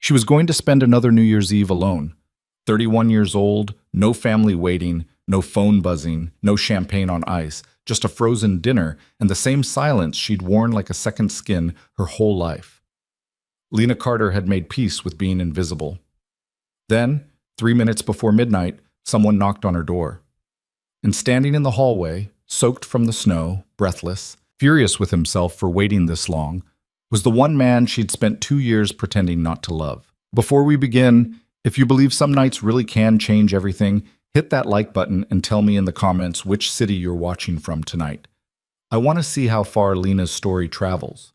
She was going to spend another New Year's Eve alone. 31 years old, no family waiting, no phone buzzing, no champagne on ice, just a frozen dinner and the same silence she'd worn like a second skin her whole life. Lena Carter had made peace with being invisible. Then, 3 minutes before midnight, someone knocked on her door. And standing in the hallway, soaked from the snow, breathless, furious with himself for waiting this long, was the one man she'd spent 2 years pretending not to love. Before we begin, if you believe some nights really can change everything, hit that like button and tell me in the comments which city you're watching from tonight. I want to see how far Lena's story travels.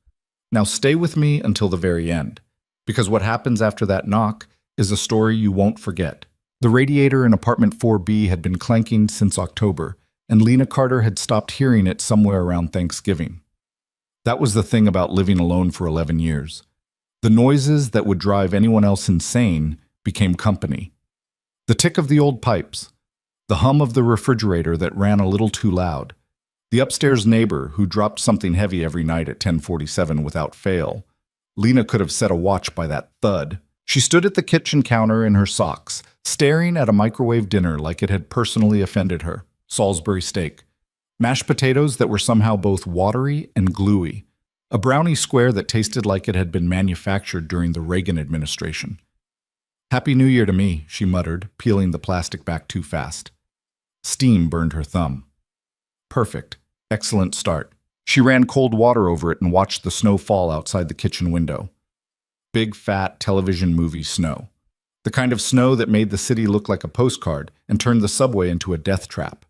Now stay with me until the very end, because what happens after that knock is a story you won't forget. The radiator in apartment 4B had been clanking since October, and Lena Carter had stopped hearing it somewhere around Thanksgiving. That was the thing about living alone for 11 years. The noises that would drive anyone else insane became company. The tick of the old pipes, the hum of the refrigerator that ran a little too loud, the upstairs neighbor who dropped something heavy every night at 10:47 without fail. Lena could have set a watch by that thud. She stood at the kitchen counter in her socks, staring at a microwave dinner like it had personally offended her. Salisbury steak, mashed potatoes that were somehow both watery and gluey, a brownie square that tasted like it had been manufactured during the Reagan administration. "Happy New Year to me," she muttered, peeling the plastic back too fast. Steam burned her thumb. Perfect. Excellent start. She ran cold water over it and watched the snow fall outside the kitchen window. Big, fat, television movie snow. The kind of snow that made the city look like a postcard and turned the subway into a death trap.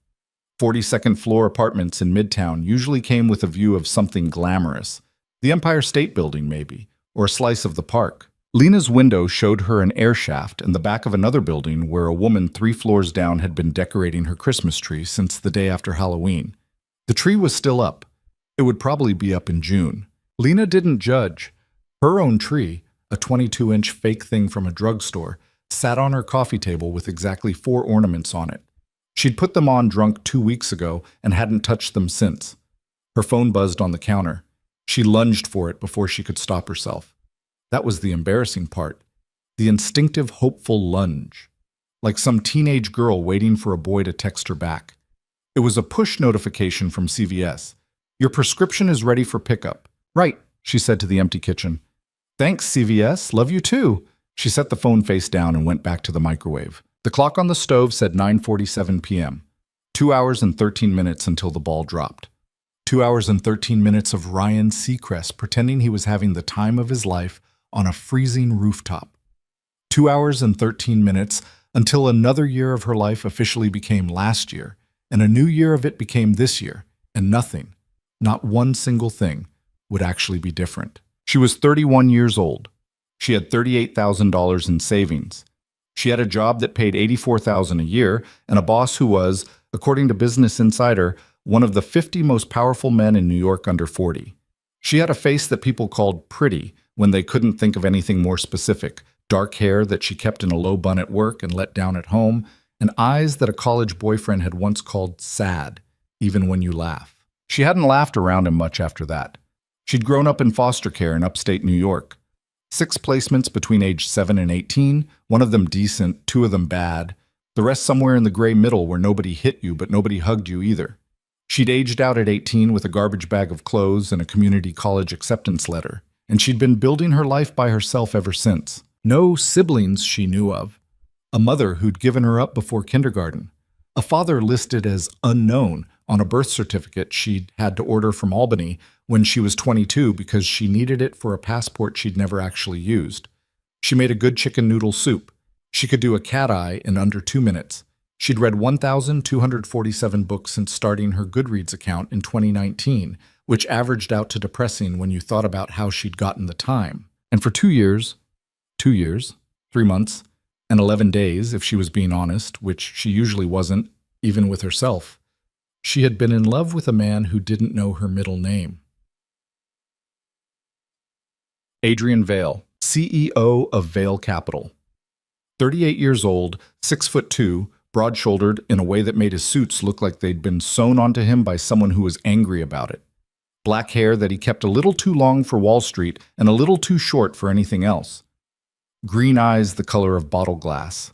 42nd floor apartments in Midtown usually came with a view of something glamorous. The Empire State Building, maybe, or a slice of the park. Lena's window showed her an air shaft and the back of another building where a woman 3 floors down had been decorating her Christmas tree since the day after Halloween. The tree was still up. It would probably be up in June. Lena didn't judge. Her own tree, a 22-inch fake thing from a drugstore, sat on her coffee table with exactly 4 ornaments on it. She'd put them on drunk 2 weeks ago and hadn't touched them since. Her phone buzzed on the counter. She lunged for it before she could stop herself. That was the embarrassing part. The instinctive, hopeful lunge. Like some teenage girl waiting for a boy to text her back. It was a push notification from CVS. "Your prescription is ready for pickup." "Right," she said to the empty kitchen. "Thanks, CVS. Love you too." She set the phone face down and went back to the microwave. The clock on the stove said 9:47 p.m. 2 hours and 13 minutes until the ball dropped. 2 hours and 13 minutes of Ryan Seacrest pretending he was having the time of his life on a freezing rooftop. 2 hours and 13 minutes until another year of her life officially became last year, and a new year of it became this year, and nothing, not one single thing, would actually be different. She was 31 years old. She had $38,000 in savings. She had a job that paid $84,000 a year, and a boss who was, according to Business Insider, one of the 50 most powerful men in New York under 40. She had a face that people called pretty when they couldn't think of anything more specific, dark hair that she kept in a low bun at work and let down at home, and eyes that a college boyfriend had once called sad, even when you laugh. She hadn't laughed around him much after that. She'd grown up in foster care in upstate New York. 6 placements between age 7 and 18, one of them decent, 2 of them bad, the rest somewhere in the gray middle where nobody hit you but nobody hugged you either. She'd aged out at 18 with a garbage bag of clothes and a community college acceptance letter, and she'd been building her life by herself ever since. No siblings she knew of. A mother who'd given her up before kindergarten. A father listed as unknown on a birth certificate she'd had to order from Albany when she was 22 because she needed it for a passport she'd never actually used. She made a good chicken noodle soup. She could do a cat eye in under 2 minutes. She'd read 1,247 books since starting her Goodreads account in 2019, which averaged out to depressing when you thought about how she'd gotten the time. And for 2 years, 3 months, and 11 days, if she was being honest, which she usually wasn't, even with herself, she had been in love with a man who didn't know her middle name. Adrian Vale, CEO of Vale Capital. 38 years old, 6'2", broad-shouldered in a way that made his suits look like they'd been sewn onto him by someone who was angry about it. Black hair that he kept a little too long for Wall Street and a little too short for anything else. green eyes the color of bottle glass,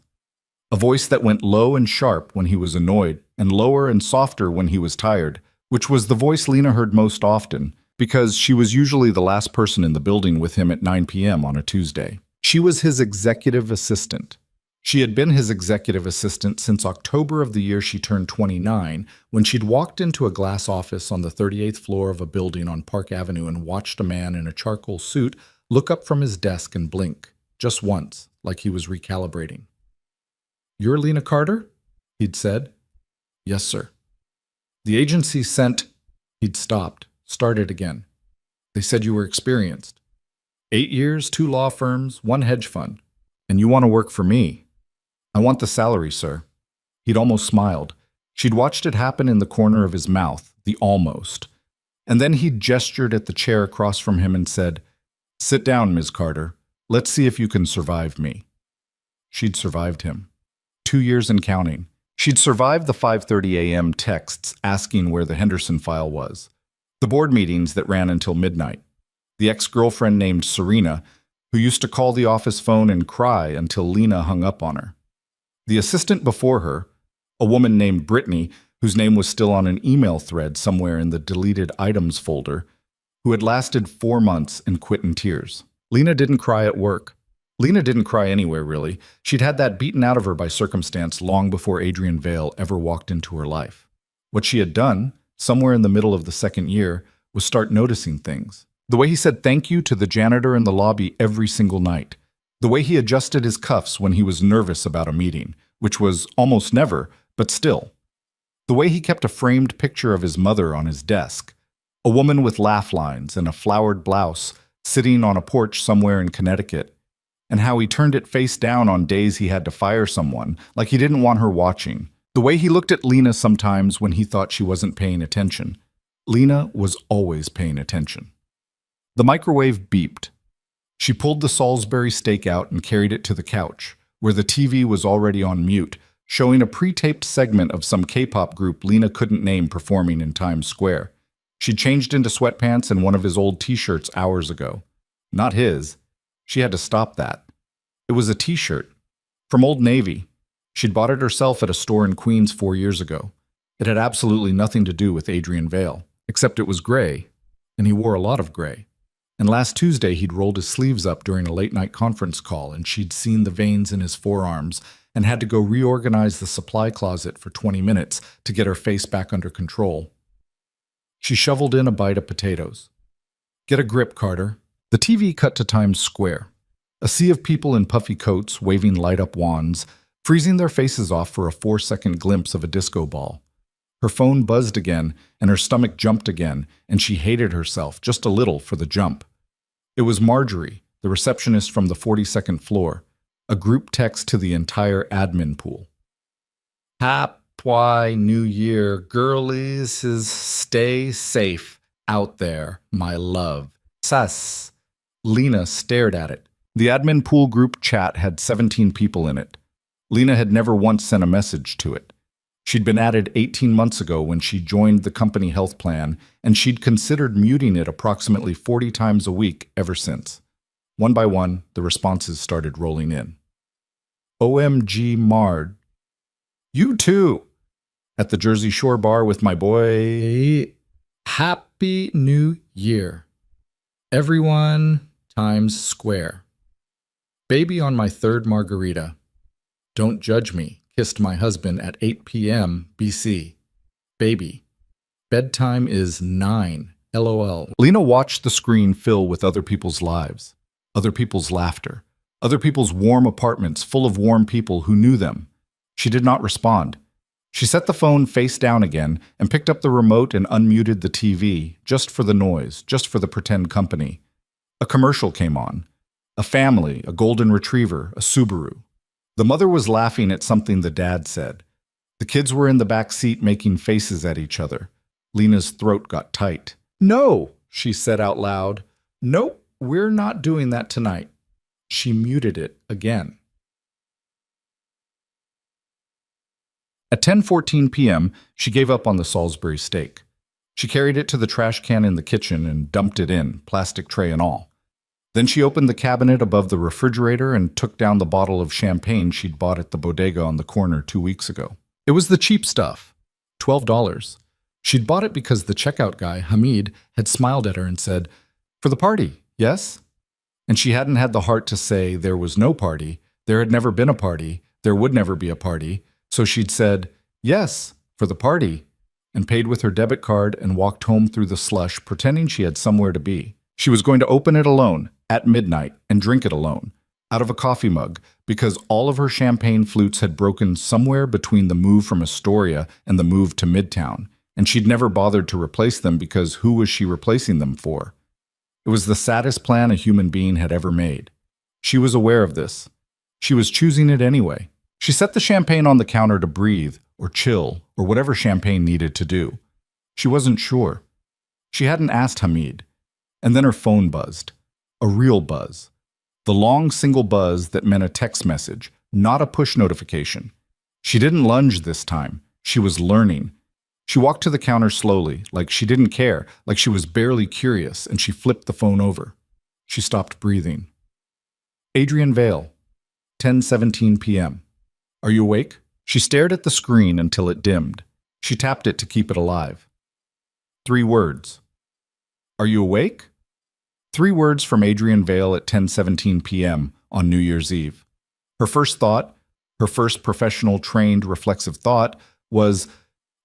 a voice that went low and sharp when he was annoyed and lower and softer when he was tired, which was the voice Lena heard most often because she was usually the last person in the building with him at 9 p.m. on a Tuesday. She was his executive assistant. She had been his executive assistant since October of the year she turned 29, when she'd walked into a glass office on the 38th floor of a building on Park Avenue and watched a man in a charcoal suit look up from his desk and blink, just once, like he was recalibrating. "You're Lena Carter?" he'd said. "Yes, sir." "The agency sent—" He'd stopped, started again. "They said you were experienced. 8 years, 2 law firms, 1 hedge fund. And you want to work for me. I want the salary, sir." He'd almost smiled. She'd watched it happen in the corner of his mouth, the almost. And then he'd gestured at the chair across from him and said, "Sit down, Ms. Carter. Let's see if you can survive me." She'd survived him. 2 years and counting. She'd survived the 5:30 a.m. texts asking where the Henderson file was, the board meetings that ran until midnight, the ex-girlfriend named Serena, who used to call the office phone and cry until Lena hung up on her, the assistant before her, a woman named Brittany, whose name was still on an email thread somewhere in the deleted items folder, who had lasted 4 months and quit in tears. Lena didn't cry at work. Lena didn't cry anywhere, really. She'd had that beaten out of her by circumstance long before Adrian Vale ever walked into her life. What she had done, somewhere in the middle of the second year, was start noticing things. The way he said thank you to the janitor in the lobby every single night. The way he adjusted his cuffs when he was nervous about a meeting, which was almost never, but still. The way he kept a framed picture of his mother on his desk, a woman with laugh lines and a flowered blouse sitting on a porch somewhere in Connecticut, and how he turned it face down on days he had to fire someone, like he didn't want her watching. The way he looked at Lena sometimes when he thought she wasn't paying attention. Lena was always paying attention. The microwave beeped. She pulled the Salisbury steak out and carried it to the couch, where the TV was already on mute, showing a pre-taped segment of some K-pop group Lena couldn't name performing in Times Square. She'd changed into sweatpants and one of his old t-shirts hours ago. Not his. She had to stop that. It was a t-shirt. From Old Navy. She'd bought it herself at a store in Queens 4 years ago. It had absolutely nothing to do with Adrian Vale, except it was gray, and he wore a lot of gray. And last Tuesday he'd rolled his sleeves up during a late-night conference call, and she'd seen the veins in his forearms and had to go reorganize the supply closet for 20 minutes to get her face back under control. She shoveled in a bite of potatoes. "Get a grip, Carter." The TV cut to Times Square. A sea of people in puffy coats waving light-up wands, freezing their faces off for a 4-second glimpse of a disco ball. Her phone buzzed again, and her stomach jumped again, and she hated herself just a little for the jump. It was Marjorie, the receptionist from the 42nd floor, a group text to the entire admin pool. "Happy New Year, girlies, stay safe out there, my love. Sus." Lena stared at it. The admin pool group chat had 17 people in it. Lena had never once sent a message to it. She'd been added 18 months ago when she joined the company health plan, and she'd considered muting it approximately 40 times a week ever since. One by one, the responses started rolling in. "OMG Mard. You too. At the Jersey Shore bar with my boy. Happy New Year. Everyone Times Square. Baby on my 3rd margarita. Don't judge me. Kissed my husband at 8 p.m. BC. Baby. Bedtime is 9. LOL. Lena watched the screen fill with other people's lives, other people's laughter, other people's warm apartments full of warm people who knew them. She did not respond. She set the phone face down again and picked up the remote and unmuted the TV, just for the noise, just for the pretend company. A commercial came on. A family, a golden retriever, a Subaru. The mother was laughing at something the dad said. The kids were in the back seat making faces at each other. Lena's throat got tight. "No," she said out loud. "Nope, we're not doing that tonight." She muted it again. At 10:14 p.m., she gave up on the Salisbury steak. She carried it to the trash can in the kitchen and dumped it in, plastic tray and all. Then she opened the cabinet above the refrigerator and took down the bottle of champagne she'd bought at the bodega on the corner 2 weeks ago. It was the cheap stuff, $12. She'd bought it because the checkout guy, Hamid, had smiled at her and said, "For the party, yes?" And she hadn't had the heart to say there was no party, there had never been a party, there would never be a party, so she'd said, "Yes, for the party," and paid with her debit card and walked home through the slush, pretending she had somewhere to be. She was going to open it alone, at midnight, and drink it alone, out of a coffee mug, because all of her champagne flutes had broken somewhere between the move from Astoria and the move to Midtown, and she'd never bothered to replace them because who was she replacing them for? It was the saddest plan a human being had ever made. She was aware of this. She was choosing it anyway. She set the champagne on the counter to breathe, or chill, or whatever champagne needed to do. She wasn't sure. She hadn't asked Hamid. And then her phone buzzed. A real buzz. The long single buzz that meant a text message, not a push notification. She didn't lunge this time. She was learning. She walked to the counter slowly, like she didn't care, like she was barely curious, and she flipped the phone over. She stopped breathing. Adrian Vale, 10:17 p.m. Are you awake? She stared at the screen until it dimmed. She tapped it to keep it alive. 3 words. Are you awake? 3 words from Adrian Vale at 10:17 p.m. on New Year's Eve. Her first thought, her first professional trained reflexive thought, was,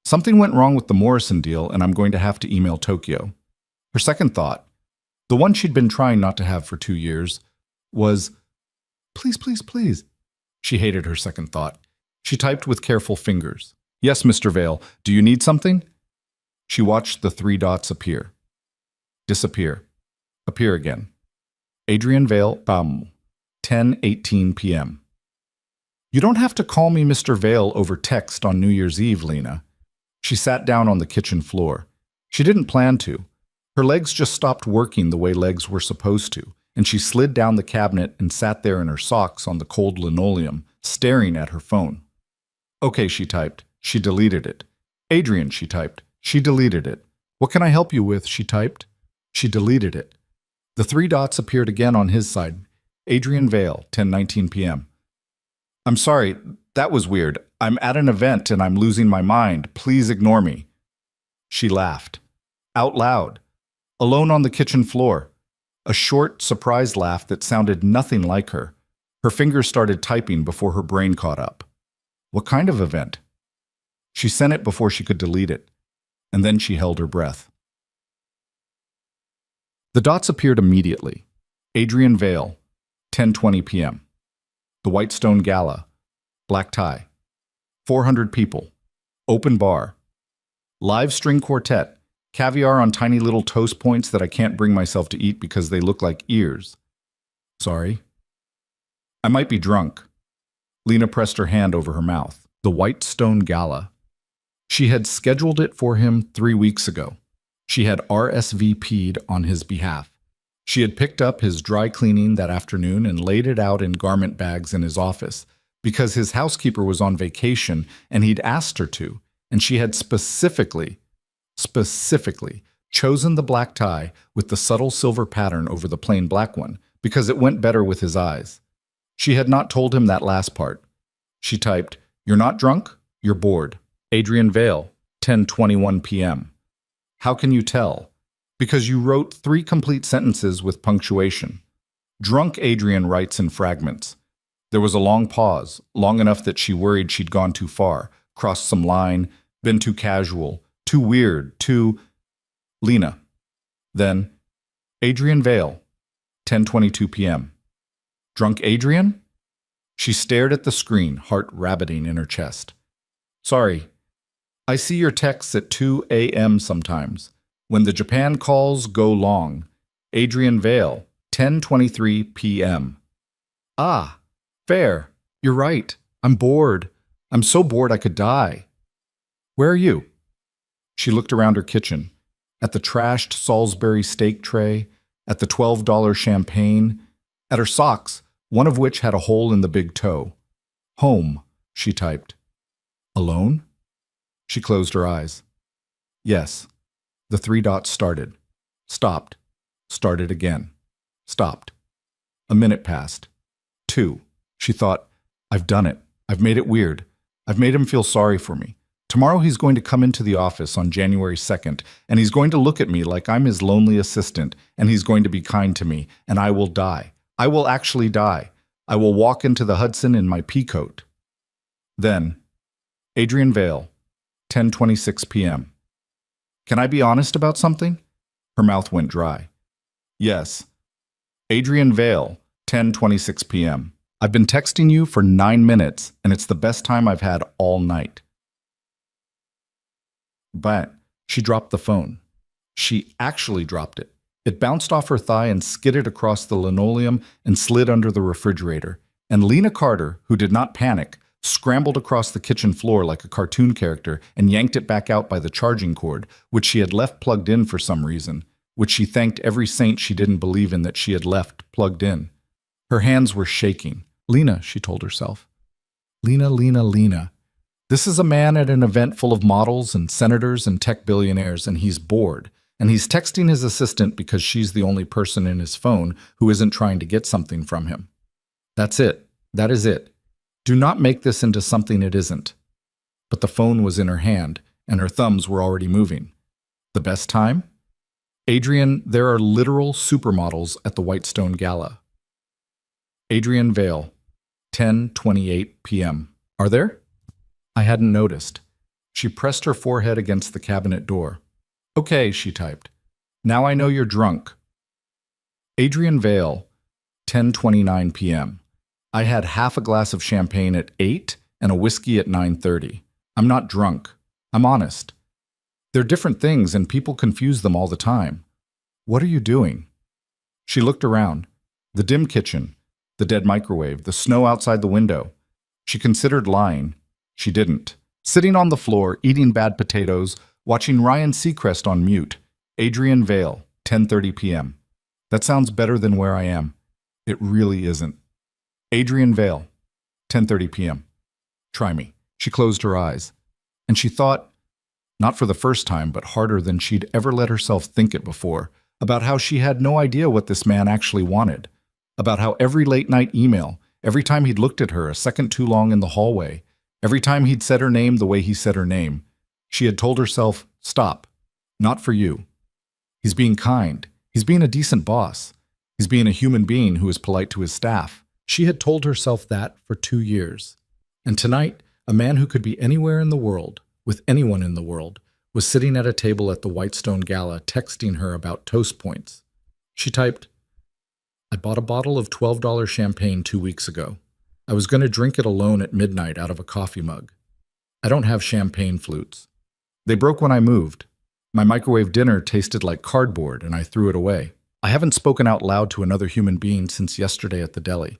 something went wrong with the Morrison deal and I'm going to have to email Tokyo. Her second thought, the one she'd been trying not to have for 2 years, was, please, please, please. She hated her second thought. She typed with careful fingers. Yes, Mr. Vale, do you need something? She watched the 3 dots appear. Disappear. Appear again. Adrian Vale, 10:18 p.m. You don't have to call me Mr. Vale over text on New Year's Eve, Lena. She sat down on the kitchen floor. She didn't plan to. Her legs just stopped working the way legs were supposed to, and she slid down the cabinet and sat there in her socks on the cold linoleum, staring at her phone. Okay, she typed. She deleted it. Adrian, she typed. She deleted it. What can I help you with, she typed. She deleted it. The 3 dots appeared again on his side. Adrian Vale, 10:19 p.m. I'm sorry, that was weird. I'm at an event and I'm losing my mind. Please ignore me. She laughed. Out loud. Alone on the kitchen floor. A short, surprised laugh that sounded nothing like her. Her fingers started typing before her brain caught up. What kind of event? She sent it before she could delete it, and then she held her breath. The dots appeared immediately. Adrian Vale, 10:20 p.m. The Whitestone Gala. Black tie. 400 people. Open bar. Live string quartet. Caviar on tiny little toast points that I can't bring myself to eat because they look like ears. Sorry. I might be drunk. Lena pressed her hand over her mouth. The Whitestone Gala. She had scheduled it for him 3 weeks ago. She had RSVP'd on his behalf. She had picked up his dry cleaning that afternoon and laid it out in garment bags in his office because his housekeeper was on vacation and he'd asked her to, and she had specifically chosen the black tie with the subtle silver pattern over the plain black one because it went better with his eyes. She had not told him that last part. She typed, "You're not drunk? You're bored." Adrian Vale, 10:21 p.m. How can you tell? Because you wrote 3 complete sentences with punctuation. Drunk Adrian writes in fragments. There was a long pause, long enough that she worried she'd gone too far, crossed some line, been too casual, too weird, too... Lena. Then, Adrian Vale, 10:22 p.m. Drunk Adrian? She stared at the screen, heart rabbiting in her chest. Sorry. I see your texts at 2 a.m. sometimes. When the Japan calls go long. Adrian Vale, 10:23 p.m. Ah, fair. You're right. I'm bored. I'm so bored I could die. Where are you? She looked around her kitchen, at the trashed Salisbury steak tray, at the $12 champagne, at her socks, one of which had a hole in the big toe. Home, she typed. Alone? She closed her eyes. Yes. The 3 dots started. Stopped. Started again. Stopped. A minute passed. 2. She thought, I've done it. I've made it weird. I've made him feel sorry for me. Tomorrow he's going to come into the office on January 2nd, and he's going to look at me like I'm his lonely assistant, and he's going to be kind to me, and I will die. I will actually die. I will walk into the Hudson in my pea coat. Then, Adrian Vale, 10:26 p.m. Can I be honest about something? Her mouth went dry. Yes. Adrian Vale, 10:26 p.m. I've been texting you for 9 minutes, and it's the best time I've had all night. But she dropped the phone. She actually dropped it. It bounced off her thigh and skidded across the linoleum and slid under the refrigerator. And Lena Carter, who did not panic, scrambled across the kitchen floor like a cartoon character and yanked it back out by the charging cord, which she had left plugged in for some reason, which she thanked every saint she didn't believe in that she had left plugged in. Her hands were shaking. Lena, she told herself. Lena, Lena, Lena. This is a man at an event full of models and senators and tech billionaires, and he's bored. And he's texting his assistant because she's the only person in his phone who isn't trying to get something from him. That's it. That is it. Do not make this into something it isn't. But the phone was in her hand, and her thumbs were already moving. The best time? Adrian, there are literal supermodels at the Whitestone Gala. Adrian Vale, 10:28 p.m. Are there? I hadn't noticed. She pressed her forehead against the cabinet door. Okay, she typed. Now I know you're drunk. Adrian Vale, 10:29 p.m. I had half a glass of champagne at 8 and a whiskey at 9:30. I'm not drunk. I'm honest. They're different things and people confuse them all the time. What are you doing? She looked around. The dim kitchen, the dead microwave, the snow outside the window. She considered lying. She didn't. Sitting on the floor, eating bad potatoes, watching Ryan Seacrest on mute. Adrian Vale, 10:30 p.m. That sounds better than where I am. It really isn't. Adrian Vale, 10:30 p.m. Try me. She closed her eyes. And she thought, not for the first time, but harder than she'd ever let herself think it before, about how she had no idea what this man actually wanted. About how every late-night email, every time he'd looked at her a second too long in the hallway, every time he'd said her name the way he said her name, she had told herself, stop, not for you. He's being kind. He's being a decent boss. He's being a human being who is polite to his staff. She had told herself that for 2 years. And tonight, a man who could be anywhere in the world, with anyone in the world, was sitting at a table at the Whitestone Gala texting her about toast points. She typed, I bought a bottle of $12 champagne 2 weeks ago. I was going to drink it alone at midnight out of a coffee mug. I don't have champagne flutes. They broke when I moved. My microwave dinner tasted like cardboard and I threw it away. I haven't spoken out loud to another human being since yesterday at the deli.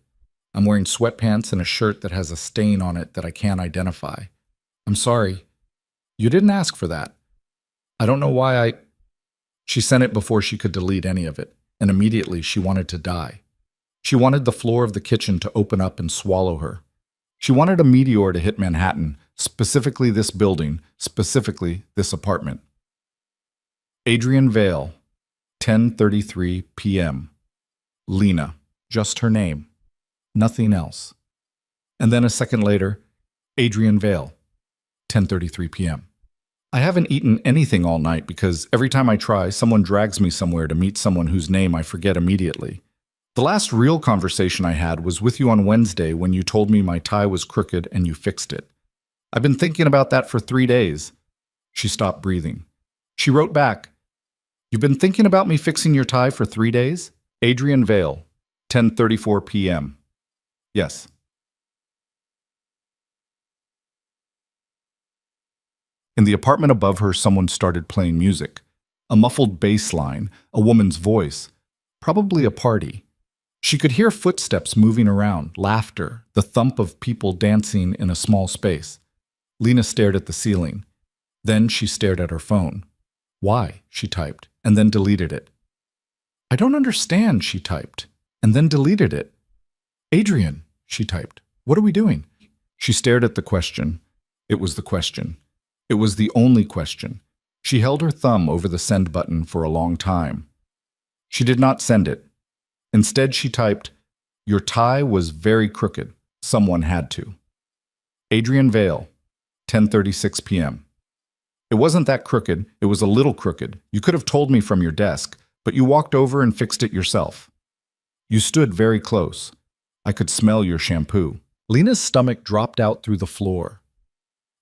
I'm wearing sweatpants and a shirt that has a stain on it that I can't identify. I'm sorry. You didn't ask for that. I don't know why I... She sent it before she could delete any of it, and immediately she wanted to die. She wanted the floor of the kitchen to open up and swallow her. She wanted a meteor to hit Manhattan, specifically this building, specifically this apartment. Adrian Vale, 10:33 p.m. Lena, just her name. Nothing else. And then a second later, Adrian Vale, 10:33 p.m. I haven't eaten anything all night because every time I try, someone drags me somewhere to meet someone whose name I forget immediately. The last real conversation I had was with you on Wednesday when you told me my tie was crooked and you fixed it. I've been thinking about that for 3 days. She stopped breathing. She wrote back, You've been thinking about me fixing your tie for 3 days? Adrian Vale, 10:34 p.m. Yes. In the apartment above her, someone started playing music. A muffled bass line, a woman's voice. Probably a party. She could hear footsteps moving around, laughter, the thump of people dancing in a small space. Lena stared at the ceiling. Then she stared at her phone. Why? She typed, and then deleted it. I don't understand, she typed, and then deleted it. Adrian, she typed, what are we doing? She stared at the question. It was the question. It was the only question. She held her thumb over the send button for a long time. She did not send it. Instead, she typed, Your tie was very crooked. Someone had to. Adrian Vale, 10:36 p.m. It wasn't that crooked, it was a little crooked. You could have told me from your desk, but you walked over and fixed it yourself. You stood very close. I could smell your shampoo. Lena's stomach dropped out through the floor.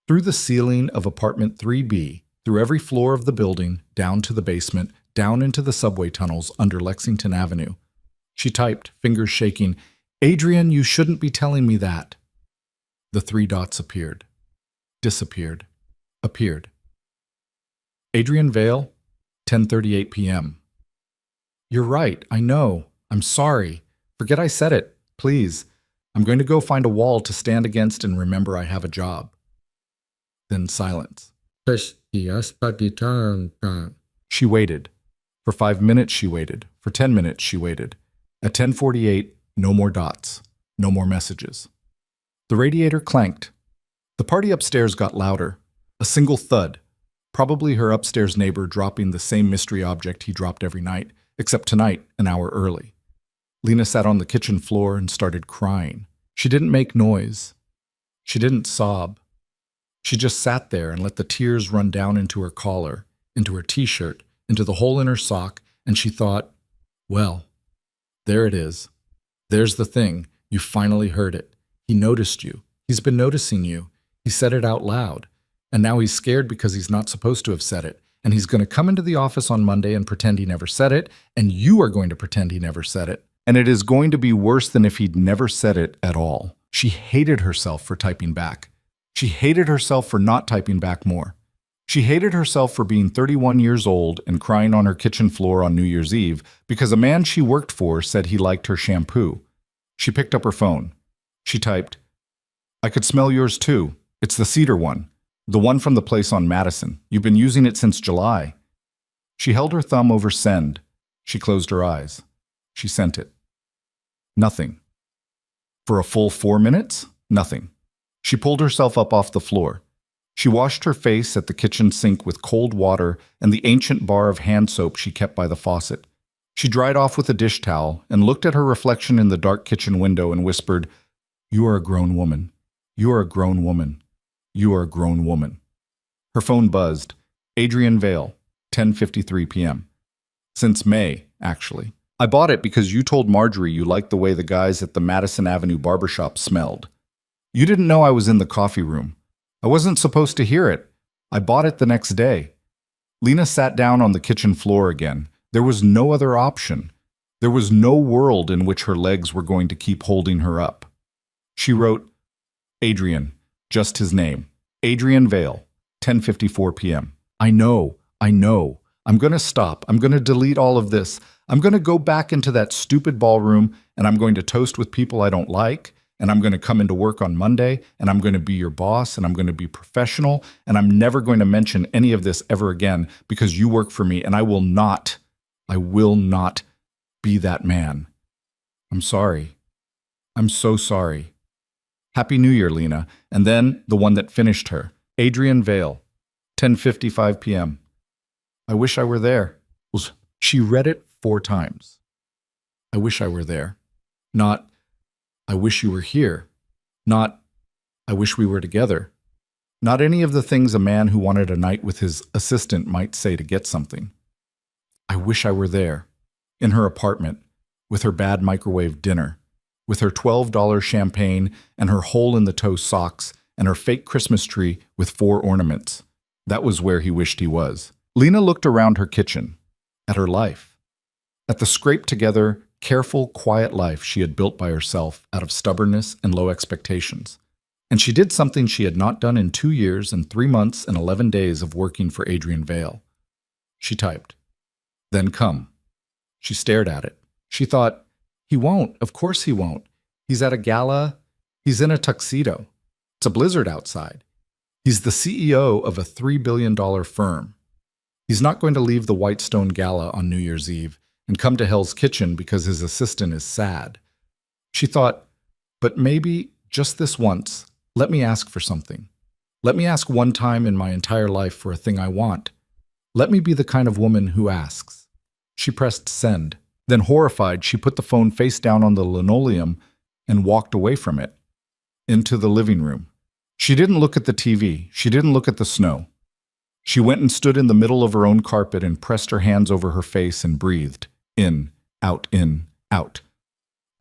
Through the ceiling of apartment 3B, through every floor of the building, down to the basement, down into the subway tunnels under Lexington Avenue. She typed, fingers shaking, "Adrian, you shouldn't be telling me that." The three dots appeared. Disappeared. Appeared. Adrian Vale, 10:38 p.m. You're right, I know. I'm sorry. Forget I said it. Please. I'm going to go find a wall to stand against and remember I have a job. Then silence. She waited. For 5 minutes she waited. For 10 minutes she waited. At 10:48, no more dots. No more messages. The radiator clanked. The party upstairs got louder. A single thud. Probably her upstairs neighbor dropping the same mystery object he dropped every night, except tonight, an hour early. Lena sat on the kitchen floor and started crying. She didn't make noise. She didn't sob. She just sat there and let the tears run down into her collar, into her t-shirt, into the hole in her sock, and she thought, well, there it is. There's the thing. You finally heard it. He noticed you. He's been noticing you. He said it out loud. And now he's scared because he's not supposed to have said it. And he's going to come into the office on Monday and pretend he never said it, and you are going to pretend he never said it. And it is going to be worse than if he'd never said it at all. She hated herself for typing back. She hated herself for not typing back more. She hated herself for being 31 years old and crying on her kitchen floor on New Year's Eve because a man she worked for said he liked her shampoo. She picked up her phone. She typed, "I could smell yours too. It's the cedar one. The one from the place on Madison. You've been using it since July." She held her thumb over send. She closed her eyes. She sent it. Nothing. For a full 4 minutes, nothing. She pulled herself up off the floor. She washed her face at the kitchen sink with cold water and the ancient bar of hand soap she kept by the faucet. She dried off with a dish towel and looked at her reflection in the dark kitchen window and whispered, "You are a grown woman. You are a grown woman. You are a grown woman." Her phone buzzed. Adrian Vale, 10:53 p.m. Since May, actually. "I bought it because you told Marjorie you liked the way the guys at the Madison Avenue barbershop smelled. You didn't know I was in the coffee room. I wasn't supposed to hear it. I bought it the next day." Lena sat down on the kitchen floor again. There was no other option. There was no world in which her legs were going to keep holding her up. She wrote, Adrian, just his name. Adrian Vale, 10:54 p.m. I know. I'm going to stop. I'm going to delete all of this. I'm going to go back into that stupid ballroom, and I'm going to toast with people I don't like, and I'm going to come into work on Monday, and I'm going to be your boss, and I'm going to be professional, and I'm never going to mention any of this ever again because you work for me, and I will not be that man. I'm sorry. I'm so sorry. Happy New Year, Lena. And then the one that finished her, Adrian Vale, 10:55 p.m. I wish I were there. She read it 4 times. I wish I were there. Not, I wish you were here. Not, I wish we were together. Not any of the things a man who wanted a night with his assistant might say to get something. I wish I were there, in her apartment, with her bad microwave dinner, with her $12 champagne and her hole-in-the-toe socks and her fake Christmas tree with 4 ornaments. That was where he wished he was. Lena looked around her kitchen, at her life, at the scraped-together, careful, quiet life she had built by herself out of stubbornness and low expectations. And she did something she had not done in 2 years and 3 months and 11 days of working for Adrian Vale. She typed, "Then come." She stared at it. She thought, he won't. Of course he won't. He's at a gala. He's in a tuxedo. It's a blizzard outside. He's the CEO of a $3 billion firm. He's not going to leave the Whitestone Gala on New Year's Eve and come to Hell's Kitchen because his assistant is sad. She thought, but maybe, just this once, let me ask for something. Let me ask one time in my entire life for a thing I want. Let me be the kind of woman who asks. She pressed send. Then, horrified, she put the phone face down on the linoleum and walked away from it, into the living room. She didn't look at the TV. She didn't look at the snow. She went and stood in the middle of her own carpet and pressed her hands over her face and breathed. In, out, in, out.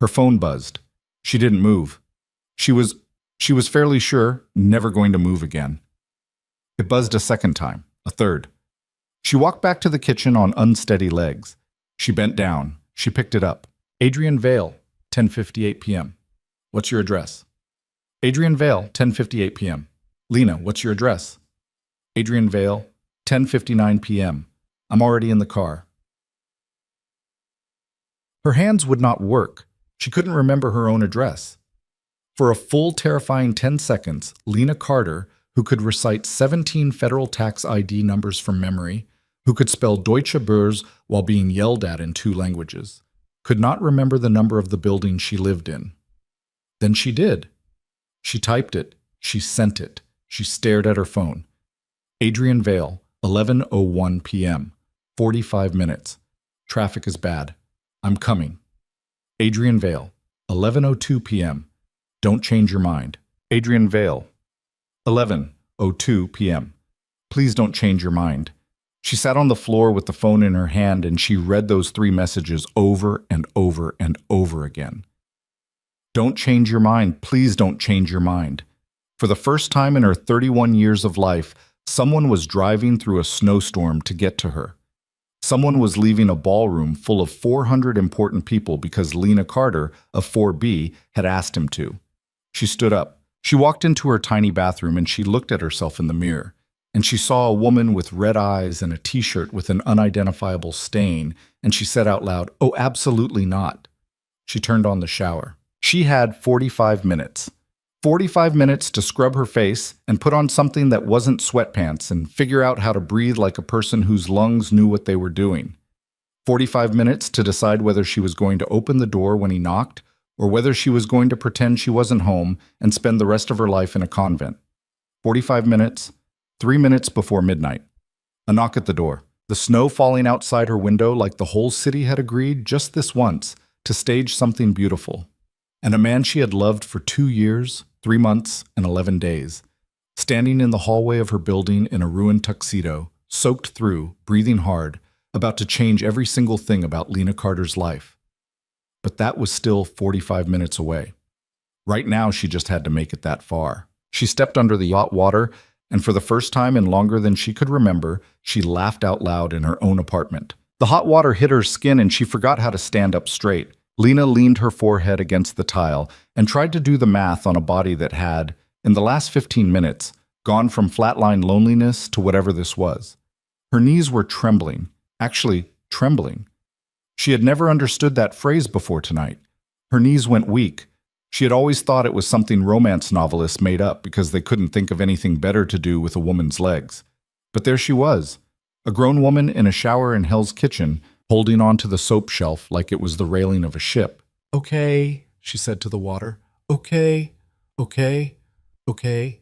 Her phone buzzed. She didn't move. She was fairly sure never going to move again. It buzzed a second time, a third. She walked back to the kitchen on unsteady legs. She bent down. She picked it up. Adrian Vale, 10:58 p.m. What's your address? Adrian Vale, 10:58 p.m. Lena, what's your address? Adrian Vale, 10:59 p.m. I'm already in the car. Her hands would not work. She couldn't remember her own address. For a full terrifying 10 seconds, Lena Carter, who could recite 17 federal tax ID numbers from memory, who could spell Deutsche Börse while being yelled at in 2 languages, could not remember the number of the building she lived in. Then she did. She typed it. She sent it. She stared at her phone. Adrian Vale, 11:01 p.m. 45 minutes. Traffic is bad. I'm coming. Adrian Vale, 11:02 p.m. Don't change your mind. Adrian Vale, 11:02 p.m. Please don't change your mind. She sat on the floor with the phone in her hand and she read those 3 messages over and over and over again. Don't change your mind. Please don't change your mind. For the first time in her 31 years of life, someone was driving through a snowstorm to get to her. Someone was leaving a ballroom full of 400 important people because Lena Carter of 4B had asked him to. She stood up. She walked into her tiny bathroom and she looked at herself in the mirror. And she saw a woman with red eyes and a t-shirt with an unidentifiable stain, and she said out loud, "Oh, absolutely not." She turned on the shower. She had 45 minutes. 45 minutes to scrub her face and put on something that wasn't sweatpants and figure out how to breathe like a person whose lungs knew what they were doing. 45 minutes to decide whether she was going to open the door when he knocked or whether she was going to pretend she wasn't home and spend the rest of her life in a convent. 45 minutes, 3 minutes before midnight. A knock at the door. The snow falling outside her window like the whole city had agreed just this once to stage something beautiful. And a man she had loved for 2 years, 3 months, and 11 days, standing in the hallway of her building in a ruined tuxedo, soaked through, breathing hard, about to change every single thing about Lena Carter's life. But that was still 45 minutes away. Right now, she just had to make it that far. She stepped under the hot water, and for the first time in longer than she could remember, she laughed out loud in her own apartment. The hot water hit her skin and she forgot how to stand up straight. Lena leaned her forehead against the tile and tried to do the math on a body that had, in the last 15 minutes, gone from flatline loneliness to whatever this was. Her knees were trembling, actually trembling. She had never understood that phrase before tonight. Her knees went weak. She had always thought it was something romance novelists made up because they couldn't think of anything better to do with a woman's legs. But there she was, a grown woman in a shower in Hell's Kitchen, holding on to the soap shelf like it was the railing of a ship. "Okay," she said to the water. "Okay, okay, okay."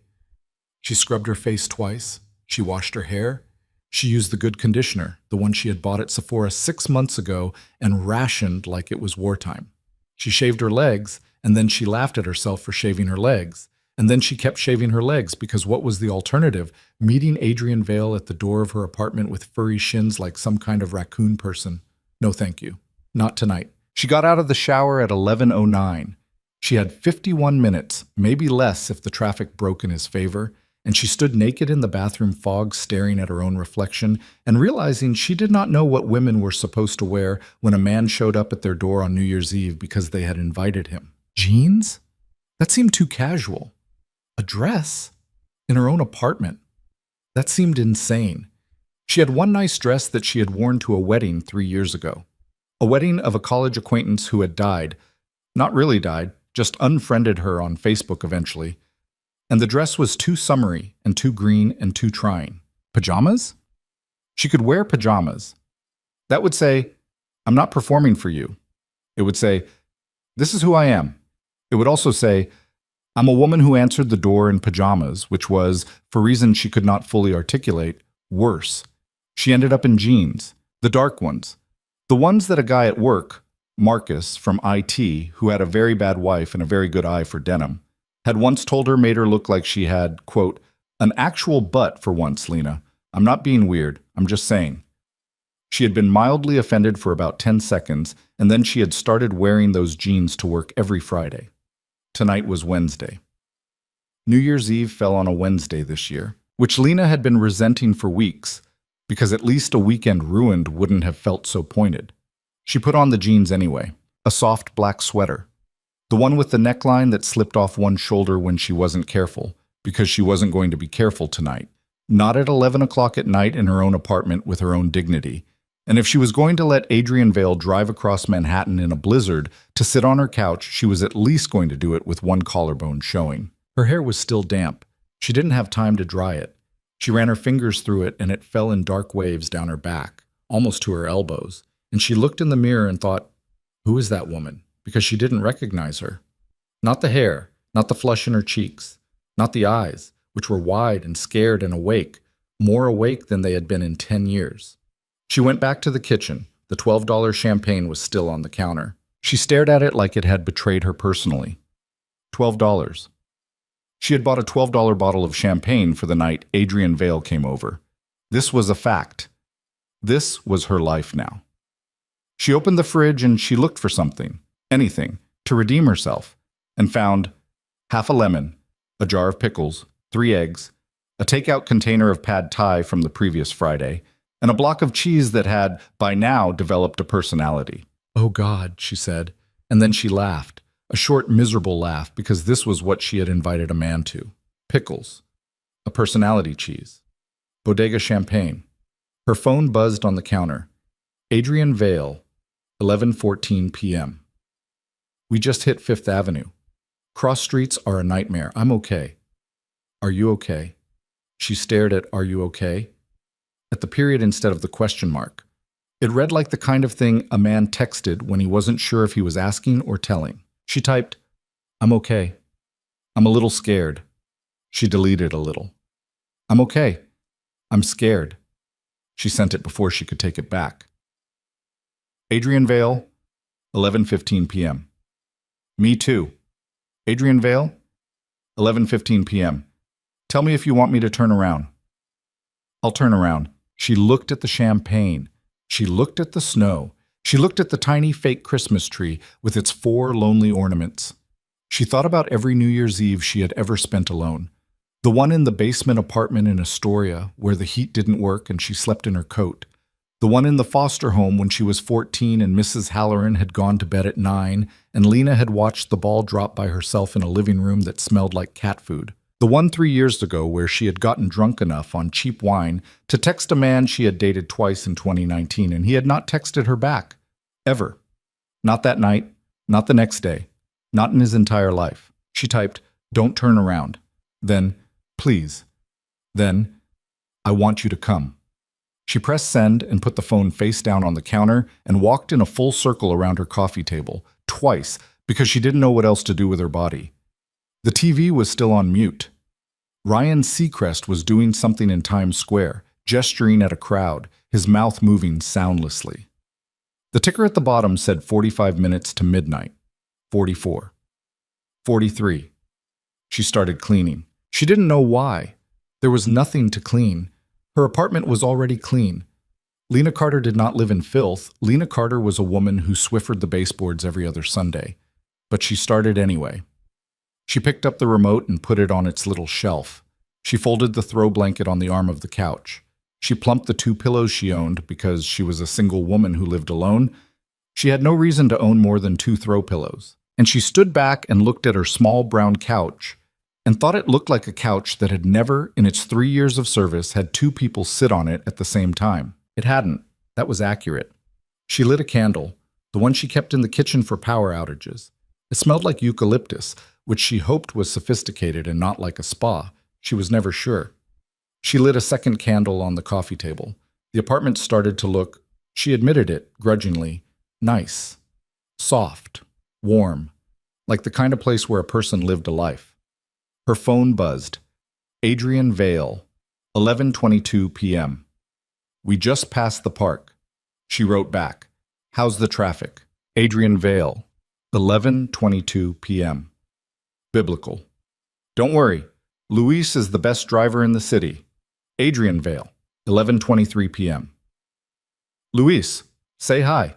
She scrubbed her face twice. She washed her hair. She used the good conditioner, the one she had bought at Sephora 6 months ago and rationed like it was wartime. She shaved her legs, and then she laughed at herself for shaving her legs. And then she kept shaving her legs because what was the alternative? Meeting Adrian Vale at the door of her apartment with furry shins like some kind of raccoon person. No, thank you. Not tonight. She got out of the shower at 11:09. She had 51 minutes, maybe less if the traffic broke in his favor, and she stood naked in the bathroom fog staring at her own reflection and realizing she did not know what women were supposed to wear when a man showed up at their door on New Year's Eve because they had invited him. Jeans? That seemed too casual. A dress? In her own apartment? That seemed insane. She had one nice dress that she had worn to a wedding 3 years ago. A wedding of a college acquaintance who had died. Not really died, just unfriended her on Facebook eventually. And the dress was too summery and too green and too trying. Pajamas? She could wear pajamas. That would say, "I'm not performing for you." It would say, "This is who I am." It would also say, "I'm a woman who answered the door in pajamas," which was, for reasons she could not fully articulate, worse. She ended up in jeans, the dark ones. The ones that a guy at work, Marcus from IT, who had a very bad wife and a very good eye for denim, had once told her made her look like she had, quote, an actual butt for once, Lena. I'm not being weird. I'm just saying. She had been mildly offended for about 10 seconds, and then she had started wearing those jeans to work every Friday. Tonight was Wednesday. New Year's Eve fell on a Wednesday this year, which Lena had been resenting for weeks, because at least a weekend ruined wouldn't have felt so pointed. She put on the jeans anyway, a soft black sweater, the one with the neckline that slipped off one shoulder when she wasn't careful, because she wasn't going to be careful tonight. Not at 11 o'clock at night in her own apartment with her own dignity. And if she was going to let Adrian Vale drive across Manhattan in a blizzard to sit on her couch, she was at least going to do it with one collarbone showing. Her hair was still damp. She didn't have time to dry it. She ran her fingers through it and it fell in dark waves down her back, almost to her elbows. And she looked in the mirror and thought, who is that woman? Because she didn't recognize her. Not the hair, not the flush in her cheeks, not the eyes, which were wide and scared and awake, more awake than they had been in 10 years. She went back to the kitchen. The $12 champagne was still on the counter. She stared at it like it had betrayed her personally. $12. She had bought a $12 bottle of champagne for the night Adrian Vale came over. This was a fact. This was her life now. She opened the fridge and she looked for something, anything, to redeem herself, and found half a lemon, a jar of pickles, 3 eggs, a takeout container of pad thai from the previous Friday, and a block of cheese that had, by now, developed a personality. Oh God, she said, and then she laughed, a short, miserable laugh, because this was what she had invited a man to. Pickles. A personality cheese. Bodega champagne. Her phone buzzed on the counter. Adrian Vale, 11:14 p.m. We just hit 5th Avenue. Cross streets are a nightmare. I'm okay. Are you okay? She stared at "Are you okay?" at the period instead of the question mark. It read like the kind of thing a man texted when he wasn't sure if he was asking or telling. She typed, I'm okay. I'm a little scared. She deleted a little. I'm okay. I'm scared. She sent it before she could take it back. Adrian Vale, 11:15 p.m. Me too. Adrian Vale, 11:15 p.m. Tell me if you want me to turn around. I'll turn around. She looked at the champagne. She looked at the snow. She looked at the tiny fake Christmas tree with its 4 lonely ornaments. She thought about every New Year's Eve she had ever spent alone. The one in the basement apartment in Astoria where the heat didn't work and she slept in her coat. The one in the foster home when she was 14 and Mrs. Halloran had gone to bed at 9 and Lena had watched the ball drop by herself in a living room that smelled like cat food. The one 3 years ago where she had gotten drunk enough on cheap wine to text a man she had dated twice in 2019 and he had not texted her back. Ever. Not that night, not the next day, not in his entire life. She typed, don't turn around. Then, please. Then, I want you to come. She pressed send and put the phone face down on the counter and walked in a full circle around her coffee table, twice, because she didn't know what else to do with her body. The TV was still on mute. Ryan Seacrest was doing something in Times Square, gesturing at a crowd, his mouth moving soundlessly. The ticker at the bottom said 45 minutes to midnight. 44. 43. She started cleaning. She didn't know why. There was nothing to clean. Her apartment was already clean. Lena Carter did not live in filth. Lena Carter was a woman who swiffered the baseboards every other Sunday. But she started anyway. She picked up the remote and put it on its little shelf. She folded the throw blanket on the arm of the couch. She plumped the 2 pillows she owned because she was a single woman who lived alone. She had no reason to own more than 2 throw pillows. And she stood back and looked at her small brown couch and thought it looked like a couch that had never, in its 3 years of service, had 2 people sit on it at the same time. It hadn't. That was accurate. She lit a candle, the one she kept in the kitchen for power outages. It smelled like eucalyptus, which she hoped was sophisticated and not like a spa. She was never sure. She lit a second candle on the coffee table. The apartment started to look, she admitted it grudgingly, nice, soft, warm, like the kind of place where a person lived a life. Her phone buzzed. Adrian Vale, 11:22 p.m. We just passed the park. She wrote back. How's the traffic? Adrian Vale, 11:22 p.m. Biblical. Don't worry, Luis is the best driver in the city. Adrian Vale, 11:23 p.m. Luis, say hi.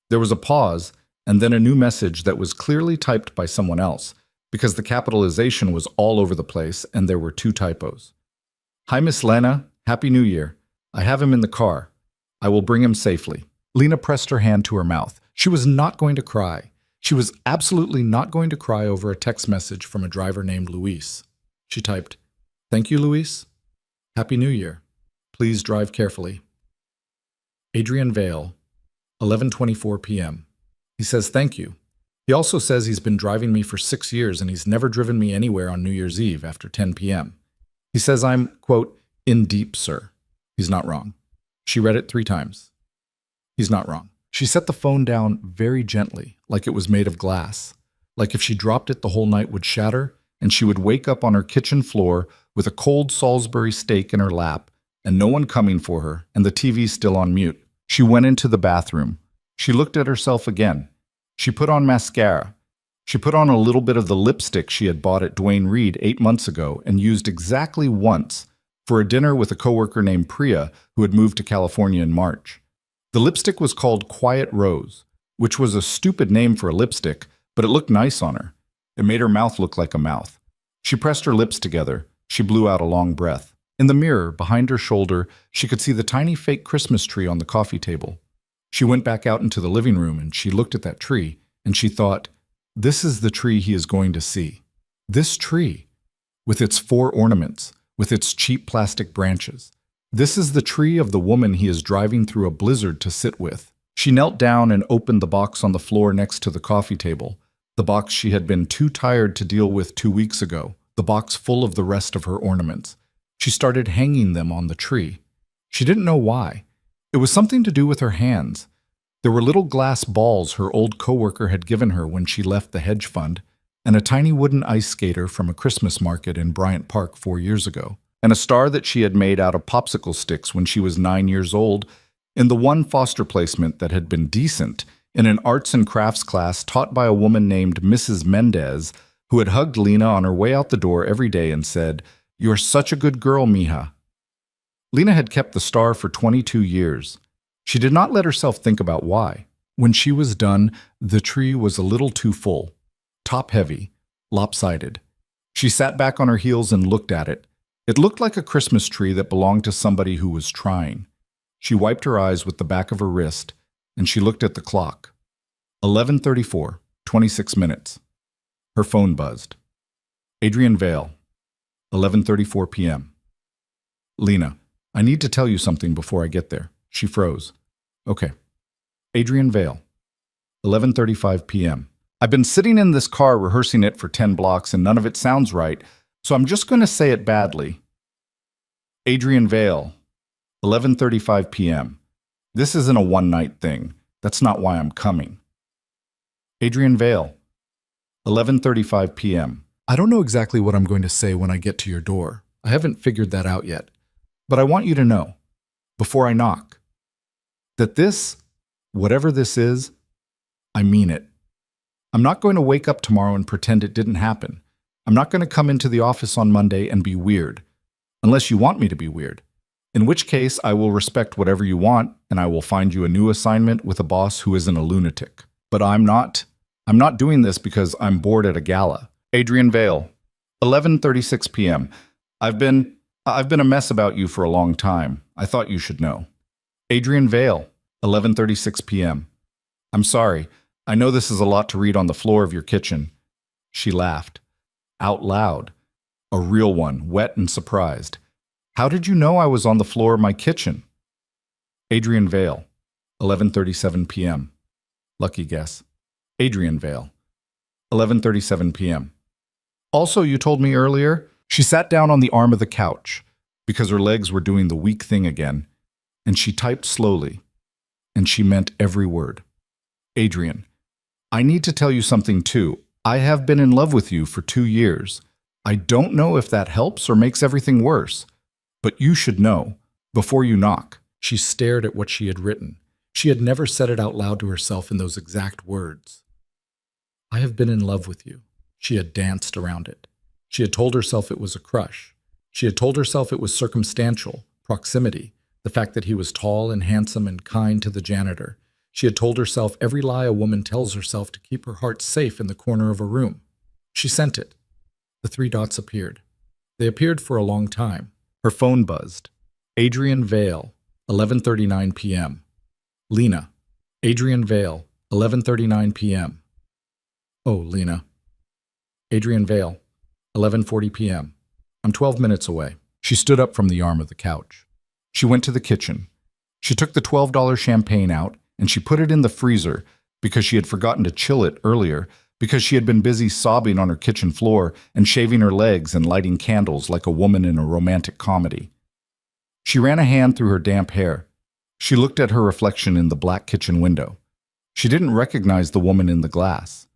There was a pause, and then a new message that was clearly typed by someone else, because the capitalization was all over the place and there were two typos. Hi, Miss Lena. Happy New Year. I have him in the car. I will bring him safely. Lena pressed her hand to her mouth. She was not going to cry. She was absolutely not going to cry over a text message from a driver named Luis. She typed, "Thank you, Luis. Happy New Year. Please drive carefully." Adrian Vale, 11:24 p.m. He says thank you. He also says he's been driving me for 6 years and he's never driven me anywhere on New Year's Eve after 10 p.m. He says I'm, quote, in deep, sir. He's not wrong. She read it 3 times. He's not wrong. She set the phone down very gently, like it was made of glass, like if she dropped it the whole night would shatter, and she would wake up on her kitchen floor with a cold Salisbury steak in her lap, and no one coming for her, and the TV still on mute. She went into the bathroom. She looked at herself again. She put on mascara. She put on a little bit of the lipstick she had bought at Duane Reade 8 months ago and used exactly once for a dinner with a coworker named Priya who had moved to California in March. The lipstick was called Quiet Rose, which was a stupid name for a lipstick, but it looked nice on her. It made her mouth look like a mouth. She pressed her lips together. She blew out a long breath. In the mirror, behind her shoulder, she could see the tiny fake Christmas tree on the coffee table. She went back out into the living room and she looked at that tree, and she thought, this is the tree he is going to see. This tree, with its 4 ornaments, with its cheap plastic branches. This is the tree of the woman he is driving through a blizzard to sit with. She knelt down and opened the box on the floor next to the coffee table, the box she had been too tired to deal with 2 weeks ago, the box full of the rest of her ornaments. She started hanging them on the tree. She didn't know why. It was something to do with her hands. There were little glass balls her old coworker had given her when she left the hedge fund, and a tiny wooden ice skater from a Christmas market in Bryant Park 4 years ago, and a star that she had made out of popsicle sticks when she was 9 years old in the one foster placement that had been decent in an arts and crafts class taught by a woman named Mrs. Mendez, who had hugged Lena on her way out the door every day and said, "You're such a good girl, mija." Lena had kept the star for 22 years. She did not let herself think about why. When she was done, the tree was a little too full, top-heavy, lopsided. She sat back on her heels and looked at it. It looked like a Christmas tree that belonged to somebody who was trying. She wiped her eyes with the back of her wrist, and she looked at the clock. 11:34, 26 minutes. Her phone buzzed. Adrian Vale, 11:34 p.m. Lena, I need to tell you something before I get there. She froze. Okay. Adrian Vale, 11:35 p.m. I've been sitting in this car rehearsing it for 10 blocks and none of it sounds right, so I'm just going to say it badly. Adrian Vale, 11:35 p.m. This isn't a one-night thing. That's not why I'm coming. Adrian Vale, 11:35 p.m. I don't know exactly what I'm going to say when I get to your door. I haven't figured that out yet. But I want you to know, before I knock, that this, whatever this is, I mean it. I'm not going to wake up tomorrow and pretend it didn't happen. I'm not going to come into the office on Monday and be weird, unless you want me to be weird. In which case, I will respect whatever you want, and I will find you a new assignment with a boss who isn't a lunatic. But I'm not doing this because I'm bored at a gala. Adrian Vale, 11:36 p.m. I've been a mess about you for a long time. I thought you should know. Adrian Vale, 11:36 p.m. I'm sorry. I know this is a lot to read on the floor of your kitchen. She laughed. Out loud. A real one, wet and surprised. How did you know I was on the floor of my kitchen? Adrian Vale, 11:37 p.m. Lucky guess. Adrian Vale, 11:37 p.m. Also, you told me earlier, she sat down on the arm of the couch because her legs were doing the weak thing again, and she typed slowly, and she meant every word. Adrian, I need to tell you something too. I have been in love with you for 2 years. I don't know if that helps or makes everything worse, but you should know, before you knock. She stared at what she had written. She had never said it out loud to herself in those exact words. I have been in love with you. She had danced around it. She had told herself it was a crush. She had told herself it was circumstantial, proximity, the fact that he was tall and handsome and kind to the janitor. She had told herself every lie a woman tells herself to keep her heart safe in the corner of a room. She sent it. The 3 dots appeared. They appeared for a long time. Her phone buzzed. Adrian Vale, 11:39 p.m. Lena. Adrian Vale, 11:39 p.m. Oh, Lena. Adrian Vale, 11:40 p.m. I'm 12 minutes away. She stood up from the arm of the couch. She went to the kitchen. She took the $12 champagne out and she put it in the freezer because she had forgotten to chill it earlier, because she had been busy sobbing on her kitchen floor and shaving her legs and lighting candles like a woman in a romantic comedy. She ran a hand through her damp hair. She looked at her reflection in the black kitchen window. She didn't recognize the woman in the glass.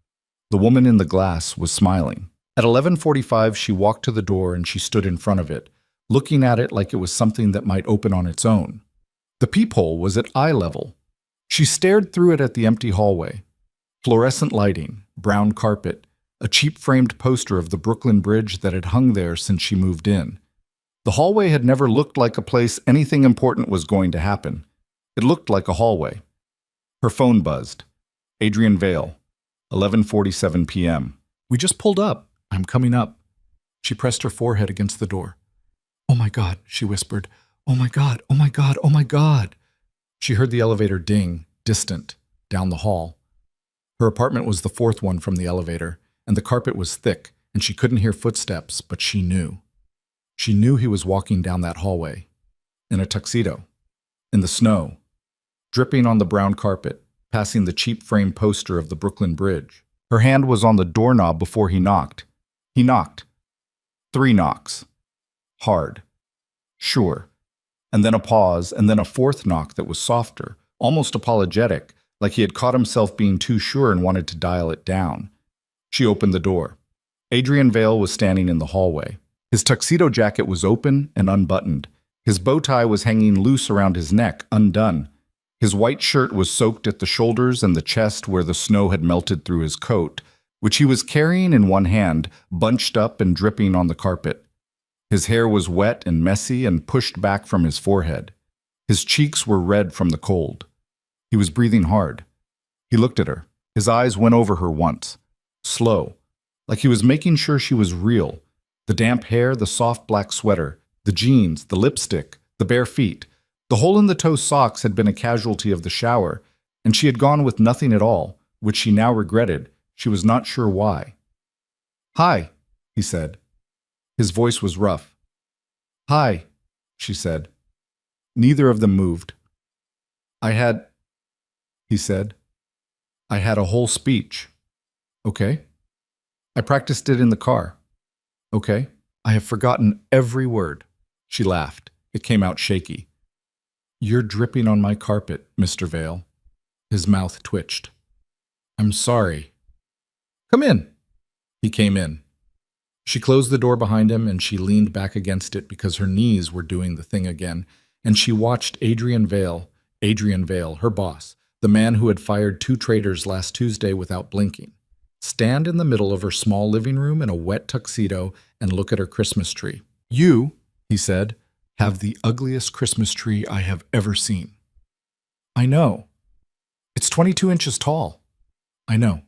The woman in the glass was smiling. At 11:45, she walked to the door and she stood in front of it, looking at it like it was something that might open on its own. The peephole was at eye level. She stared through it at the empty hallway. Fluorescent lighting, brown carpet, a cheap-framed poster of the Brooklyn Bridge that had hung there since she moved in. The hallway had never looked like a place anything important was going to happen. It looked like a hallway. Her phone buzzed. Adrian Vale, 11:47 p.m. We just pulled up. I'm coming up. She pressed her forehead against the door. Oh my God, she whispered. Oh my God, oh my God, oh my God. She heard the elevator ding, distant, down the hall. Her apartment was the 4th one from the elevator, and the carpet was thick, and she couldn't hear footsteps, but she knew. She knew he was walking down that hallway, in a tuxedo, in the snow, dripping on the brown carpet, passing the cheap frame poster of the Brooklyn Bridge. Her hand was on the doorknob before he knocked. He knocked. 3 knocks. Hard. Sure. And then a pause, and then a 4th knock that was softer, almost apologetic, like he had caught himself being too sure and wanted to dial it down. She opened the door. Adrian Vale was standing in the hallway. His tuxedo jacket was open and unbuttoned. His bow tie was hanging loose around his neck, undone. His white shirt was soaked at the shoulders and the chest where the snow had melted through his coat, which he was carrying in one hand, bunched up and dripping on the carpet. His hair was wet and messy and pushed back from his forehead. His cheeks were red from the cold. He was breathing hard. He looked at her. His eyes went over her once, slow, like he was making sure she was real. The damp hair, the soft black sweater, the jeans, the lipstick, the bare feet. The hole-in-the-toe socks had been a casualty of the shower, and she had gone with nothing at all, which she now regretted. She was not sure why. Hi, he said. His voice was rough. Hi, she said. Neither of them moved. He said. I had a whole speech. Okay. I practiced it in the car. Okay. I have forgotten every word. She laughed. It came out shaky. You're dripping on my carpet, Mr. Vale. His mouth twitched. I'm sorry. Come in. He came in. She closed the door behind him and she leaned back against it because her knees were doing the thing again, and she watched Adrian Vale, her boss, the man who had fired 2 traitors last Tuesday without blinking, stand in the middle of her small living room in a wet tuxedo and look at her Christmas tree. You, he said, have the ugliest Christmas tree I have ever seen. I know. It's 22 inches tall. I know.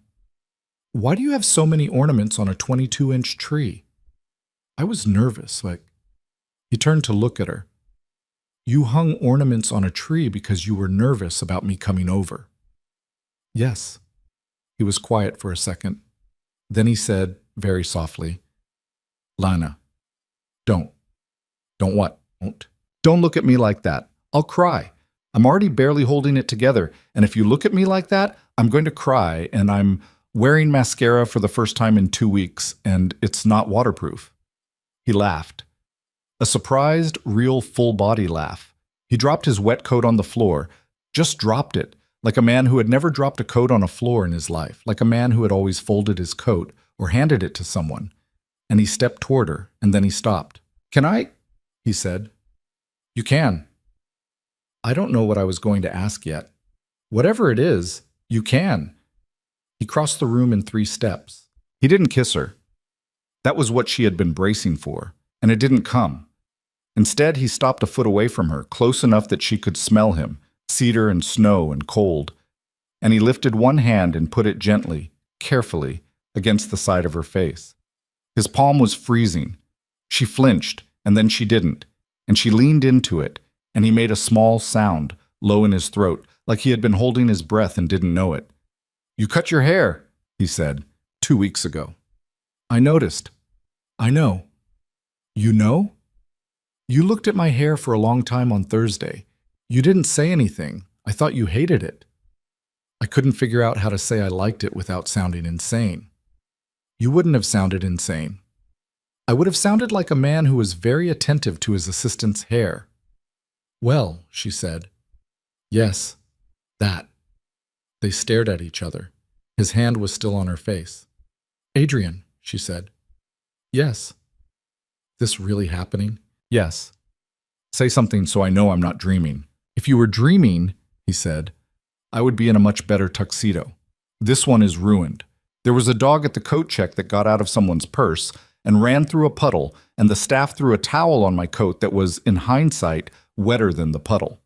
Why do you have so many ornaments on a 22-inch tree? I was nervous, He turned to look at her. You hung ornaments on a tree because you were nervous about me coming over. Yes. He was quiet for a second. Then he said, very softly, Lana, don't. Don't what? Don't look at me like that. I'll cry. I'm already barely holding it together, and if you look at me like that, I'm going to cry, and I'm wearing mascara for the first time in 2 weeks, and it's not waterproof. He laughed. A surprised, real full-body laugh. He dropped his wet coat on the floor, just dropped it, like a man who had never dropped a coat on a floor in his life, like a man who had always folded his coat or handed it to someone. And he stepped toward her, and then he stopped. Can I? He said. You can. I don't know what I was going to ask yet. Whatever it is, you can. He crossed the room in 3 steps. He didn't kiss her. That was what she had been bracing for, and it didn't come. Instead, he stopped a foot away from her, close enough that she could smell him, cedar and snow and cold. And he lifted one hand and put it gently, carefully, against the side of her face. His palm was freezing. She flinched, and then she didn't, and she leaned into it, and he made a small sound, low in his throat, like he had been holding his breath and didn't know it. "You cut your hair," he said, 2 weeks ago. "I noticed." "I know." "You know?" "You looked at my hair for a long time on Thursday. You didn't say anything. I thought you hated it." I couldn't figure out how to say I liked it without sounding insane. "You wouldn't have sounded insane. I would have sounded like a man who was very attentive to his assistant's hair." "Well," she said. "Yes, that." They stared at each other. His hand was still on her face. "Adrian," she said. "Yes." "This really happening?" "Yes." "Say something so I know I'm not dreaming." "If you were dreaming," he said, "I would be in a much better tuxedo. This one is ruined. There was a dog at the coat check that got out of someone's purse and ran through a puddle, and the staff threw a towel on my coat that was, in hindsight, wetter than the puddle.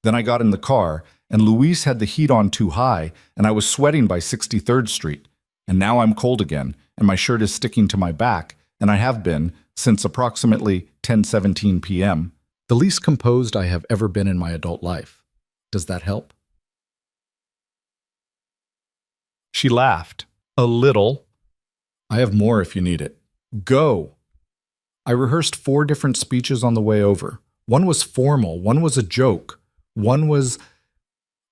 Then I got in the car, and Luis had the heat on too high, and I was sweating by 63rd Street. And now I'm cold again, and my shirt is sticking to my back, and I have been since approximately 10:17 p.m., the least composed I have ever been in my adult life. Does that help?" She laughed. "A little." "I have more if you need it." "Go." I rehearsed 4 different speeches on the way over. One was formal, one was a joke, one was...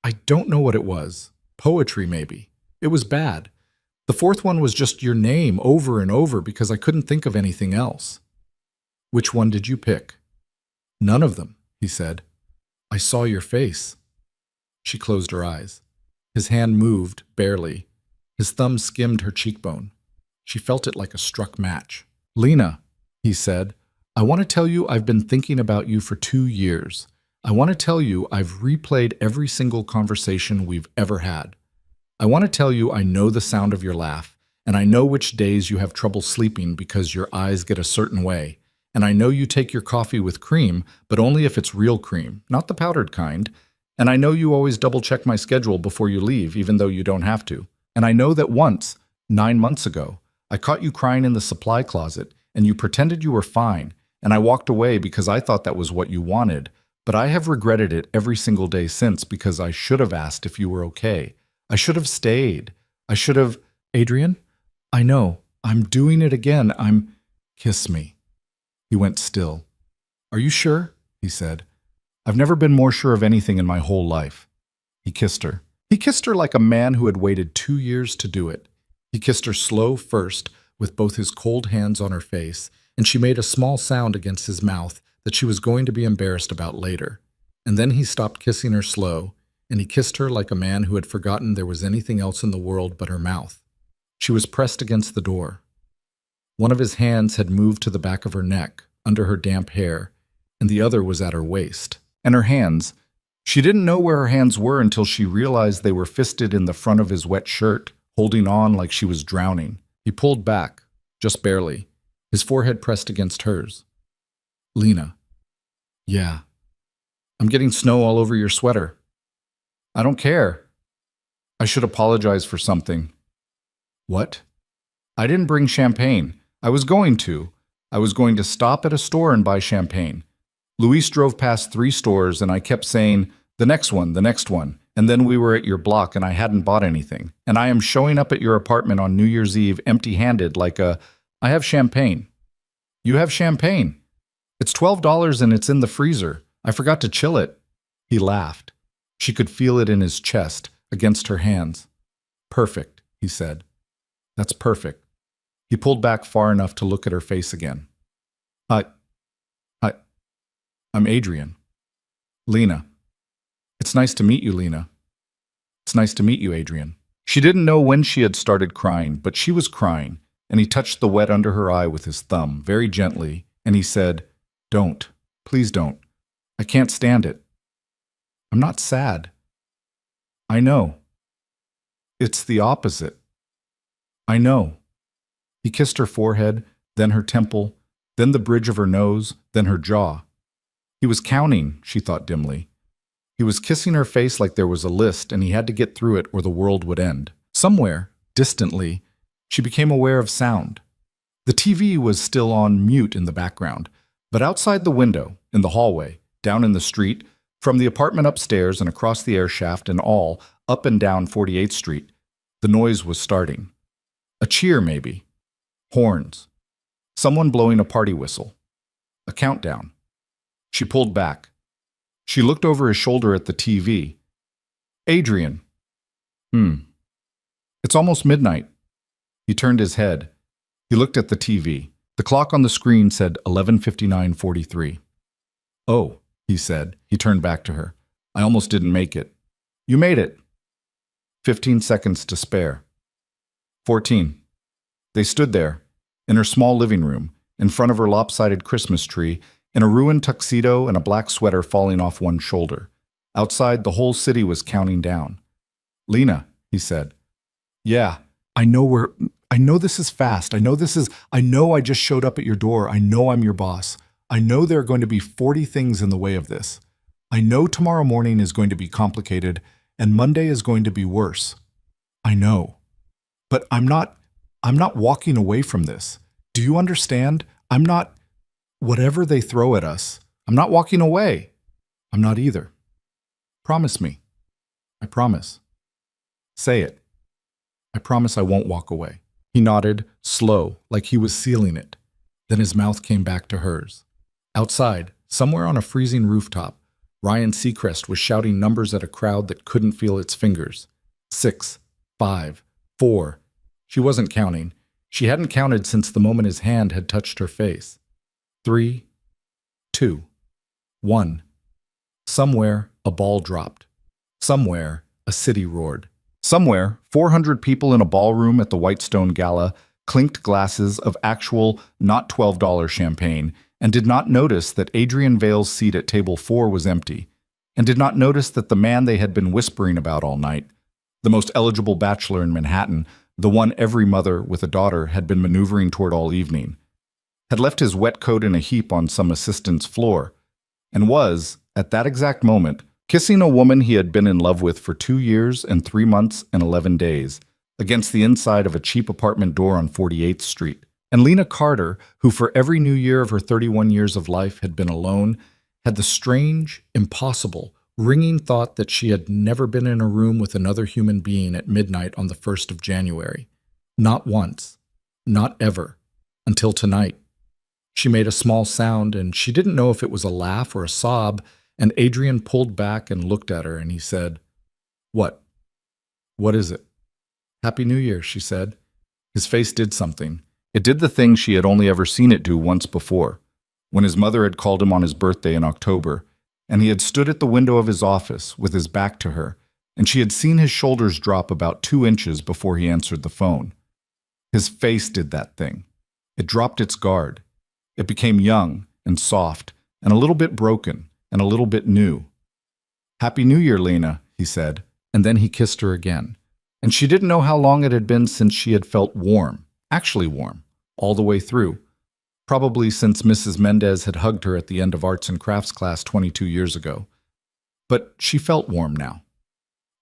I don't know what it was. Poetry, maybe. It was bad. The 4th one was just your name over and over because I couldn't think of anything else. "Which one did you pick?" "None of them," he said. "I saw your face." She closed her eyes. His hand moved, barely. His thumb skimmed her cheekbone. She felt it like a struck match. "Lena," he said, "I want to tell you I've been thinking about you for 2 years. I want to tell you I've replayed every single conversation we've ever had. I want to tell you I know the sound of your laugh, and I know which days you have trouble sleeping because your eyes get a certain way, and I know you take your coffee with cream, but only if it's real cream, not the powdered kind, and I know you always double-check my schedule before you leave, even though you don't have to, and I know that once, 9 months ago, I caught you crying in the supply closet, and you pretended you were fine, and I walked away because I thought that was what you wanted, but I have regretted it every single day since because I should have asked if you were okay. I should have stayed. I should have... Adrian, I know. I'm doing it again. Kiss me." He went still. "Are you sure?" he said. "I've never been more sure of anything in my whole life." He kissed her. He kissed her like a man who had waited 2 years to do it. He kissed her slow first, with both his cold hands on her face, and she made a small sound against his mouth that she was going to be embarrassed about later. And then he stopped kissing her slow, and he kissed her like a man who had forgotten there was anything else in the world but her mouth. She was pressed against the door. One of his hands had moved to the back of her neck, under her damp hair, and the other was at her waist. And her hands... She didn't know where her hands were until she realized they were fisted in the front of his wet shirt, holding on like she was drowning. He pulled back, just barely, his forehead pressed against hers. "Lena." "Yeah." "I'm getting snow all over your sweater." "I don't care." "I should apologize for something." "What?" "I didn't bring champagne. I was going to. I was going to stop at a store and buy champagne. Luis drove past 3 stores and I kept saying, the next one, and then we were at your block and I hadn't bought anything. And I am showing up at your apartment on New Year's Eve empty-handed like I have champagne." "You have champagne. It's $12 and it's in the freezer. I forgot to chill it." He laughed. She could feel it in his chest, against her hands. "Perfect," he said. "That's perfect." He pulled back far enough to look at her face again. I'm Adrian." "Lena." "It's nice to meet you, Lena." "It's nice to meet you, Adrian." She didn't know when she had started crying, but she was crying, and he touched the wet under her eye with his thumb, very gently, and he said, "Don't. Please don't. I can't stand it." "I'm not sad." I know. It's the opposite. I know. He kissed her forehead, then her temple, then the bridge of her nose, then her jaw. He was counting, she thought dimly. He was kissing her face like there was a list and he had to get through it or the world would end. Somewhere, distantly, she became aware of sound. The TV was still on mute in the background, but outside the window, in the hallway, down in the street, from the apartment upstairs and across the air shaft and all, up and down 48th Street, the noise was starting. A cheer, maybe. Horns. Someone blowing a party whistle. A countdown. She pulled back. She looked over his shoulder at the TV. Adrian. It's almost midnight. He turned his head. He looked at the TV. The clock on the screen said 11:59:43. Oh, he said. He turned back to her. I almost didn't make it. You made it. 15 seconds to spare. 14. They stood there, in her small living room, in front of her lopsided Christmas tree, in a ruined tuxedo and a black sweater falling off one shoulder. Outside, the whole city was counting down. Lena, he said. Yeah, I know this is fast. I know I just showed up at your door. I know I'm your boss. I know there are going to be 40 things in the way of this. I know tomorrow morning is going to be complicated and Monday is going to be worse. I know. But I'm not walking away from this. Do you understand? Whatever they throw at us, I'm not walking away. I'm not either. Promise me. I promise. Say it. I promise I won't walk away. He nodded, slow, like he was sealing it. Then his mouth came back to hers. Outside, somewhere on a freezing rooftop, Ryan Seacrest was shouting numbers at a crowd that couldn't feel its fingers. 6, 5, 4. She wasn't counting. She hadn't counted since the moment his hand had touched her face. 3, 2, 1. Somewhere, a ball dropped. Somewhere, a city roared. Somewhere, 400 people in a ballroom at the Whitestone Gala clinked glasses of actual, not $12 champagne, and did not notice that Adrian Vale's seat at table 4 was empty, and did not notice that the man they had been whispering about all night, the most eligible bachelor in Manhattan, the one every mother with a daughter had been maneuvering toward all evening, had left his wet coat in a heap on some assistant's floor, and was, at that exact moment, kissing a woman he had been in love with for 2 years and 3 months and 11 days, against the inside of a cheap apartment door on 48th Street. And Lena Carter, who for every new year of her 31 years of life had been alone, had the strange, impossible, ringing thought that she had never been in a room with another human being at midnight on the 1st of January. Not once. Not ever. Until tonight. She made a small sound, and she didn't know if it was a laugh or a sob, and Adrian pulled back and looked at her, and he said, What? What is it? Happy New Year, she said. His face did something. It did the thing she had only ever seen it do once before, when his mother had called him on his birthday in October, and he had stood at the window of his office with his back to her, and she had seen his shoulders drop about 2 inches before he answered the phone. His face did that thing. It dropped its guard. It became young and soft and a little bit broken and a little bit new. Happy New Year, Lena, he said, and then he kissed her again. And she didn't know how long it had been since she had felt warm, actually warm, all the way through. Probably since Mrs. Mendez had hugged her at the end of arts and crafts class 22 years ago. But she felt warm now.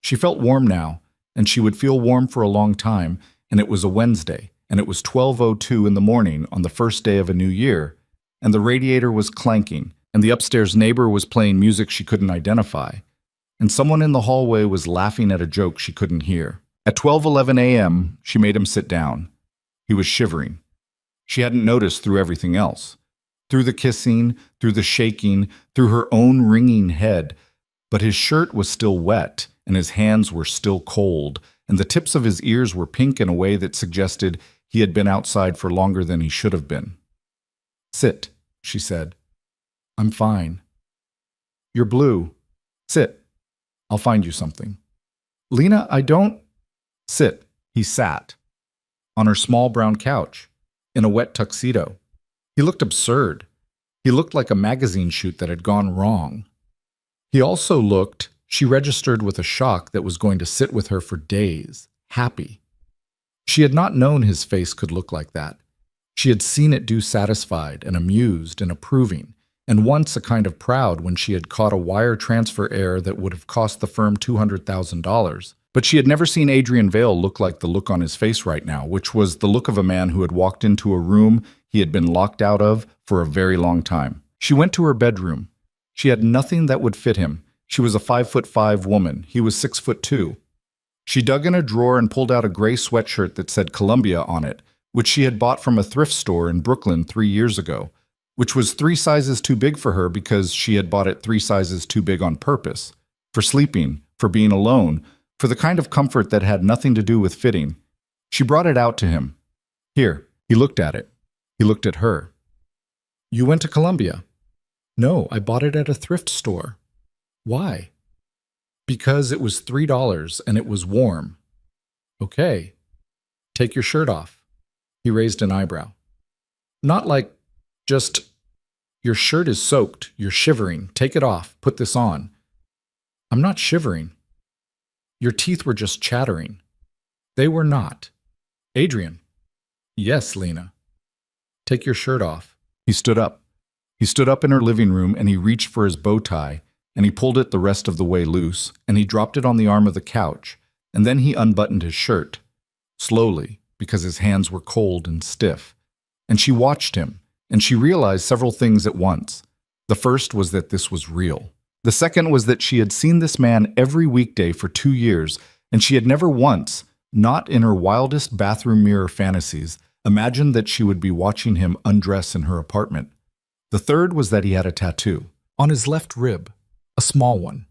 She felt warm now, and she would feel warm for a long time, and it was a Wednesday, and it was 12:02 in the morning on the first day of a new year, and the radiator was clanking, and the upstairs neighbor was playing music she couldn't identify, and someone in the hallway was laughing at a joke she couldn't hear. At 12:11 a.m., she made him sit down. He was shivering. She hadn't noticed through everything else. Through the kissing, through the shaking, through her own wringing head. But his shirt was still wet, and his hands were still cold, and the tips of his ears were pink in a way that suggested he had been outside for longer than he should have been. Sit, she said. I'm fine. You're blue. Sit. I'll find you something. Lena, I don't... Sit. He sat. On her small brown couch. In a wet tuxedo. He looked absurd. He looked like a magazine shoot that had gone wrong. He also looked, she registered with a shock that was going to sit with her for days, happy. She had not known his face could look like that. She had seen it do satisfied and amused and approving, and once a kind of proud when she had caught a wire transfer error that would have cost the firm $200,000. But she had never seen Adrian Vale look like the look on his face right now, which was the look of a man who had walked into a room he had been locked out of for a very long time. She went to her bedroom. She had nothing that would fit him. She was a 5'5" woman. He was 6'2". She dug in a drawer and pulled out a gray sweatshirt that said Columbia on it, which she had bought from a thrift store in Brooklyn 3 years ago, which was 3 sizes too big for her because she had bought it 3 sizes too big on purpose, for sleeping, for being alone, for the kind of comfort that had nothing to do with fitting. She brought it out to him. Here, he looked at it. He looked at her. You went to Columbia? No, I bought it at a thrift store. Why? Because it was $3 and it was warm. Okay. Take your shirt off. He raised an eyebrow. Not like, just, your shirt is soaked, you're shivering, take it off, put this on. I'm not shivering. Your teeth were just chattering. They were not. Adrian. Yes, Lena. Take your shirt off. He stood up. He stood up in her living room and he reached for his bow tie and he pulled it the rest of the way loose and he dropped it on the arm of the couch and then he unbuttoned his shirt. Slowly, because his hands were cold and stiff. And she watched him and she realized several things at once. The first was that this was real. The second was that she had seen this man every weekday for 2 years, and she had never once, not in her wildest bathroom mirror fantasies, imagined that she would be watching him undress in her apartment. The third was that he had a tattoo. On his left rib, a small one.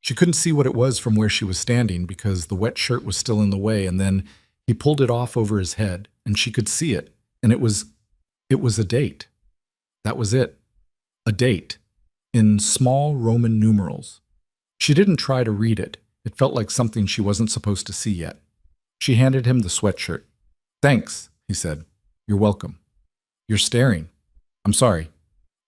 She couldn't see what it was from where she was standing because the wet shirt was still in the way, and then he pulled it off over his head, and she could see it, and it was a date. That was it. A date. In small Roman numerals. She didn't try to read it. It felt like something she wasn't supposed to see yet. She handed him the sweatshirt. Thanks, he said. You're welcome. You're staring. I'm sorry.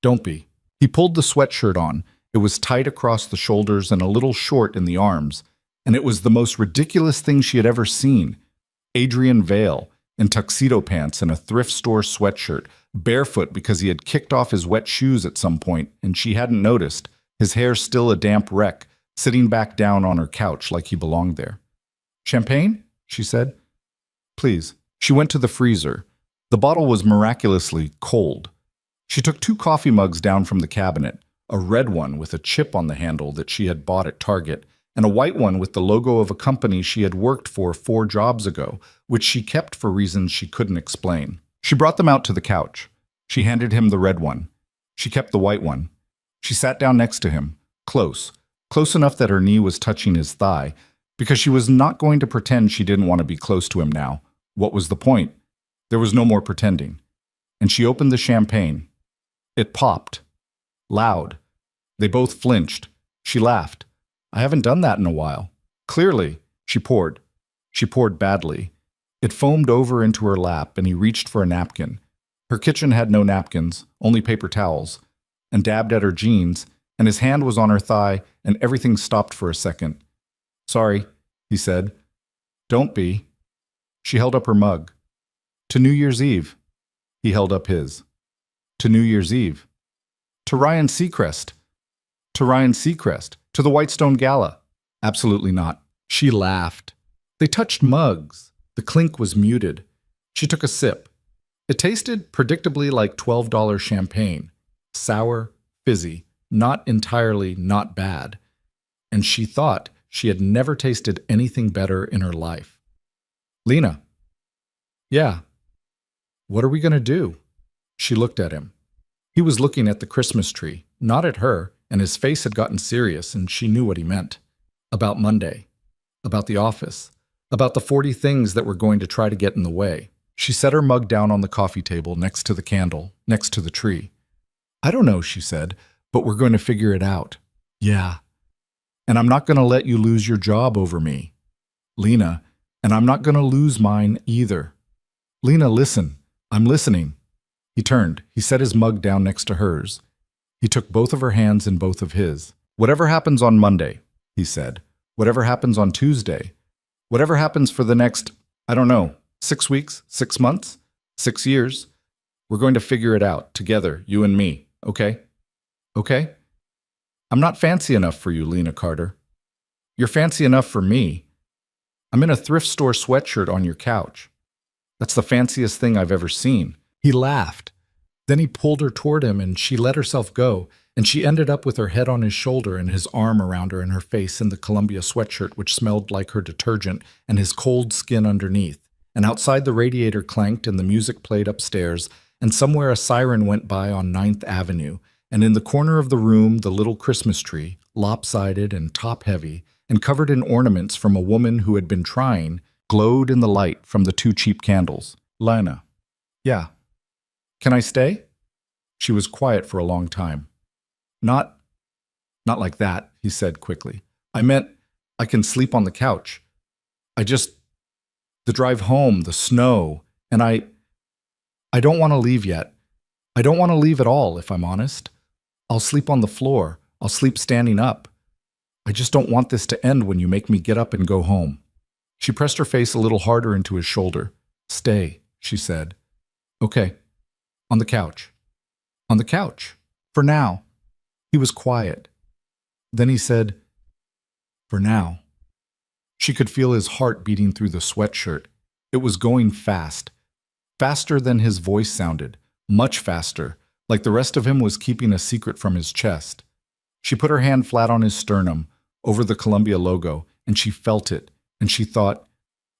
Don't be. He pulled the sweatshirt on. It was tight across the shoulders and a little short in the arms, and it was the most ridiculous thing she had ever seen. Adrian Vale, in tuxedo pants and a thrift store sweatshirt, barefoot because he had kicked off his wet shoes at some point and she hadn't noticed, his hair still a damp wreck, sitting back down on her couch like he belonged there. Champagne? She said. Please. She went to the freezer. The bottle was miraculously cold. She took 2 coffee mugs down from the cabinet, a red one with a chip on the handle that she had bought at Target, and a white one with the logo of a company she had worked for 4 jobs ago, which she kept for reasons she couldn't explain. She brought them out to the couch. She handed him the red one. She kept the white one. She sat down next to him, close enough that her knee was touching his thigh, because she was not going to pretend she didn't want to be close to him now. What was the point? There was no more pretending. And she opened the champagne. It popped. Loud. They both flinched. She laughed. I haven't done that in a while. Clearly, she poured. She poured badly. It foamed over into her lap, and he reached for a napkin. Her kitchen had no napkins, only paper towels, and dabbed at her jeans, and his hand was on her thigh, and everything stopped for a second. Sorry, he said. Don't be. She held up her mug. To New Year's Eve. He held up his. To New Year's Eve. To Ryan Seacrest. To Ryan Seacrest. To the Whitestone Gala. Absolutely not. She laughed. They touched mugs. The clink was muted. She took a sip. It tasted predictably like $12 champagne. Sour, fizzy, not entirely not bad. And she thought she had never tasted anything better in her life. Lena. Yeah. What are we going to do? She looked at him. He was looking at the Christmas tree, not at her, and his face had gotten serious, and she knew what he meant. About Monday. About the office. About the 40 things that were going to try to get in the way. She set her mug down on the coffee table next to the candle, next to the tree. I don't know, she said, but we're going to figure it out. Yeah. And I'm not going to let you lose your job over me. Lena, and I'm not going to lose mine either. Lena, listen. I'm listening. He turned. He set his mug down next to hers. He took both of her hands in both of his. Whatever happens on Monday, he said. Whatever happens on Tuesday. Whatever happens for the next, I don't know, 6 weeks, 6 months, 6 years. We're going to figure it out together, you and me, okay? Okay? I'm not fancy enough for you, Lena Carter. You're fancy enough for me. I'm in a thrift store sweatshirt on your couch. That's the fanciest thing I've ever seen. He laughed. Then he pulled her toward him and she let herself go, and she ended up with her head on his shoulder and his arm around her and her face in the Columbia sweatshirt, which smelled like her detergent, and his cold skin underneath. And outside the radiator clanked and the music played upstairs, and somewhere a siren went by on Ninth Avenue, and in the corner of the room the little Christmas tree, lopsided and top-heavy, and covered in ornaments from a woman who had been trying, glowed in the light from the 2 cheap candles. Lena. Yeah. Can I stay? She was quiet for a long time. Not like that, he said quickly. I meant I can sleep on the couch. The drive home, the snow, and I don't want to leave yet. I don't want to leave at all, if I'm honest. I'll sleep on the floor. I'll sleep standing up. I just don't want this to end when you make me get up and go home. She pressed her face a little harder into his shoulder. Stay, she said. Okay. On the couch. On the couch. For now. He was quiet. Then he said, for now. She could feel his heart beating through the sweatshirt. It was going fast. Faster than his voice sounded. Much faster, like the rest of him was keeping a secret from his chest. She put her hand flat on his sternum, over the Columbia logo, and she felt it, and she thought,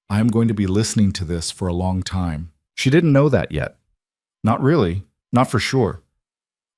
I am going to be listening to this for a long time. She didn't know that yet. Not really, not for sure.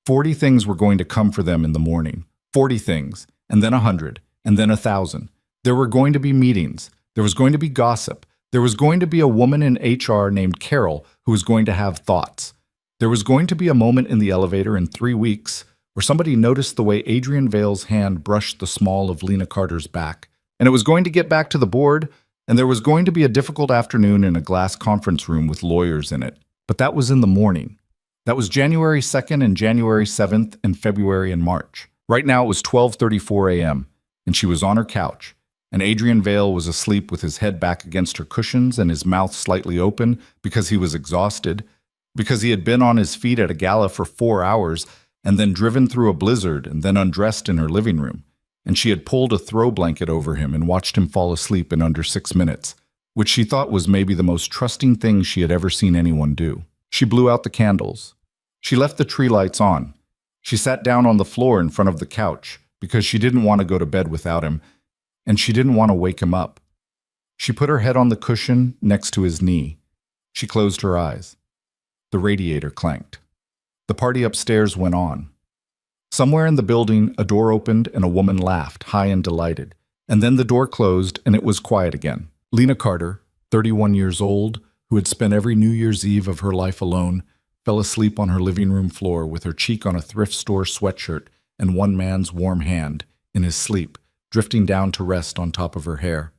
40 things were going to come for them in the morning. 40 things, and then 100, and then 1,000. There were going to be meetings. There was going to be gossip. There was going to be a woman in HR named Carol who was going to have thoughts. There was going to be a moment in the elevator in 3 weeks where somebody noticed the way Adrian Vale's hand brushed the small of Lena Carter's back. And it was going to get back to the board, and there was going to be a difficult afternoon in a glass conference room with lawyers in it. But that was in the morning. That was January 2nd and January 7th and February and March. Right now it was 12:34 a.m., and she was on her couch, and Adrian Vale was asleep with his head back against her cushions and his mouth slightly open because he was exhausted, because he had been on his feet at a gala for 4 hours and then driven through a blizzard and then undressed in her living room, and she had pulled a throw blanket over him and watched him fall asleep in under 6 minutes, which she thought was maybe the most trusting thing she had ever seen anyone do. She blew out the candles. She left the tree lights on. She sat down on the floor in front of the couch because she didn't want to go to bed without him, and she didn't want to wake him up. She put her head on the cushion next to his knee. She closed her eyes. The radiator clanked. The party upstairs went on. Somewhere in the building, a door opened and a woman laughed, high and delighted. And then the door closed and it was quiet again. Lena Carter, 31 years old, who had spent every New Year's Eve of her life alone, fell asleep on her living room floor with her cheek on a thrift store sweatshirt and one man's warm hand, in his sleep, drifting down to rest on top of her hair.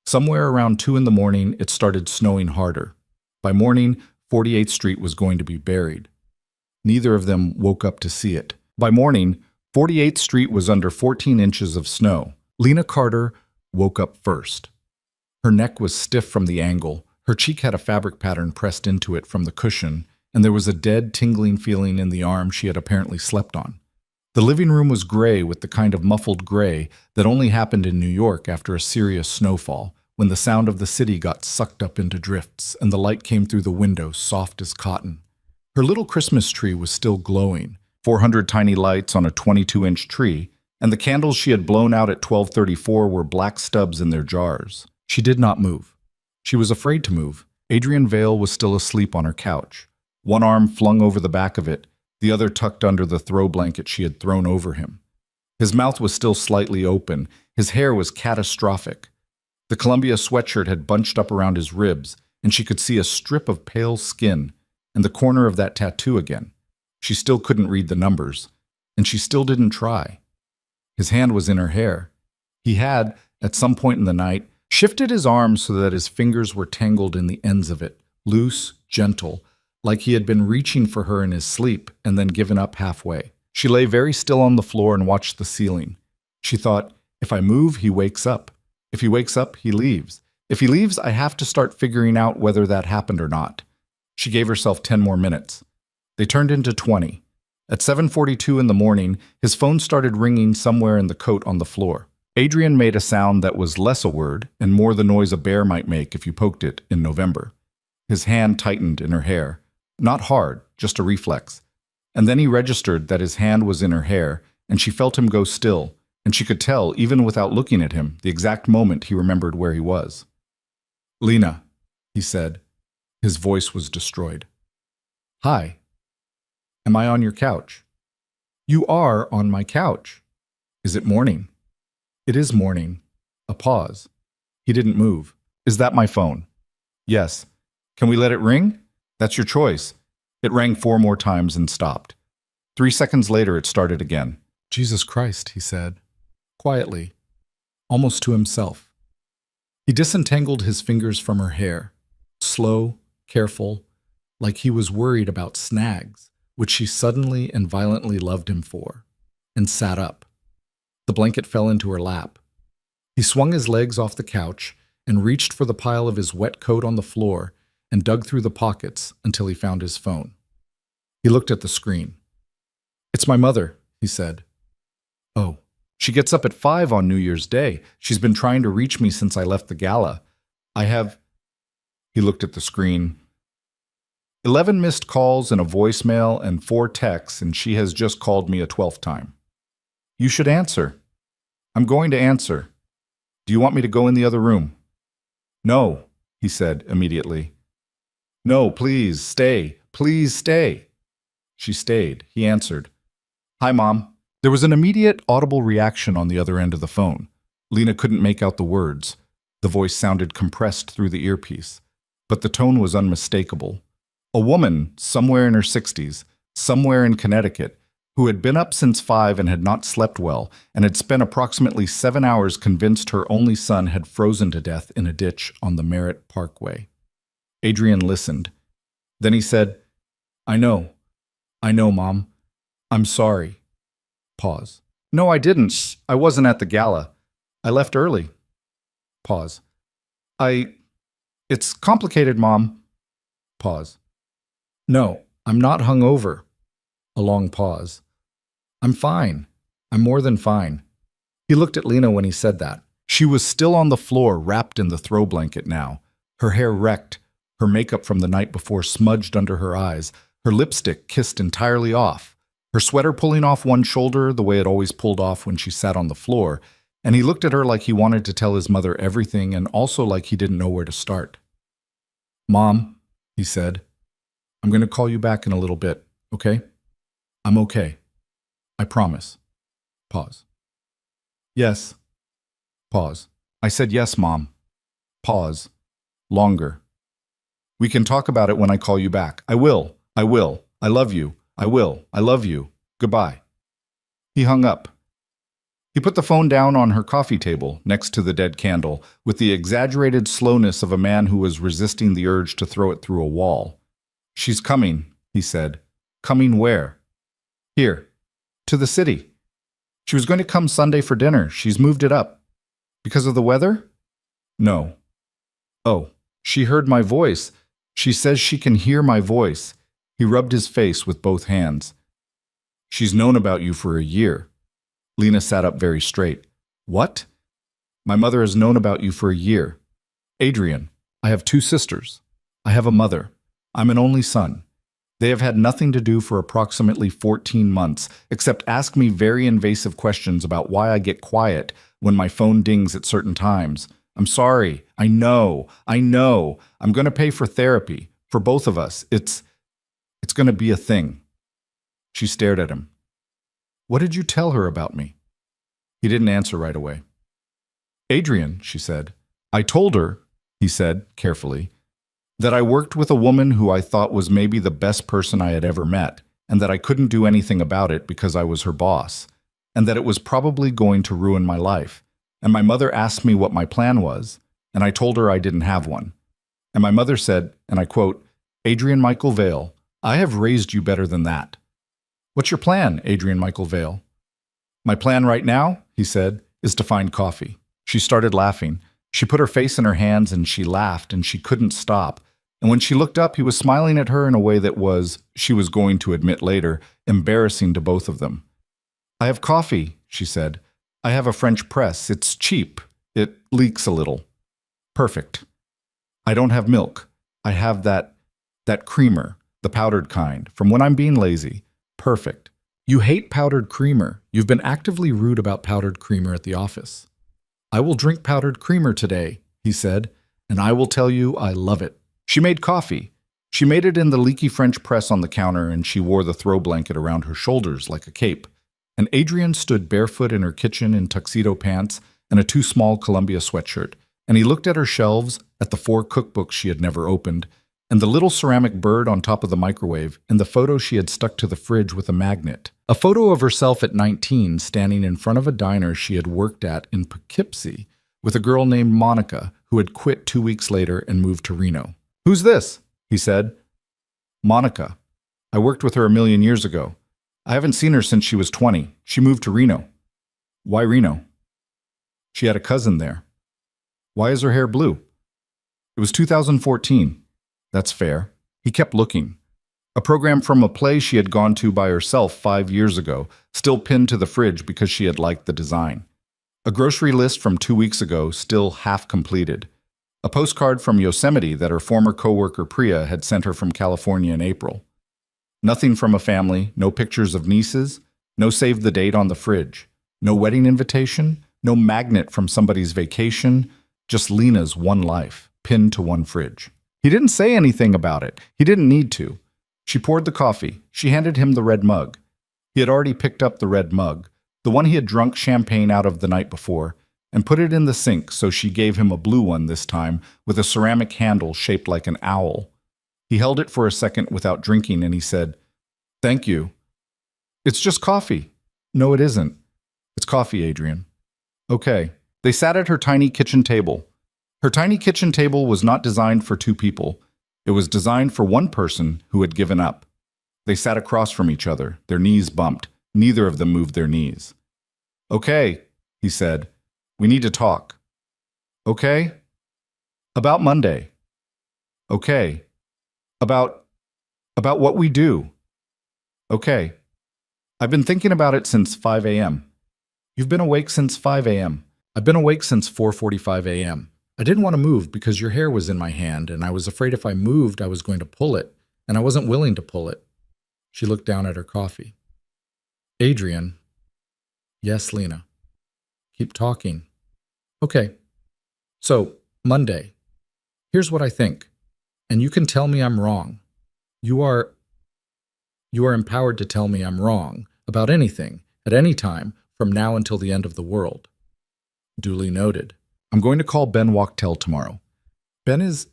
Somewhere around 2 in the morning, it started snowing harder. By morning, 48th Street was going to be buried. Neither of them woke up to see it. By morning, 48th Street was under 14 inches of snow. Lena Carter woke up first. Her neck was stiff from the angle, her cheek had a fabric pattern pressed into it from the cushion, and there was a dead, tingling feeling in the arm she had apparently slept on. The living room was gray with the kind of muffled gray that only happened in New York after a serious snowfall, when the sound of the city got sucked up into drifts and the light came through the window soft as cotton. Her little Christmas tree was still glowing, 400 tiny lights on a 22-inch tree, and the candles she had blown out at 12:34 were black stubs in their jars. She did not move. She was afraid to move. Adrian Vale was still asleep on her couch, one arm flung over the back of it, the other tucked under the throw blanket she had thrown over him. His mouth was still slightly open. His hair was catastrophic. The Columbia sweatshirt had bunched up around his ribs, and she could see a strip of pale skin and the corner of that tattoo again. She still couldn't read the numbers, and she still didn't try. His hand was in her hair. He had, at some point in the night, shifted his arm so that his fingers were tangled in the ends of it, loose, gentle, like he had been reaching for her in his sleep and then given up halfway. She lay very still on the floor and watched the ceiling. She thought, If I move, he wakes up. If he wakes up, he leaves. If he leaves, I have to start figuring out whether that happened or not. She gave herself 10 more minutes. They turned into 20. At 7:42 in the morning, his phone started ringing somewhere in the coat on the floor. Adrian made a sound that was less a word and more the noise a bear might make if you poked it in November. His hand tightened in her hair. Not hard, just a reflex. And then he registered that his hand was in her hair, and she felt him go still, and she could tell, even without looking at him, the exact moment he remembered where he was. "Lena," he said. His voice was destroyed. "Hi. Am I on your couch?" "You are on my couch." "Is it morning?" "It is morning." A pause. He didn't move. "Is that my phone?" "Yes." "Can we let it ring?" "That's your choice." It rang 4 more times and stopped. 3 seconds later, it started again. "Jesus Christ," he said, quietly, almost to himself. He disentangled his fingers from her hair, slow, careful, like he was worried about snags, which she suddenly and violently loved him for, and sat up. The blanket fell into her lap. He swung his legs off the couch and reached for the pile of his wet coat on the floor and dug through the pockets until he found his phone. He looked at the screen. "It's my mother," he said. "Oh, she gets up at 5 on New Year's Day. She's been trying to reach me since I left the gala. I have..." He looked at the screen. 11 missed calls and a voicemail and 4 texts, and she has just called me a 12th time. "You should answer." "I'm going to answer. Do you want me to go in the other room?" "No," he said immediately. "No, please, stay. Please stay." She stayed. He answered. "Hi, Mom." There was an immediate, audible reaction on the other end of the phone. Lena couldn't make out the words. The voice sounded compressed through the earpiece, but the tone was unmistakable. A woman, somewhere in her 60s, somewhere in Connecticut, who had been up since 5 and had not slept well, and had spent approximately 7 hours convinced her only son had frozen to death in a ditch on the Merritt Parkway. Adrian listened. Then he said, I know, Mom. I'm sorry." Pause. "No, I didn't. I wasn't at the gala. I left early." Pause. It's complicated, Mom." Pause. "No, I'm not hungover." A long pause. "I'm fine. I'm more than fine." He looked at Lena when he said that. She was still on the floor, wrapped in the throw blanket now, her hair wrecked, her makeup from the night before smudged under her eyes, her lipstick kissed entirely off, her sweater pulling off one shoulder the way it always pulled off when she sat on the floor, and he looked at her like he wanted to tell his mother everything and also like he didn't know where to start. "Mom," he said, "I'm going to call you back in a little bit, okay? I'm okay. I promise." Pause. "Yes." Pause. "I said yes, Mom." Pause. Longer. "We can talk about it when I call you back. I will. I will. I love you. I will. I love you. Goodbye." He hung up. He put the phone down on her coffee table next to the dead candle with the exaggerated slowness of a man who was resisting the urge to throw it through a wall. "She's coming," he said. "Coming where?" "Here. To the city. She was going to come Sunday for dinner. She's moved it up." "Because of the weather?" "No." "Oh, she heard my voice. She says she can hear my voice." He rubbed his face with both hands. "She's known about you for a year." Lena sat up very straight. "What?" "My mother has known about you for a year. Adrian, I have 2 sisters. I have a mother. I'm an only son. They have had nothing to do for approximately 14 months, except ask me very invasive questions about why I get quiet when my phone dings at certain times. I'm sorry. I know. I'm going to pay for therapy. For both of us. It's going to be a thing." She stared at him. "What did you tell her about me?" He didn't answer right away. "Adrian," she said. "I told her," he said carefully, "that I worked with a woman who I thought was maybe the best person I had ever met, and that I couldn't do anything about it because I was her boss, and that it was probably going to ruin my life. And my mother asked me what my plan was, and I told her I didn't have one. And my mother said, and I quote, 'Adrian Michael Vale, I have raised you better than that.' 'What's your plan, Adrian Michael Vale?' 'My plan right now,' he said, is to find coffee. She started laughing. She put her face in her hands and she laughed and she couldn't stop. And when she looked up, he was smiling at her in a way that was, she was going to admit later, embarrassing to both of them. I have coffee, she said. I have a French press. It's cheap. It leaks a little. Perfect. I don't have milk. I have that creamer, the powdered kind, from when I'm being lazy. Perfect. You hate powdered creamer. You've been actively rude about powdered creamer at the office. I will drink powdered creamer today, he said, and I will tell you I love it. She made coffee. She made it in the leaky French press on the counter, and she wore the throw blanket around her shoulders like a cape. And Adrian stood barefoot in her kitchen in tuxedo pants and a too small Columbia sweatshirt, and he looked at her shelves, at the 4 cookbooks she had never opened, and the little ceramic bird on top of the microwave, and the photo she had stuck to the fridge with a magnet. A photo of herself at 19 standing in front of a diner she had worked at in Poughkeepsie with a girl named Monica who had quit 2 weeks later and moved to Reno. Who's this? He said. Monica. I worked with her 1,000,000 years ago. I haven't seen her since she was 20. She moved to Reno. Why Reno? She had a cousin there. Why is her hair blue? It was 2014. That's fair. He kept looking. A program from a play she had gone to by herself 5 years ago, still pinned to the fridge because she had liked the design. A grocery list from 2 weeks ago, still half completed. A postcard from Yosemite that her former coworker Priya had sent her from California in April. Nothing from a family, no pictures of nieces, no save the date on the fridge, no wedding invitation, no magnet from somebody's vacation, just Lena's one life, pinned to one fridge. He didn't say anything about it. He didn't need to. She poured the coffee. She handed him the red mug. He had already picked up the red mug, the one he had drunk champagne out of the night before, and put it in the sink, so she gave him a blue one this time with a ceramic handle shaped like an owl. He held it for a second without drinking, and he said, "Thank you." "It's just coffee." "No, it isn't. It's coffee, Adrian." "Okay." They sat at her tiny kitchen table. Her tiny kitchen table was not designed for 2 people. It was designed for one person who had given up. They sat across from each other, their knees bumped. Neither of them moved their knees. "Okay," he said. "We need to talk." "Okay." "About Monday." "Okay." About what we do." "Okay." "I've been thinking about it since 5 a.m. "You've been awake since 5 a.m. "I've been awake since 4:45 a.m. I didn't want to move because your hair was in my hand, and I was afraid if I moved, I was going to pull it, and I wasn't willing to pull it." She looked down at her coffee. "Adrian." "Yes, Lena." "Keep talking." "Okay. So, Monday. Here's what I think, and you can tell me I'm wrong. You are empowered to tell me I'm wrong about anything, at any time, from now until the end of the world." Duly noted. "I'm going to call Ben Wachtel tomorrow. Ben is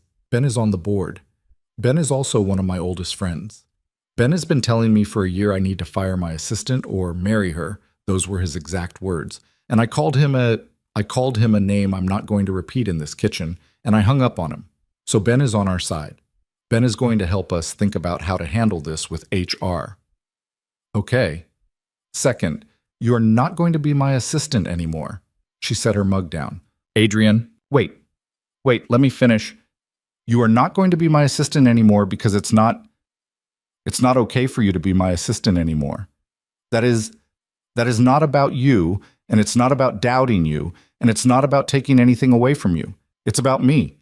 on the board. Ben is also one of my oldest friends. Ben has been telling me for a year I need to fire my assistant or marry her. Those were his exact words. And I called him a name I'm not going to repeat in this kitchen, and I hung up on him. So Ben is on our side. Ben is going to help us think about how to handle this with HR. Okay. Second, you are not going to be my assistant anymore." She set her mug down. "Adrian, wait, let me finish. You are not going to be my assistant anymore because it's not okay for you to be my assistant anymore. That is not about you, and it's not about doubting you, and it's not about taking anything away from you. It's about me.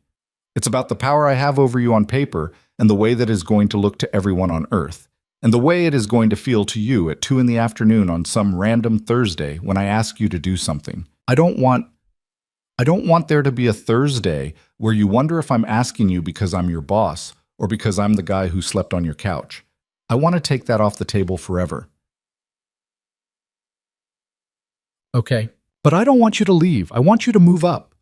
It's about the power I have over you on paper and the way that is going to look to everyone on Earth, and the way it is going to feel to you at 2 p.m. on some random Thursday when I ask you to do something. I don't want there to be a Thursday where you wonder if I'm asking you because I'm your boss or because I'm the guy who slept on your couch. I want to take that off the table forever." "Okay. But I don't want you to leave. I want you to move up.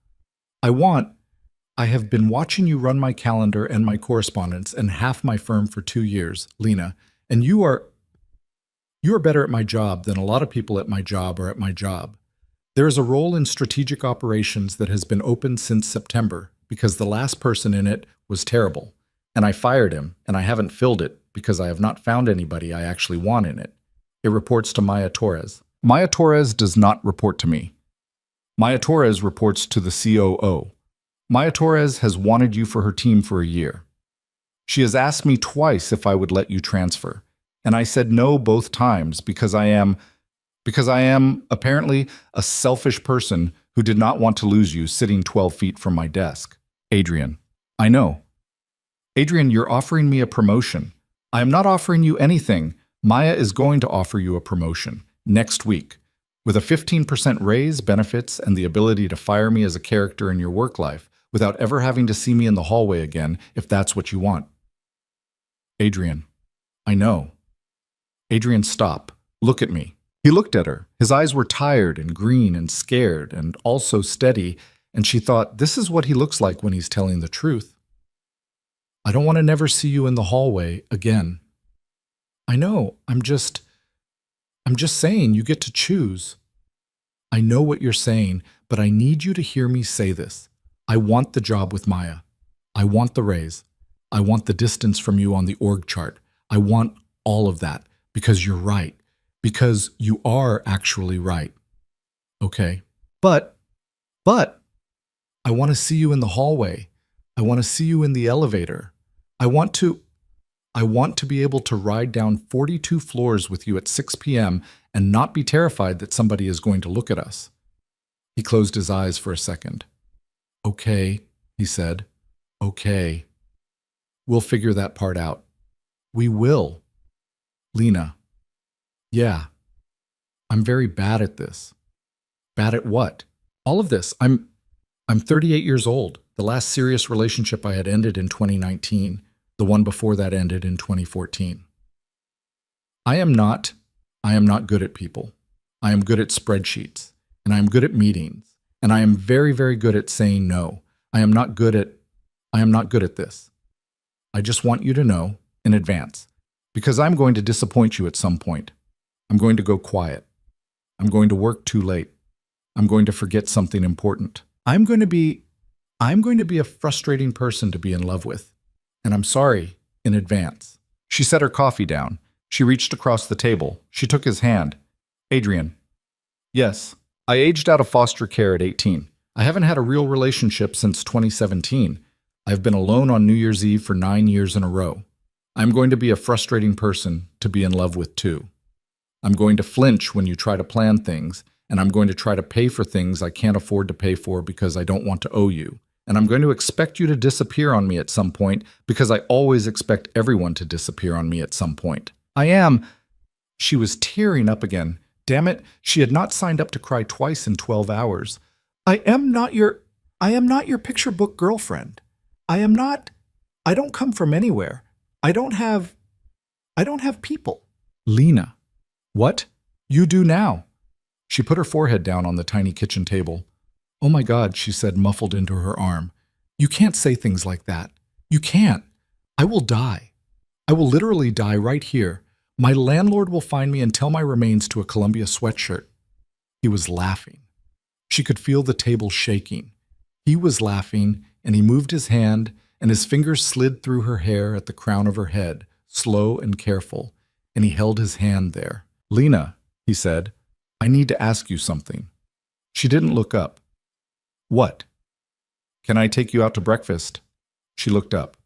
I have been watching you run my calendar and my correspondence and half my firm for 2 years, Lena, and you are better at my job than a lot of people at my job are at my job. There is a role in strategic operations that has been open since September because the last person in it was terrible, and I fired him, and I haven't filled it because I have not found anybody I actually want in it. It reports to Maya Torres. Maya Torres does not report to me. Maya Torres reports to the COO. Maya Torres has wanted you for her team for a year. She has asked me twice if I would let you transfer, and I said no both times because I am apparently a selfish person who did not want to lose you sitting 12 feet from my desk. Adrian. I know. Adrian, you're offering me a promotion. I am not offering you anything. Maya is going to offer you a promotion next week with a 15% raise, benefits, and the ability to fire me as a character in your work life without ever having to see me in the hallway again if that's what you want. Adrian. I know. Adrian, stop. Look at me. He looked at her. His eyes were tired and green and scared and also steady, and she thought, this is what he looks like when he's telling the truth. I don't want to never see you in the hallway again. I know, I'm just saying you get to choose. I know what you're saying, but I need you to hear me say this. I want the job with Maya. I want the raise. I want the distance from you on the org chart. I want all of that because you're right. Because you are actually right. Okay. But I want to see you in the hallway. I want to see you in the elevator. I want to be able to ride down 42 floors with you at 6 p.m. and not be terrified that somebody is going to look at us. He closed his eyes for a second. Okay, he said. Okay. We'll figure that part out. We will. Lena. Yeah. I'm very bad at this. Bad at what? All of this. I'm 38 years old. The last serious relationship I had ended in 2019. The one before that ended in 2014. I am not good at people. I am good at spreadsheets, and I am good at meetings, and I am very, very good at saying no. I am not good at this. I just want you to know in advance, because I'm going to disappoint you at some point. I'm going to go quiet. I'm going to work too late. I'm going to forget something important. I'm going to be a frustrating person to be in love with. And I'm sorry in advance. She set her coffee down. She reached across the table. She took his hand. Adrian. Yes, I aged out of foster care at 18. I haven't had a real relationship since 2017. I've been alone on New Year's Eve for 9 years in a row. I'm going to be a frustrating person to be in love with too. I'm going to flinch when you try to plan things, and I'm going to try to pay for things I can't afford to pay for because I don't want to owe you. And I'm going to expect you to disappear on me at some point because I always expect everyone to disappear on me at some point. I am. She was tearing up again. Damn it, she had not signed up to cry twice in 12 hours. I am not your picture book girlfriend. I don't come from anywhere. I don't have people. Lena. What? You do now. She put her forehead down on the tiny kitchen table. Oh my God, she said, muffled into her arm. You can't say things like that. You can't. I will die. I will literally die right here. My landlord will find me and tell my remains to a Columbia sweatshirt. He was laughing. She could feel the table shaking. He was laughing, and he moved his hand, and his fingers slid through her hair at the crown of her head, slow and careful, and he held his hand there. Lena, he said, I need to ask you something. She didn't look up. What? Can I take you out to breakfast? She looked up.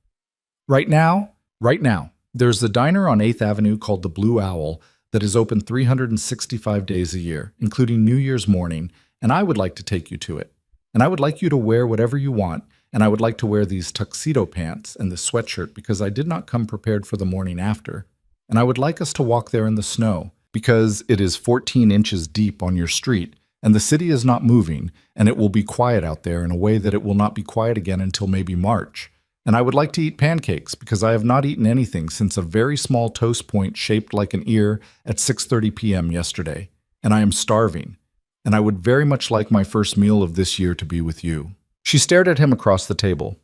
Right now? Right now. There's a diner on 8th Avenue called the Blue Owl that is open 365 days a year, including New Year's morning, and I would like to take you to it. And I would like you to wear whatever you want, and I would like to wear these tuxedo pants and the sweatshirt because I did not come prepared for the morning after. And I would like us to walk there in the snow because it is 14 inches deep on your street, and the city is not moving, and it will be quiet out there in a way that it will not be quiet again until maybe March. And I would like to eat pancakes because I have not eaten anything since a very small toast point shaped like an ear at 6:30 p.m. yesterday. And I am starving. And I would very much like my first meal of this year to be with you. She stared at him across the table.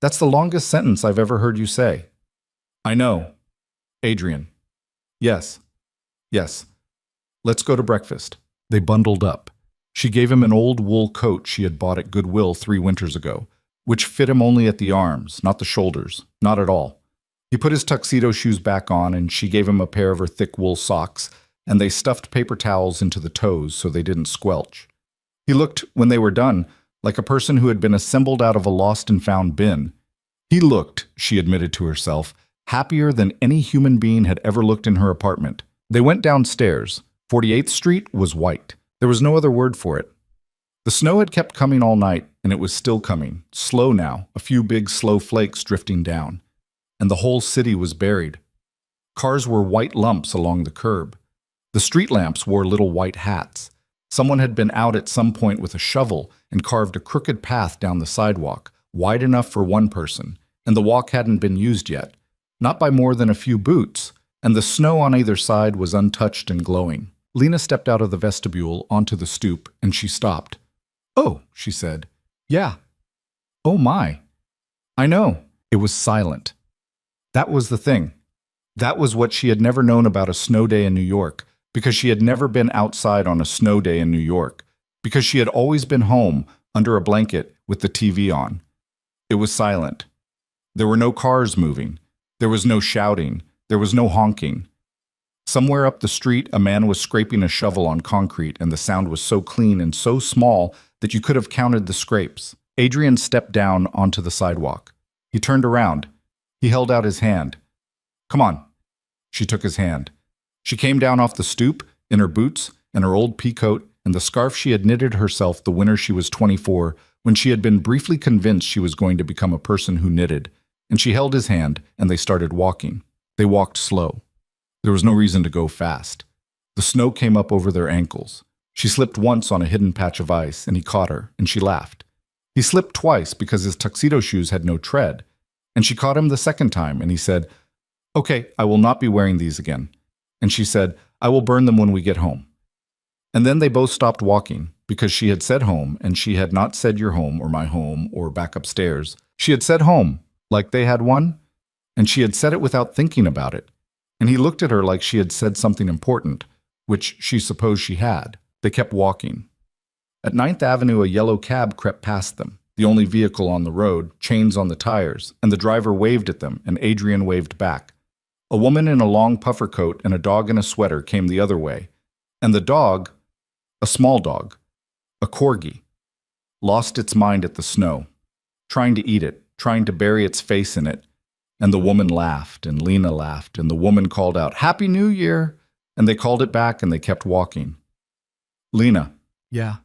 That's the longest sentence I've ever heard you say. I know. Adrian. Yes. Yes. Let's go to breakfast. They bundled up. She gave him an old wool coat she had bought at Goodwill 3 winters ago, which fit him only at the arms, not the shoulders, not at all. He put his tuxedo shoes back on, and she gave him a pair of her thick wool socks, and they stuffed paper towels into the toes so they didn't squelch. He looked, when they were done, like a person who had been assembled out of a lost and found bin. He looked, she admitted to herself, happier than any human being had ever looked in her apartment. They went downstairs. 48th Street was white. There was no other word for it. The snow had kept coming all night, and it was still coming, slow now, a few big slow flakes drifting down. And the whole city was buried. Cars were white lumps along the curb. The street lamps wore little white hats. Someone had been out at some point with a shovel and carved a crooked path down the sidewalk, wide enough for one person, and the walk hadn't been used yet, not by more than a few boots, and the snow on either side was untouched and glowing. Lena stepped out of the vestibule onto the stoop, and she stopped. "Oh," she said. "Yeah. Oh my. I know." It was silent. That was the thing. That was what she had never known about a snow day in New York, because she had never been outside on a snow day in New York, because she had always been home under a blanket with the TV on. It was silent. There were no cars moving. There was no shouting. There was no honking. Somewhere up the street, a man was scraping a shovel on concrete, and the sound was so clean and so small that you could have counted the scrapes. Adrian stepped down onto the sidewalk. He turned around. He held out his hand. "Come on." She took his hand. She came down off the stoop, in her boots and her old pea coat and the scarf she had knitted herself the winter she was 24, when she had been briefly convinced she was going to become a person who knitted, and she held his hand, and they started walking. They walked slow. There was no reason to go fast. The snow came up over their ankles. She slipped once on a hidden patch of ice, and he caught her, and she laughed. He slipped twice because his tuxedo shoes had no tread, and she caught him the second time, and he said, "Okay, I will not be wearing these again." And she said, "I will burn them when we get home." And then they both stopped walking, because she had said home, and she had not said your home or my home or back upstairs. She had said home, like they had one, and she had said it without thinking about it. And he looked at her like she had said something important, which she supposed she had. They kept walking. At 9th Avenue, a yellow cab crept past them, the only vehicle on the road, chains on the tires, and the driver waved at them, and Adrian waved back. A woman in a long puffer coat and a dog in a sweater came the other way, and the dog, a small dog, a corgi, lost its mind at the snow, trying to eat it, trying to bury its face in it. And the woman laughed, and Lena laughed, and the woman called out, "Happy New Year!" And they called it back, and they kept walking. Lena. "Yeah.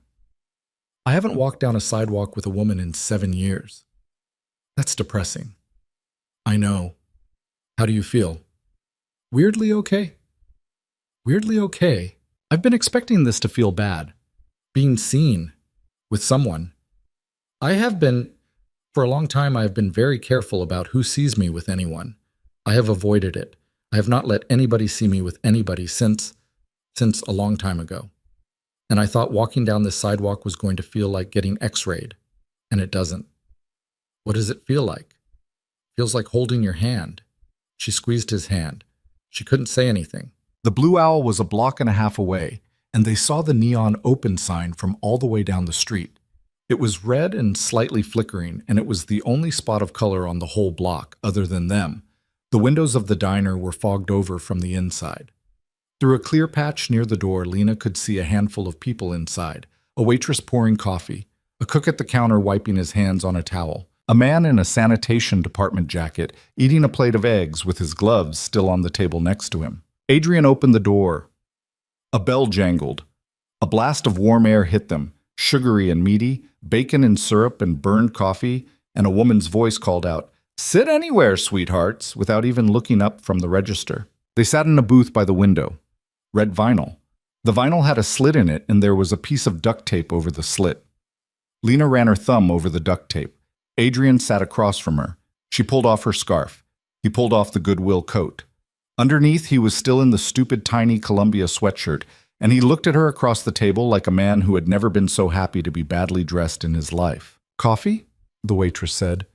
I haven't walked down a sidewalk with a woman in 7 years. That's depressing." "I know. How do you feel?" "Weirdly okay." "Weirdly okay? I've been expecting this to feel bad. Being seen with someone. I have been, for a long time I have been very careful about who sees me with anyone. I have avoided it. I have not let anybody see me with anybody since a long time ago. And I thought walking down this sidewalk was going to feel like getting x-rayed, and it doesn't. What does it feel like? It feels like holding your hand." She squeezed his hand. She couldn't say anything. The Blue Owl was a block and a half away, and they saw the neon open sign from all the way down the street. It was red and slightly flickering, and it was the only spot of color on the whole block, other than them. The windows of the diner were fogged over from the inside. Through a clear patch near the door, Lena could see a handful of people inside, a waitress pouring coffee, a cook at the counter wiping his hands on a towel, a man in a sanitation department jacket eating a plate of eggs with his gloves still on the table next to him. Adrian opened the door. A bell jangled. A blast of warm air hit them, sugary and meaty, bacon and syrup and burned coffee, and a woman's voice called out, "Sit anywhere, sweethearts," without even looking up from the register. They sat in a booth by the window. Red vinyl. The vinyl had a slit in it, and there was a piece of duct tape over the slit. Lena ran her thumb over the duct tape. Adrian sat across from her. She pulled off her scarf. He pulled off the Goodwill coat. Underneath, he was still in the stupid tiny Columbia sweatshirt, and he looked at her across the table like a man who had never been so happy to be badly dressed in his life. "Coffee?" the waitress said.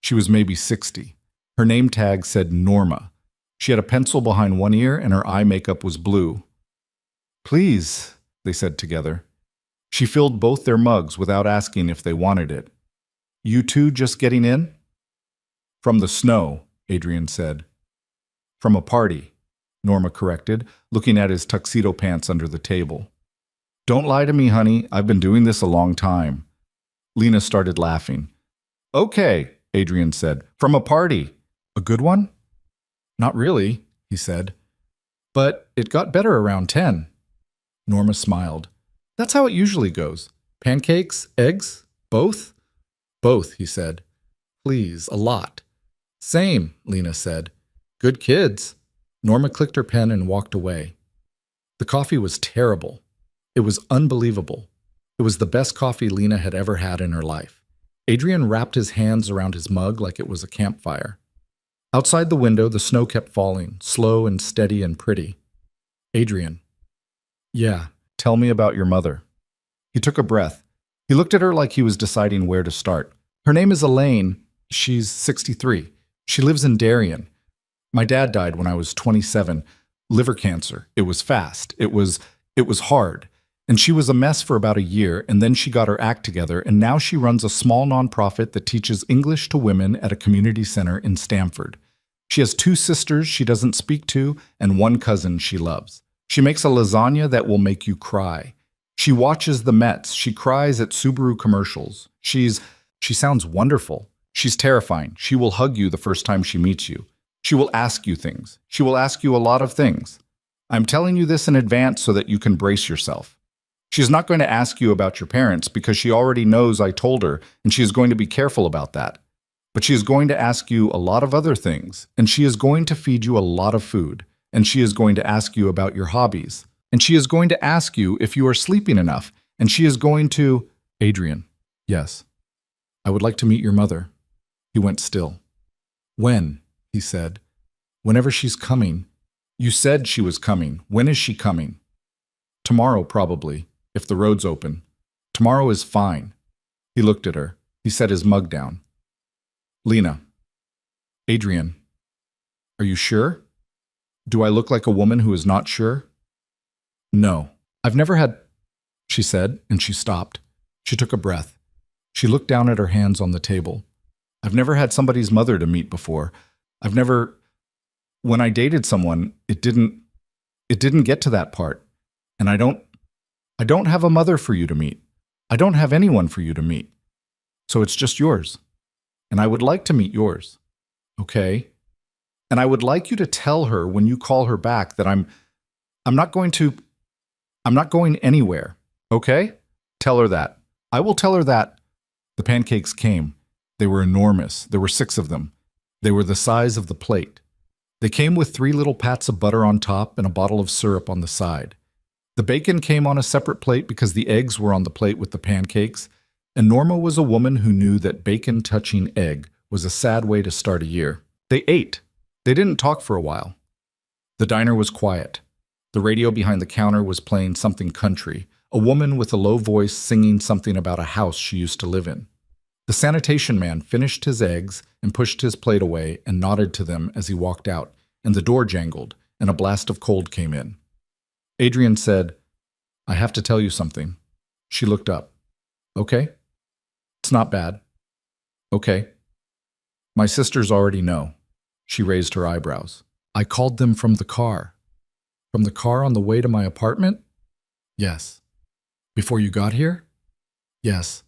She was maybe 60. Her name tag said Norma. She had a pencil behind one ear, and her eye makeup was blue. "Please," they said together. She filled both their mugs without asking if they wanted it. "You two just getting in?" "From the snow," Adrian said. "From a party," Norma corrected, looking at his tuxedo pants under the table. Don't lie to me, honey. I've been doing this a long time. Lena started laughing. Okay, Adrian said. From a party. A good one? Not really, he said. But it got better around 10. Norma smiled. That's how it usually goes. Pancakes? Eggs? Both? Both, he said. Please, a lot. Same, Lena said. Good kids. Norma clicked her pen and walked away. The coffee was terrible. It was unbelievable. It was the best coffee Lena had ever had in her life. Adrian wrapped his hands around his mug like it was a campfire. Outside the window, the snow kept falling, slow and steady and pretty. Adrian. Yeah, tell me about your mother. He took a breath. He looked at her like he was deciding where to start. Her name is Elaine. She's 63. She lives in Darien. My dad died when I was 27. Liver cancer. It was fast. It was hard. And she was a mess for about a year, and then she got her act together, and now she runs a small nonprofit that teaches English to women at a community center in Stamford. She has 2 sisters she doesn't speak to and 1 cousin she loves. She makes a lasagna that will make you cry. She watches the Mets. She cries at Subaru commercials. She sounds wonderful. She's terrifying. She will hug you the first time she meets you. She will ask you things. She will ask you a lot of things. I'm telling you this in advance so that you can brace yourself. She's not going to ask you about your parents because she already knows I told her, and she is going to be careful about that. But she is going to ask you a lot of other things, and she is going to feed you a lot of food, and she is going to ask you about your hobbies, and she is going to ask you if you are sleeping enough, and she is going to… Adrian. Yes. I would like to meet your mother. He went still. When? He said. Whenever she's coming. You said she was coming. When is she coming? Tomorrow, probably, if the road's open. Tomorrow is fine. He looked at her. He set his mug down. Lena. Adrian. Are you sure? Do I look like a woman who is not sure? No. I've never had… She said, and she stopped. She took a breath. She looked down at her hands on the table. I've never had somebody's mother to meet before. When I dated someone, it didn't get to that part. And I don't have a mother for you to meet. I don't have anyone for you to meet. So it's just yours. And I would like to meet yours. Okay? And I would like you to tell her when you call her back that I'm not going anywhere. Okay? Tell her that. I will tell her that. The pancakes came. They were enormous. There were 6 of them. They were the size of the plate. They came with 3 little pats of butter on top and a bottle of syrup on the side. The bacon came on a separate plate because the eggs were on the plate with the pancakes, and Norma was a woman who knew that bacon touching egg was a sad way to start a year. They ate. They didn't talk for a while. The diner was quiet. The radio behind the counter was playing something country, a woman with a low voice singing something about a house she used to live in. The sanitation man finished his eggs and pushed his plate away and nodded to them as he walked out, and the door jangled, and a blast of cold came in. Adrian said, I have to tell you something. She looked up. Okay? It's not bad. Okay. My sisters already know. She raised her eyebrows. I called them from the car. From the car on the way to my apartment? Yes. Before you got here? Yes.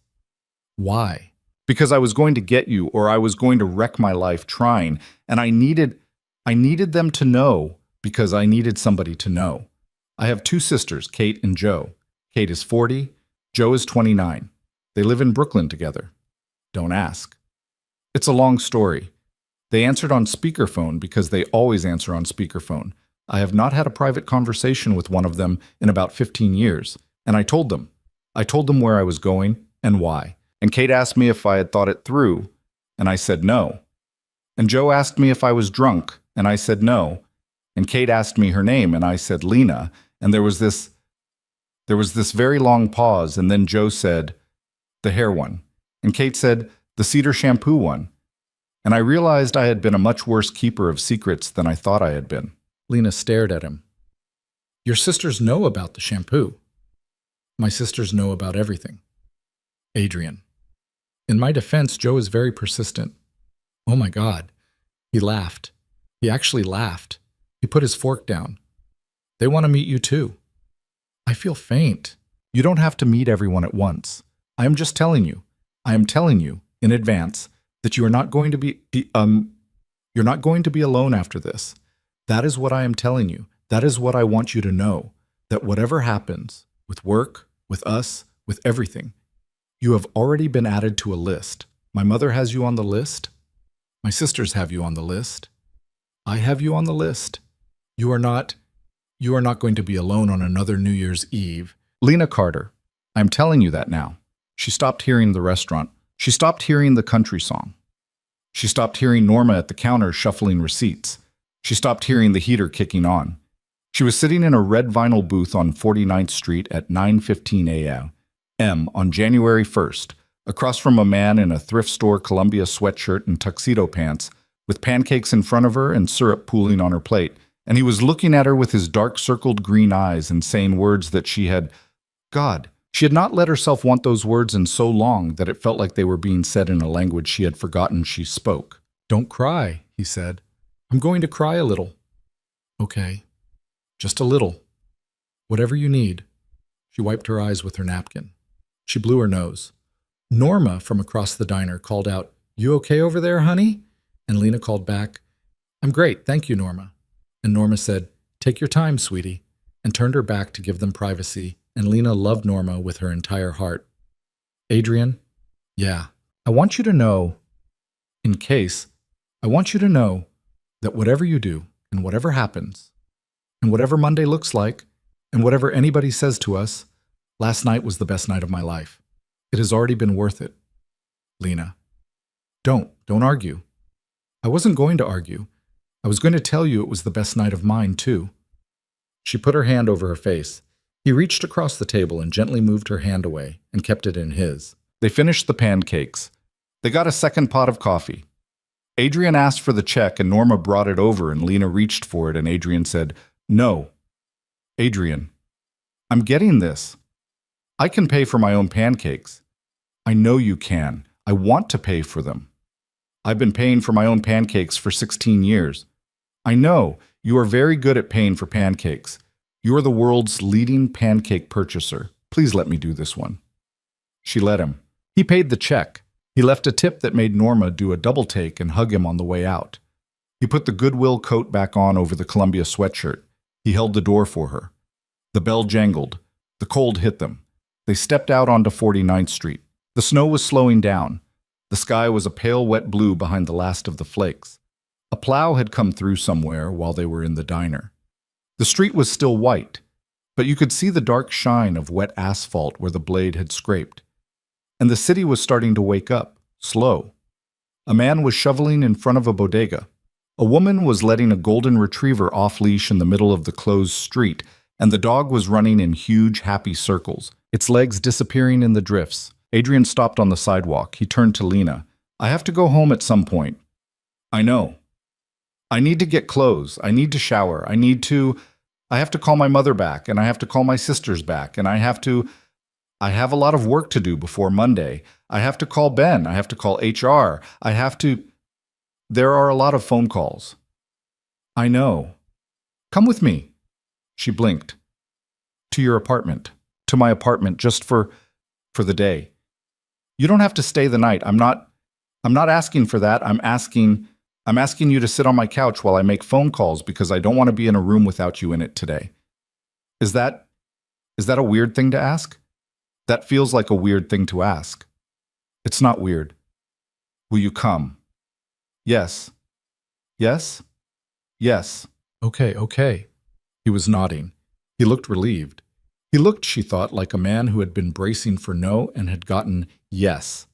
Why? Because I was going to get you, or I was going to wreck my life trying, and I needed them to know because I needed somebody to know. I have 2 sisters, Kate and Joe. Kate is 40, Joe is 29. They live in Brooklyn together. Don't ask. It's a long story. They answered on speakerphone because they always answer on speakerphone. I have not had a private conversation with one of them in about 15 years, and I told them. I told them where I was going and why. And Kate asked me if I had thought it through, and I said no. And Joe asked me if I was drunk, and I said no. And Kate asked me her name, and I said Lena. And there was this very long pause, and then Joe said, the hair one. And Kate said, the cedar shampoo one. And I realized I had been a much worse keeper of secrets than I thought I had been. Lena stared at him. Your sisters know about the shampoo. My sisters know about everything. Adrian. In my defense, Joe is very persistent. Oh my God. He laughed. He actually laughed. He put his fork down. They want to meet you too. I feel faint. You don't have to meet everyone at once. I am just telling you. I am telling you in advance that you are not going to you're not going to be alone after this. That is what I am telling you. That is what I want you to know. That whatever happens, with work, with us, with everything, you have already been added to a list. My mother has you on the list. My sisters have you on the list. I have you on the list. You are not going to be alone on another New Year's Eve. Lena Carter, I'm telling you that now. She stopped hearing the restaurant. She stopped hearing the country song. She stopped hearing Norma at the counter shuffling receipts. She stopped hearing the heater kicking on. She was sitting in a red vinyl booth on 49th Street at 9:15 a.m. on January 1st, across from a man in a thrift store Columbia sweatshirt and tuxedo pants, with pancakes in front of her and syrup pooling on her plate, and he was looking at her with his dark-circled green eyes and saying words that she had not let herself want those words in so long that it felt like they were being said in a language she had forgotten she spoke. "Don't cry," he said. "I'm going to cry a little." "Okay, just a little. Whatever you need." She wiped her eyes with her napkin. She blew her nose. Norma, from across the diner, called out, "You okay over there, honey?" And Lena called back, "I'm great, thank you, Norma." And Norma said, "Take your time, sweetie," and turned her back to give them privacy, and Lena loved Norma with her entire heart. "Adrian, yeah, I want you to know that whatever you do, and whatever happens, and whatever Monday looks like, and whatever anybody says to us, last night was the best night of my life. It has already been worth it." Lena, Don't argue." "I wasn't going to argue. I was going to tell you it was the best night of mine, too." She put her hand over her face. He reached across the table and gently moved her hand away and kept it in his. They finished the pancakes. They got a second pot of coffee. Adrian asked for the check and Norma brought it over and Lena reached for it and Adrian said, "No. Adrian, I'm getting this. I can pay for my own pancakes. I know you can. I want to pay for them. I've been paying for my own pancakes for 16 years. I know you are very good at paying for pancakes. You are the world's leading pancake purchaser. Please let me do this one." She let him. He paid the check. He left a tip that made Norma do a double take and hug him on the way out. He put the Goodwill coat back on over the Columbia sweatshirt. He held the door for her. The bell jangled. The cold hit them. They stepped out onto 49th Street. The snow was slowing down. The sky was a pale wet blue behind the last of the flakes. A plow had come through somewhere while they were in the diner. The street was still white, but you could see the dark shine of wet asphalt where the blade had scraped. And the city was starting to wake up, slow. A man was shoveling in front of a bodega. A woman was letting a golden retriever off-leash in the middle of the closed street, and the dog was running in huge, happy circles, its legs disappearing in the drifts. Adrian stopped on the sidewalk. He turned to Lena. "I have to go home at some point." "I know. I need to get clothes. I need to shower. I have to call my mother back, and I have to call my sisters back, and I have a lot of work to do before Monday. I have to call Ben. I have to call HR. There are a lot of phone calls." "I know. Come with me." She blinked. "To your apartment. To my apartment, just for the day. You don't have to stay the night. I'm not asking for that. I'm asking you to sit on my couch while I make phone calls because I don't want to be in a room without you in it today." Is that a weird thing to ask? That feels like a weird thing to ask. It's not weird. Will you come? Yes. Yes? Yes. Okay. He was nodding. He looked relieved. He looked, she thought, like a man who had been bracing for no and had gotten yes.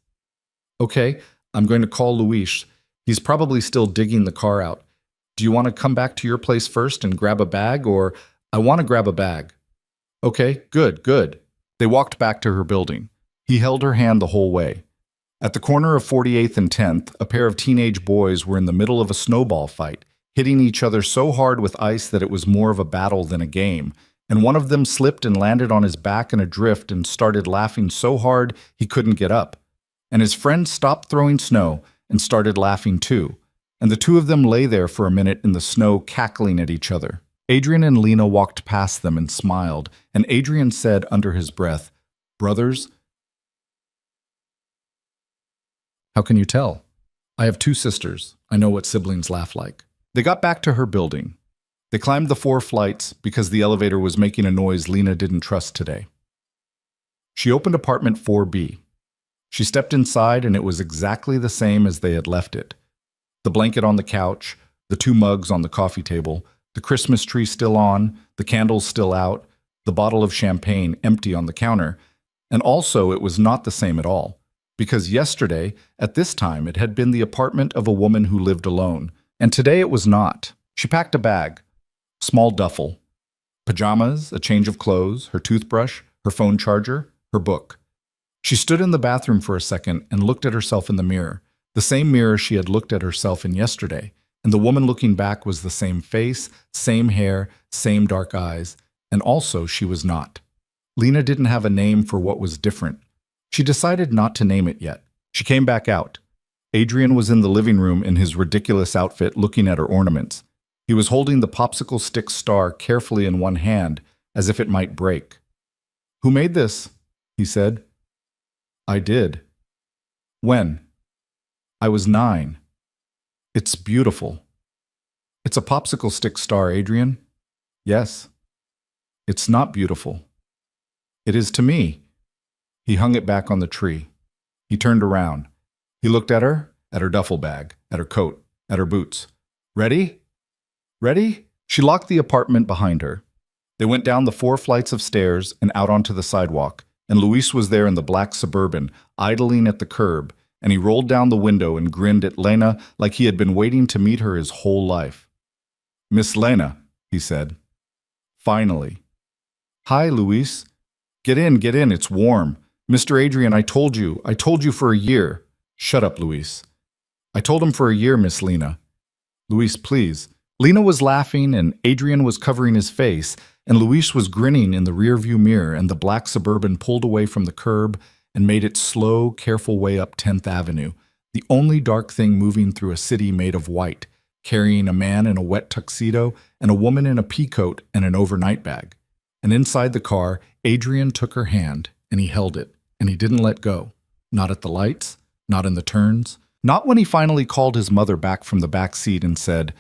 "Okay, I'm going to call Luis. He's probably still digging the car out. Do you want to come back to your place first and grab a bag, or—" "I want to grab a bag." "Okay, good. They walked back to her building. He held her hand the whole way. At the corner of 48th and 10th, a pair of teenage boys were in the middle of a snowball fight, hitting each other so hard with ice that it was more of a battle than a game, and one of them slipped and landed on his back in a drift and started laughing so hard he couldn't get up. And his friend stopped throwing snow and started laughing too, and the two of them lay there for a minute in the snow cackling at each other. Adrian and Lena walked past them and smiled, and Adrian said under his breath, "Brothers?" "How can you tell?" "I have 2 sisters. I know what siblings laugh like." They got back to her building. They climbed the 4 flights because the elevator was making a noise Lena didn't trust today. She opened apartment 4B. She stepped inside and it was exactly the same as they had left it. The blanket on the couch, the 2 mugs on the coffee table, the Christmas tree still on, the candles still out, the bottle of champagne empty on the counter. And also it was not the same at all, because yesterday, at this time, it had been the apartment of a woman who lived alone, and today it was not. She packed a bag, small duffel, pajamas, a change of clothes, her toothbrush, her phone charger, her book. She stood in the bathroom for a second and looked at herself in the mirror, the same mirror she had looked at herself in yesterday, and the woman looking back was the same face, same hair, same dark eyes, and also she was not. Lena didn't have a name for what was different. She decided not to name it yet. She came back out. Adrian was in the living room in his ridiculous outfit looking at her ornaments. He was holding the popsicle stick star carefully in one hand, as if it might break. "Who made this?" he said. "I did." "When?" "I was 9. "It's beautiful." "It's a popsicle stick star, Adrian." "Yes." "It's not beautiful." "It is to me." He hung it back on the tree. He turned around. He looked at her duffel bag, at her coat, at her boots. "Ready? Ready?" She locked the apartment behind her. They went down the 4 flights of stairs and out onto the sidewalk, and Luis was there in the black Suburban, idling at the curb, and he rolled down the window and grinned at Lena like he had been waiting to meet her his whole life. "Miss Lena," he said. "Finally." "Hi, Luis." Get in, it's warm." "Mr. Adrian, I told you for a year." "Shut up, Luis." "I told him for a year, Miss Lena." "Luis, please." Lena was laughing and Adrian was covering his face, and Luis was grinning in the rearview mirror, and the black Suburban pulled away from the curb and made its slow, careful way up 10th Avenue, the only dark thing moving through a city made of white, carrying a man in a wet tuxedo and a woman in a peacoat and an overnight bag. And inside the car, Adrian took her hand, and he held it, and he didn't let go. Not at the lights, not in the turns, not when he finally called his mother back from the back seat and said,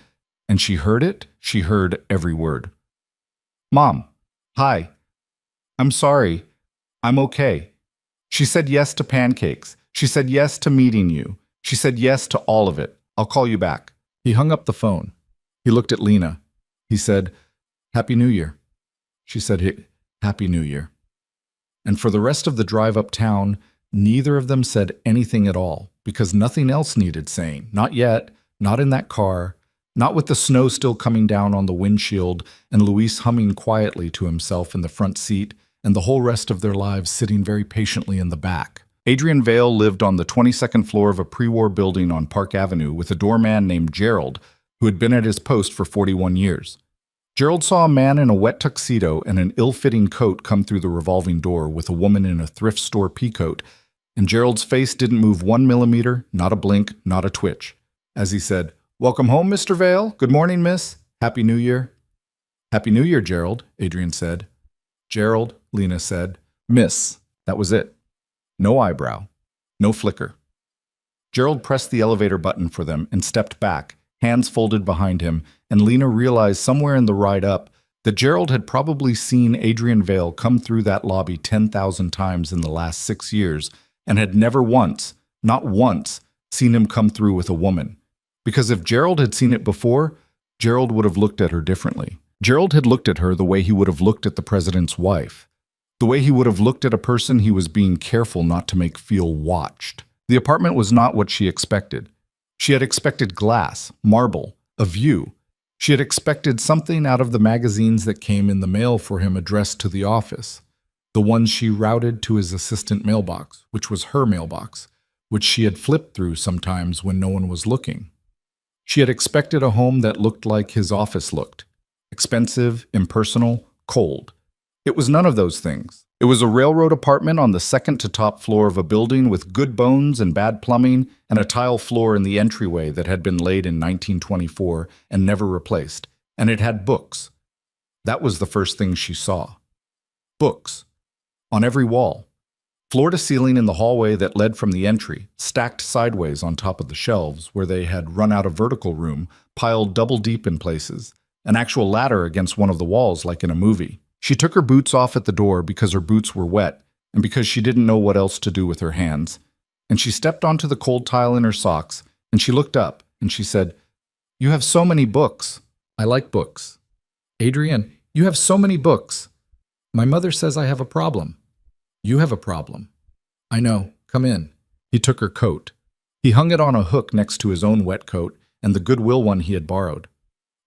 and she heard it, she heard every word. "Mom, hi. I'm sorry. I'm okay." She said yes to pancakes. She said yes to meeting you. She said yes to all of it. "I'll call you back." He hung up the phone. He looked at Lena. He said, "Happy New Year." She said, "Happy New Year." And for the rest of the drive uptown, neither of them said anything at all, because nothing else needed saying. Not yet, not in that car, not with the snow still coming down on the windshield and Luis humming quietly to himself in the front seat, and the whole rest of their lives sitting very patiently in the back. Adrian Vale lived on the 22nd floor of a pre-war building on Park Avenue with a doorman named Gerald, who had been at his post for 41 years. Gerald saw a man in a wet tuxedo and an ill-fitting coat come through the revolving door with a woman in a thrift store peacoat, and Gerald's face didn't move 1 millimeter, not a blink, not a twitch, as he said, "Welcome home, Mr. Vale. Good morning, miss. Happy New Year." "Happy New Year, Gerald," Adrian said. "Gerald," Lena said. "Miss." That was it. No eyebrow. No flicker. Gerald pressed the elevator button for them and stepped back, hands folded behind him, and Lena realized somewhere in the ride up that Gerald had probably seen Adrian Vale come through that lobby 10,000 times in the last 6 years and had never once, not once, seen him come through with a woman. Because if Gerald had seen it before, Gerald would have looked at her differently. Gerald had looked at her the way he would have looked at the president's wife, the way he would have looked at a person he was being careful not to make feel watched. The apartment was not what she expected. She had expected glass, marble, a view. She had expected something out of the magazines that came in the mail for him addressed to the office, the ones she routed to his assistant mailbox, which was her mailbox, which she had flipped through sometimes when no one was looking. She had expected a home that looked like his office looked, expensive, impersonal, cold. It was none of those things. It was a railroad apartment on the second-to-top floor of a building with good bones and bad plumbing and a tile floor in the entryway that had been laid in 1924 and never replaced. And it had books. That was the first thing she saw. Books. On every wall. Floor to ceiling in the hallway that led from the entry, stacked sideways on top of the shelves where they had run out of vertical room, piled double deep in places, an actual ladder against one of the walls like in a movie. She took her boots off at the door because her boots were wet and because she didn't know what else to do with her hands. And she stepped onto the cold tile in her socks, and she looked up, and she said, "You have so many books." "I like books." "Adrian, you have so many books." "My mother says I have a problem." "You have a problem." "I know. Come in." He took her coat. He hung it on a hook next to his own wet coat and the Goodwill one he had borrowed.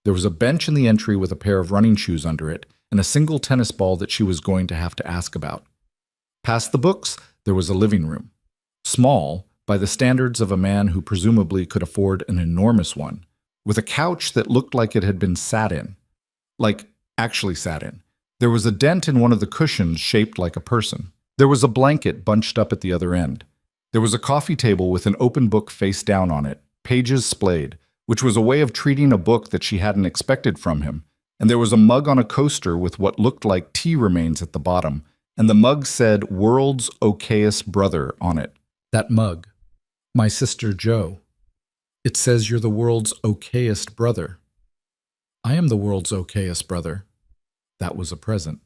There was a bench in the entry with a pair of running shoes under it and a single tennis ball that she was going to have to ask about. Past the books, there was a living room. Small, by the standards of a man who presumably could afford an enormous one, with a couch that looked like it had been sat in. Like, actually sat in. There was a dent in one of the cushions shaped like a person. There was a blanket bunched up at the other end. There was a coffee table with an open book face down on it, pages splayed, which was a way of treating a book that she hadn't expected from him. And there was a mug on a coaster with what looked like tea remains at the bottom, and the mug said "World's Okayest Brother" on it. That mug. My sister Jo. It says you're the world's okayest brother. I am the world's okayest brother. That was a present.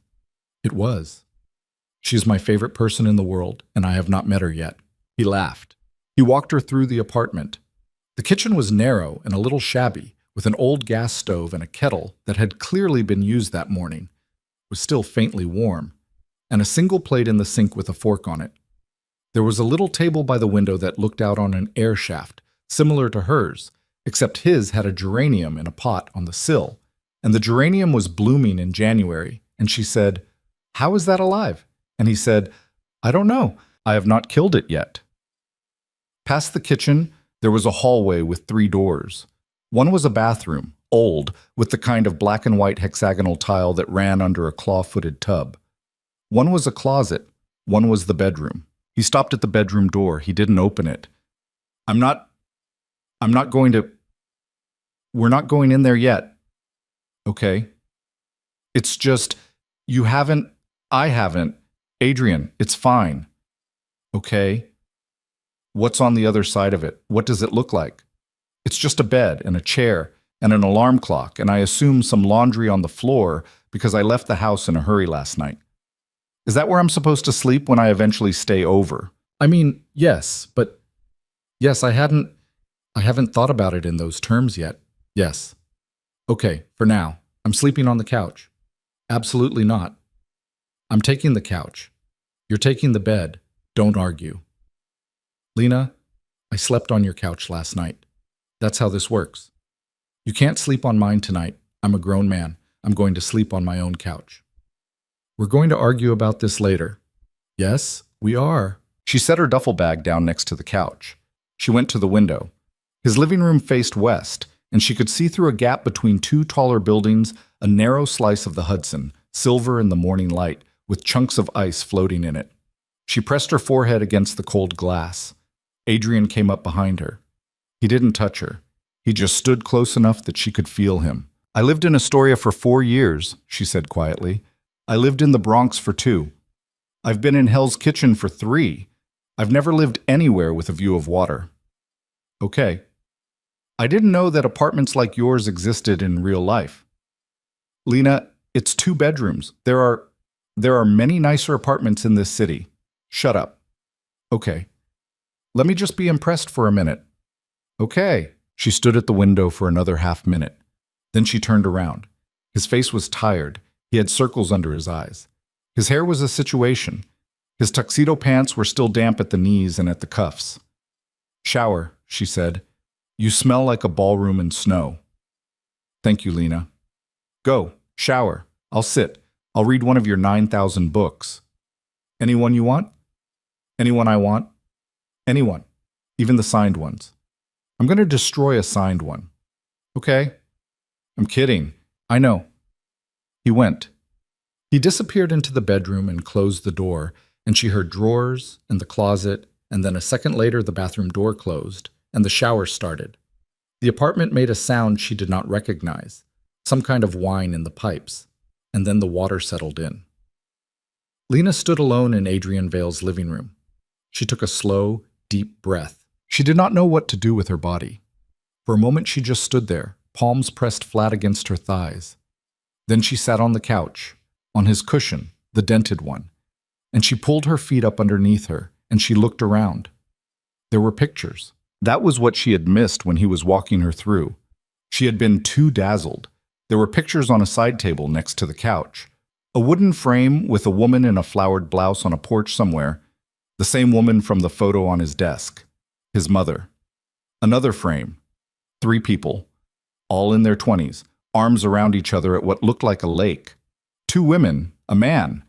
It was. She's my favorite person in the world, and I have not met her yet. He laughed. He walked her through the apartment. The kitchen was narrow and a little shabby, with an old gas stove and a kettle that had clearly been used that morning, was still faintly warm, and a single plate in the sink with a fork on it. There was a little table by the window that looked out on an air shaft, similar to hers, except his had a geranium in a pot on the sill, and the geranium was blooming in January, and she said, "How is that alive?" And he said, "I don't know. I have not killed it yet." Past the kitchen, there was a hallway with 3 doors. One was a bathroom, old, with the kind of black and white hexagonal tile that ran under a claw-footed tub. One was a closet. One was the bedroom. He stopped at the bedroom door. He didn't open it. I'm not going to... We're not going in there yet. Okay. It's just, you haven't, I haven't. Adrian, it's fine. Okay. What's on the other side of it? What does it look like? It's just a bed and a chair and an alarm clock, and I assume some laundry on the floor because I left the house in a hurry last night. Is that where I'm supposed to sleep when I eventually stay over? I mean, yes, but... Yes, I haven't thought about it in those terms yet. Yes. Okay, for now. I'm sleeping on the couch. Absolutely not. I'm taking the couch. You're taking the bed. Don't argue. Lena, I slept on your couch last night. That's how this works. You can't sleep on mine tonight. I'm a grown man. I'm going to sleep on my own couch. We're going to argue about this later. Yes, we are. She set her duffel bag down next to the couch. She went to the window. His living room faced west, and she could see through a gap between 2 taller buildings a narrow slice of the Hudson, silver in the morning light, with chunks of ice floating in it. She pressed her forehead against the cold glass. Adrian came up behind her. He didn't touch her. He just stood close enough that she could feel him. I lived in Astoria for 4 years, she said quietly. I lived in the Bronx for 2. I've been in Hell's Kitchen for 3. I've never lived anywhere with a view of water. Okay. I didn't know that apartments like yours existed in real life. Lena, it's 2 bedrooms. There are many nicer apartments in this city. Shut up. Okay. Let me just be impressed for a minute. Okay. She stood at the window for another half-minute. Then she turned around. His face was tired. He had circles under his eyes. His hair was a situation. His tuxedo pants were still damp at the knees and at the cuffs. Shower, she said. You smell like a ballroom in snow. Thank you, Lena. Go, shower. I'll sit. I'll read one of your 9,000 books. Anyone you want? Anyone I want? Anyone. Even the signed ones. I'm going to destroy a signed one. Okay? I'm kidding. I know. He went. He disappeared into the bedroom and closed the door, and she heard drawers and the closet, and then a second later the bathroom door closed, and the shower started. The apartment made a sound she did not recognize, some kind of whine in the pipes. and then the water settled in. Lena stood alone in Adrian Vale's living room. She took a slow, deep breath. She did not know what to do with her body. For a moment she just stood there, palms pressed flat against her thighs. Then she sat on the couch, on his cushion, the dented one, and she pulled her feet up underneath her, and she looked around. There were pictures. That was what she had missed when he was walking her through. She had been too dazzled. There were pictures on a side table next to the couch. A wooden frame with a woman in a flowered blouse on a porch somewhere. The same woman from the photo on his desk. His mother. Another frame. 3 people, all in their 20s, arms around each other at what looked like a lake. 2 women, a man.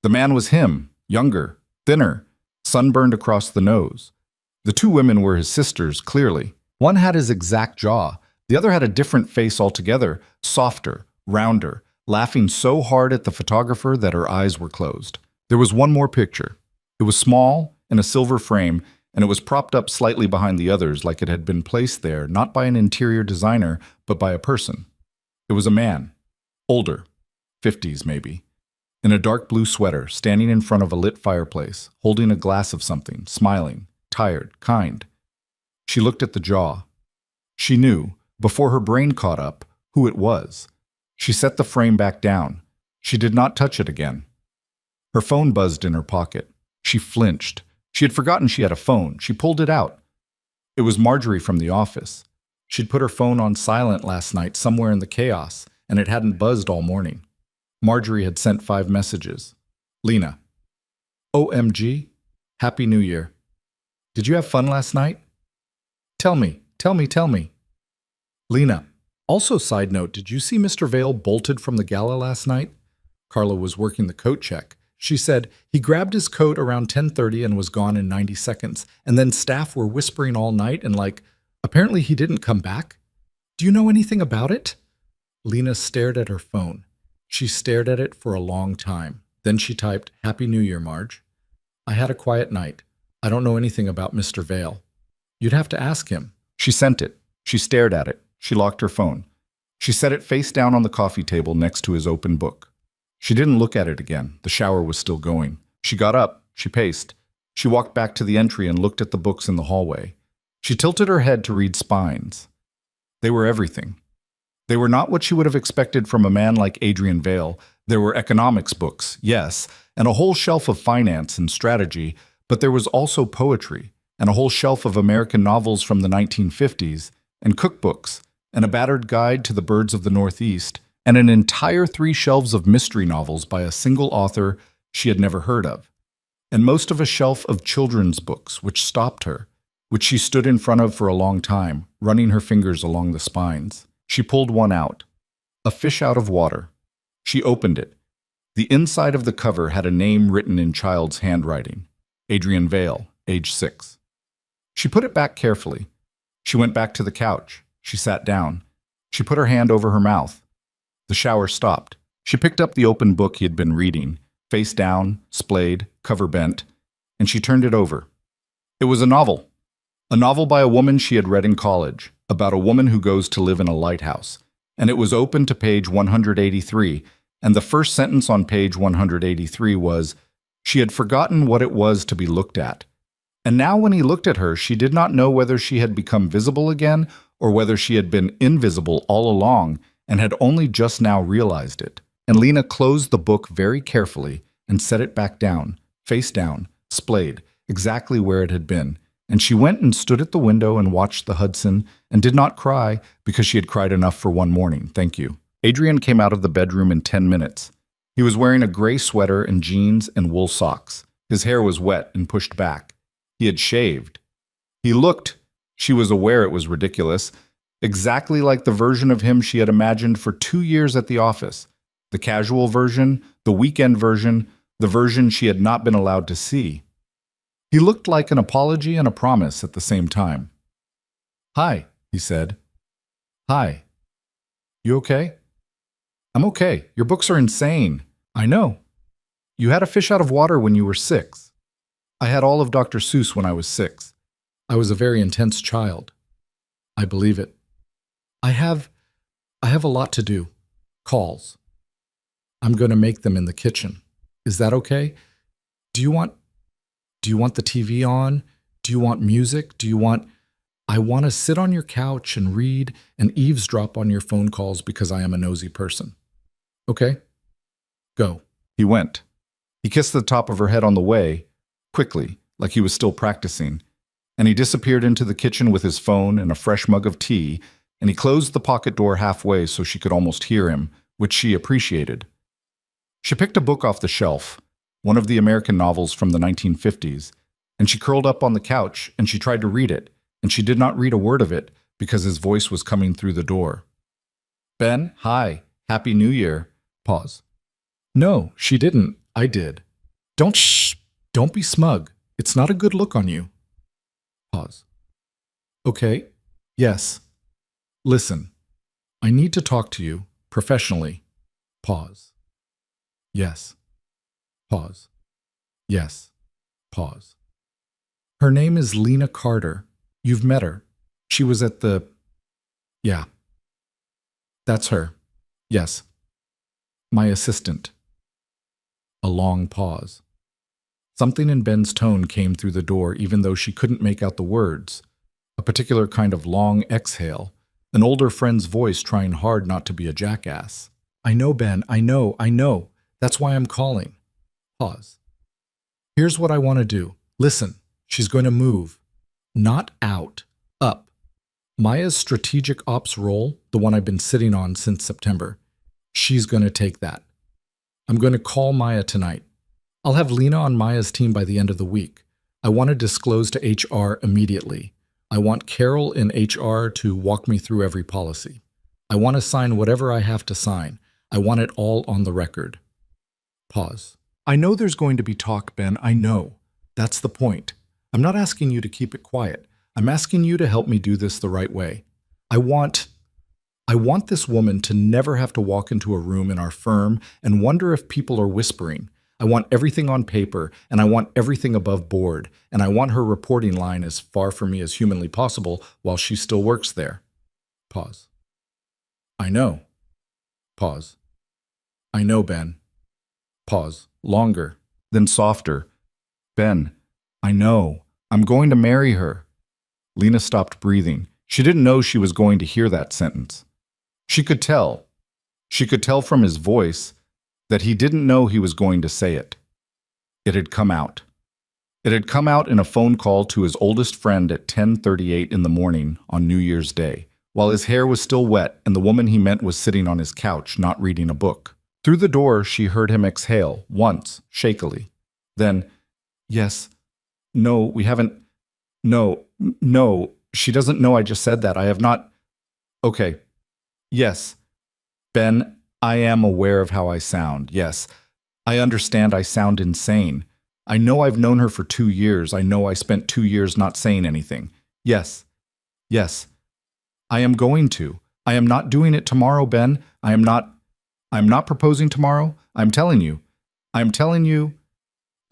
The man was him, younger, thinner, sunburned across the nose. The 2 women were his sisters, clearly. One had his exact jaw. The other had a different face altogether, softer, rounder, laughing so hard at the photographer that her eyes were closed. There was one more picture. It was small, in a silver frame, and it was propped up slightly behind the others like it had been placed there not by an interior designer, but by a person. It was a man, older, 50s maybe, in a dark blue sweater, standing in front of a lit fireplace, holding a glass of something, smiling, tired, kind. She looked at the jaw. She knew, before her brain caught up, who it was. She set the frame back down. She did not touch it again. Her phone buzzed in her pocket. She flinched. She had forgotten she had a phone. She pulled it out. It was Marjorie from the office. She'd put her phone on silent last night somewhere in the chaos, and it hadn't buzzed all morning. Marjorie had sent 5 messages. Lena. OMG. Happy New Year. Did you have fun last night? Tell me. Lena. Also, side note, did you see Mr. Vale bolted from the gala last night? Carla was working the coat check. She said he grabbed his coat around 10:30 and was gone in 90 seconds. And then staff were whispering all night and apparently he didn't come back. Do you know anything about it? Lena stared at her phone. She stared at it for a long time. Then she typed, Happy New Year, Marge. I had a quiet night. I don't know anything about Mr. Vale. You'd have to ask him. She sent it. She stared at it. She locked her phone. She set it face down on the coffee table next to his open book. She didn't look at it again. The shower was still going. She got up. She paced. She walked back to the entry and looked at the books in the hallway. She tilted her head to read spines. They were everything. They were not what she would have expected from a man like Adrian Vale. There were economics books, yes, and a whole shelf of finance and strategy, but there was also poetry, and a whole shelf of American novels from the 1950s, and cookbooks, and a battered guide to the birds of the Northeast, and an entire 3 shelves of mystery novels by a single author she had never heard of, and most of a shelf of children's books, which stopped her, which she stood in front of for a long time, running her fingers along the spines. She pulled one out. A fish out of water. She opened it. The inside of the cover had a name written in child's handwriting. Adrian Vale, age 6. She put it back carefully. She went back to the couch. She sat down. She put her hand over her mouth. The shower stopped. She picked up the open book he had been reading, face down, splayed, cover bent, and she turned it over. It was a novel. A novel by a woman she had read in college, about a woman who goes to live in a lighthouse. And it was open to page 183, and the first sentence on page 183 was, she had forgotten what it was to be looked at. And now when he looked at her, she did not know whether she had become visible again or whether she had been invisible all along and had only just now realized it. And Lena closed the book very carefully and set it back down, face down, splayed, exactly where it had been. And she went and stood at the window and watched the Hudson and did not cry because she had cried enough for one morning, thank you. Adrian came out of the bedroom in 10 minutes. He was wearing a gray sweater and jeans and wool socks. His hair was wet and pushed back. He had shaved. He looked, she was aware it was ridiculous, exactly like the version of him she had imagined for 2 years at the office. The casual version, the weekend version, the version she had not been allowed to see. He looked like an apology and a promise at the same time. Hi, he said. Hi. You okay? I'm okay. Your books are insane. I know. You had a fish out of water when you were 6. I had all of Dr. Seuss when I was 6. I was a very intense child. I believe it. I have a lot to do. Calls. I'm going to make them in the kitchen. Is that okay? Do you want the TV on? Do you want music? I want to sit on your couch and read and eavesdrop on your phone calls because I am a nosy person. Okay? Go. He went. He kissed the top of her head on the way, quickly, like he was still practicing, and he disappeared into the kitchen with his phone and a fresh mug of tea, and he closed the pocket door halfway so she could almost hear him, which she appreciated. She picked a book off the shelf, one of the American novels from the 1950s, and she curled up on the couch and she tried to read it, and she did not read a word of it because his voice was coming through the door. Ben, hi, Happy New Year. Pause. No, she didn't. I did. Don't be smug. It's not a good look on you. Pause. Okay. Yes. Listen. I need to talk to you, professionally. Pause. Yes. Pause. Yes. Pause. Her name is Lena Carter. You've met her. She was at the... Yeah. That's her. Yes. My assistant. A long pause. Something in Ben's tone came through the door even though she couldn't make out the words. A particular kind of long exhale. An older friend's voice trying hard not to be a jackass. I know, Ben. I know. That's why I'm calling. Pause. Here's what I want to do. Listen, she's going to move. Not out. Up. Maya's strategic ops role, the one I've been sitting on since September, she's going to take that. I'm going to call Maya tonight. I'll have Lena on Maya's team by the end of the week. I want to disclose to HR immediately. I want Carol in HR to walk me through every policy. I want to sign whatever I have to sign. I want it all on the record. Pause. I know there's going to be talk, Ben. I know. That's the point. I'm not asking you to keep it quiet. I'm asking you to help me do this the right way. I want this woman to never have to walk into a room in our firm and wonder if people are whispering. I want everything on paper, and I want everything above board, and I want her reporting line as far from me as humanly possible while she still works there. Pause. I know. Pause. I know, Ben. Pause. Longer. Then softer. Ben, I know. I'm going to marry her. Lena stopped breathing. She didn't know she was going to hear that sentence. She could tell. She could tell from his voice that he didn't know he was going to say it. It had come out. It had come out in a phone call to his oldest friend at 10:38 in the morning on New Year's Day, while his hair was still wet and the woman he meant was sitting on his couch not reading a book. Through the door, she heard him exhale, once, shakily. Then, yes, no, we haven't, no, she doesn't know I just said that. I have not, okay, yes, Ben, I am aware of how I sound, yes. I understand I sound insane. I know I've known her for 2 years. I know I spent 2 years not saying anything. Yes, I am going to. I am not doing it tomorrow, Ben. I am not proposing tomorrow. I'm telling you.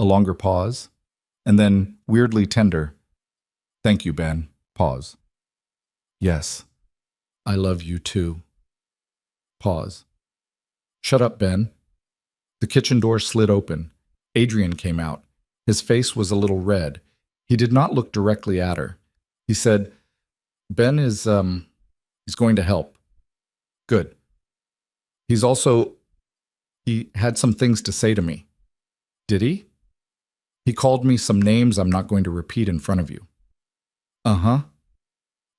A longer pause, and then weirdly tender. Thank you, Ben. Pause. Yes, I love you too. Pause. Shut up, Ben. The kitchen door slid open. Adrian came out. His face was a little red. He did not look directly at her. He said, Ben is, he's going to help. Good. He had some things to say to me. Did he? He called me some names I'm not going to repeat in front of you. Uh-huh.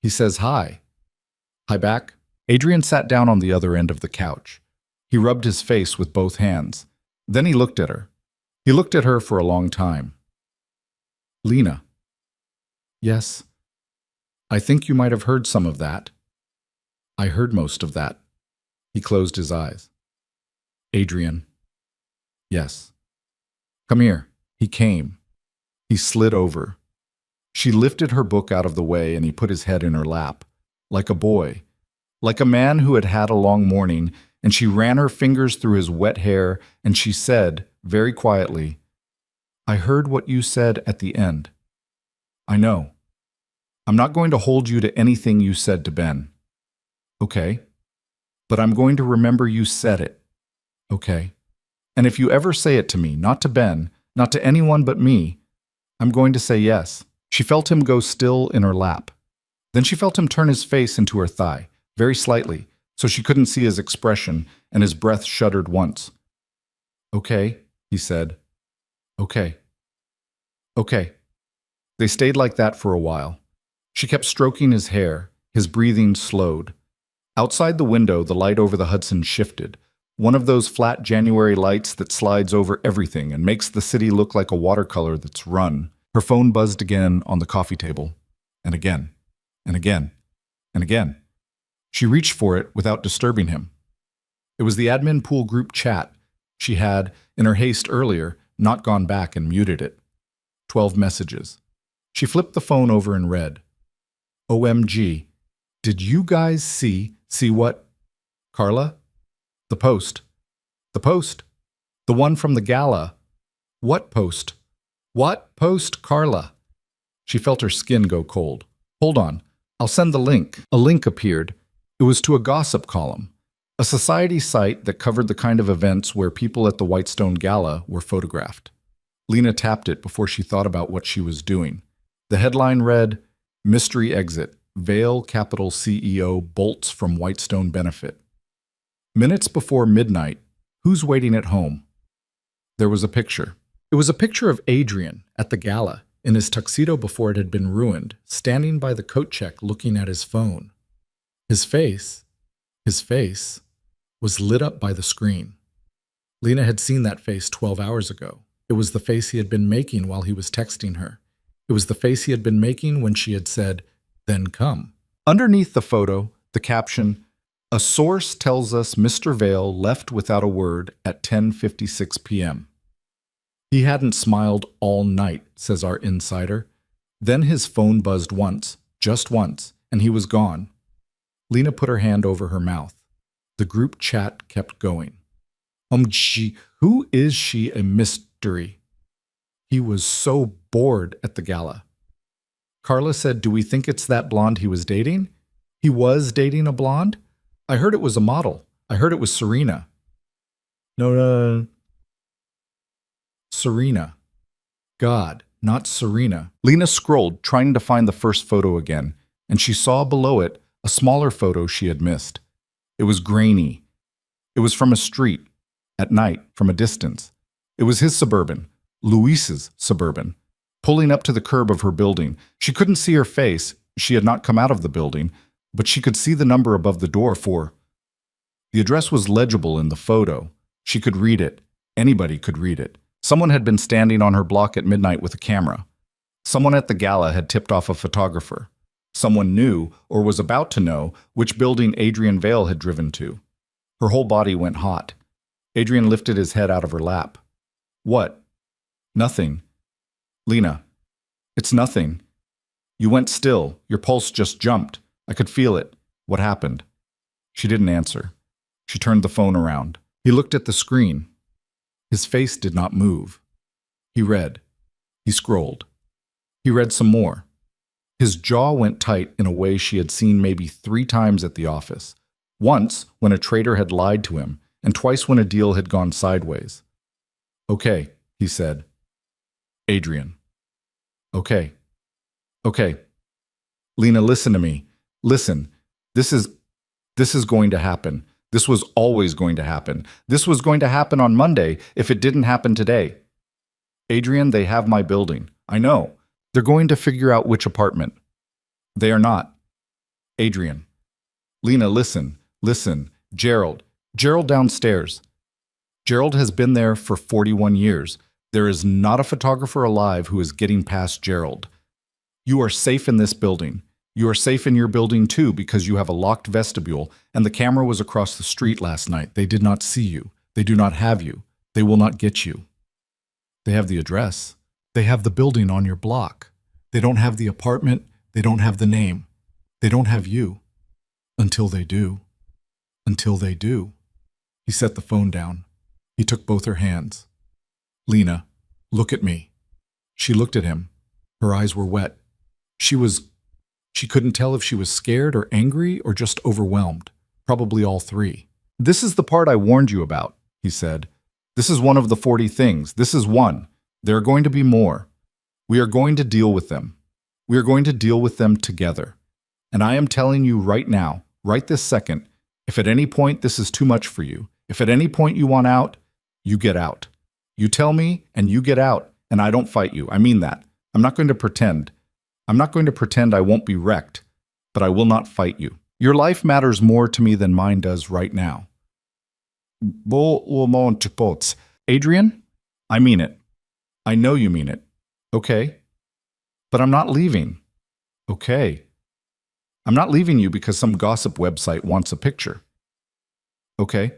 He says hi. Hi back. Adrian sat down on the other end of the couch. He rubbed his face with both hands. Then he looked at her. He looked at her for a long time. Lena. Yes. I think you might have heard some of that. I heard most of that. He closed his eyes. Adrian. Yes. Come here. He came. He slid over. She lifted her book out of the way and he put his head in her lap, like a boy, like a man who had had a long morning, and she ran her fingers through his wet hair and she said, very quietly, I heard what you said at the end. I know. I'm not going to hold you to anything you said to Ben. Okay. But I'm going to remember you said it. Okay. And if you ever say it to me, not to Ben, not to anyone but me, I'm going to say yes. She felt him go still in her lap. Then she felt him turn his face into her thigh, very slightly, so she couldn't see his expression, and his breath shuddered once. Okay, he said. Okay. Okay. They stayed like that for a while. She kept stroking his hair. His breathing slowed. Outside the window, the light over the Hudson shifted. One of those flat January lights that slides over everything and makes the city look like a watercolor that's run. Her phone buzzed again on the coffee table. And again. And again. And again. She reached for it without disturbing him. It was the admin pool group chat. She had, in her haste earlier, not gone back and muted it. 12 messages. She flipped the phone over and read. OMG. Did you guys see what? Carla? The post. The post. The one from the gala. What post? What post, Carla? She felt her skin go cold. Hold on. I'll send the link. A link appeared. It was to a gossip column, a society site that covered the kind of events where people at the Whitestone Gala were photographed. Lena tapped it before she thought about what she was doing. The headline read, Mystery Exit. Vail Capital CEO bolts from Whitestone benefit. Minutes before midnight, who's waiting at home? There was a picture. It was a picture of Adrian at the gala, in his tuxedo before it had been ruined, standing by the coat check looking at his phone. His face was lit up by the screen. Lena had seen that face 12 hours ago. It was the face he had been making while he was texting her. It was the face he had been making when she had said, then come. Underneath the photo, the caption, a source tells us Mr. Vail left without a word at 10:56 p.m. He hadn't smiled all night, says our insider. Then his phone buzzed once, just once, and he was gone. Lena put her hand over her mouth. The group chat kept going. Gee, who is she a mystery? He was so bored at the gala. Carla said, do we think it's that blonde he was dating? He was dating a blonde? I heard it was a model. I heard it was Serena. No. Serena. God, not Serena. Lena scrolled, trying to find the first photo again, and she saw below it a smaller photo she had missed. It was grainy. It was from a street, at night, from a distance. It was his Suburban, Luis's Suburban, pulling up to the curb of her building. She couldn't see her face. She had not come out of the building, but she could see the number above the door for. The address was legible in the photo. She could read it. Anybody could read it. Someone had been standing on her block at midnight with a camera. Someone at the gala had tipped off a photographer. Someone knew, or was about to know, which building Adrian Vail had driven to. Her whole body went hot. Adrian lifted his head out of her lap. What? Nothing. Lena, it's nothing. You went still. Your pulse just jumped. I could feel it. What happened? She didn't answer. She turned the phone around. He looked at the screen. His face did not move. He read. He scrolled. He read some more. His jaw went tight in a way she had seen maybe 3 times at the office. Once, when a trader had lied to him, and twice when a deal had gone sideways. Okay, he said. Adrian. Okay. Okay. Lena, listen to me. Listen. This is going to happen. This was always going to happen. This was going to happen on Monday if it didn't happen today. Adrian, they have my building. I know. They're going to figure out which apartment. They are not. Adrian. Lena, listen. Listen. Gerald. Gerald downstairs. Gerald has been there for 41 years. There is not a photographer alive who is getting past Gerald. You are safe in this building. You are safe in your building too because you have a locked vestibule and the camera was across the street last night. They did not see you. They do not have you. They will not get you. They have the address. They have the building on your block. They don't have the apartment. They don't have the name. They don't have you. Until they do. Until they do. He set the phone down. He took both her hands. Lena, look at me. She looked at him. Her eyes were wet. She couldn't tell if she was scared or angry or just overwhelmed. Probably all 3. This is the part I warned you about, he said. This is one of the 40 things. This is one. There are going to be more. We are going to deal with them. We are going to deal with them together. And I am telling you right now, right this second, if at any point this is too much for you, if at any point you want out, you get out. You tell me and you get out, and I don't fight you. I mean that. I'm not going to pretend. I'm not going to pretend I won't be wrecked, but I will not fight you. Your life matters more to me than mine does right now. Adrian, I mean it. I know you mean it. Okay. But I'm not leaving. Okay. I'm not leaving you because some gossip website wants a picture. Okay.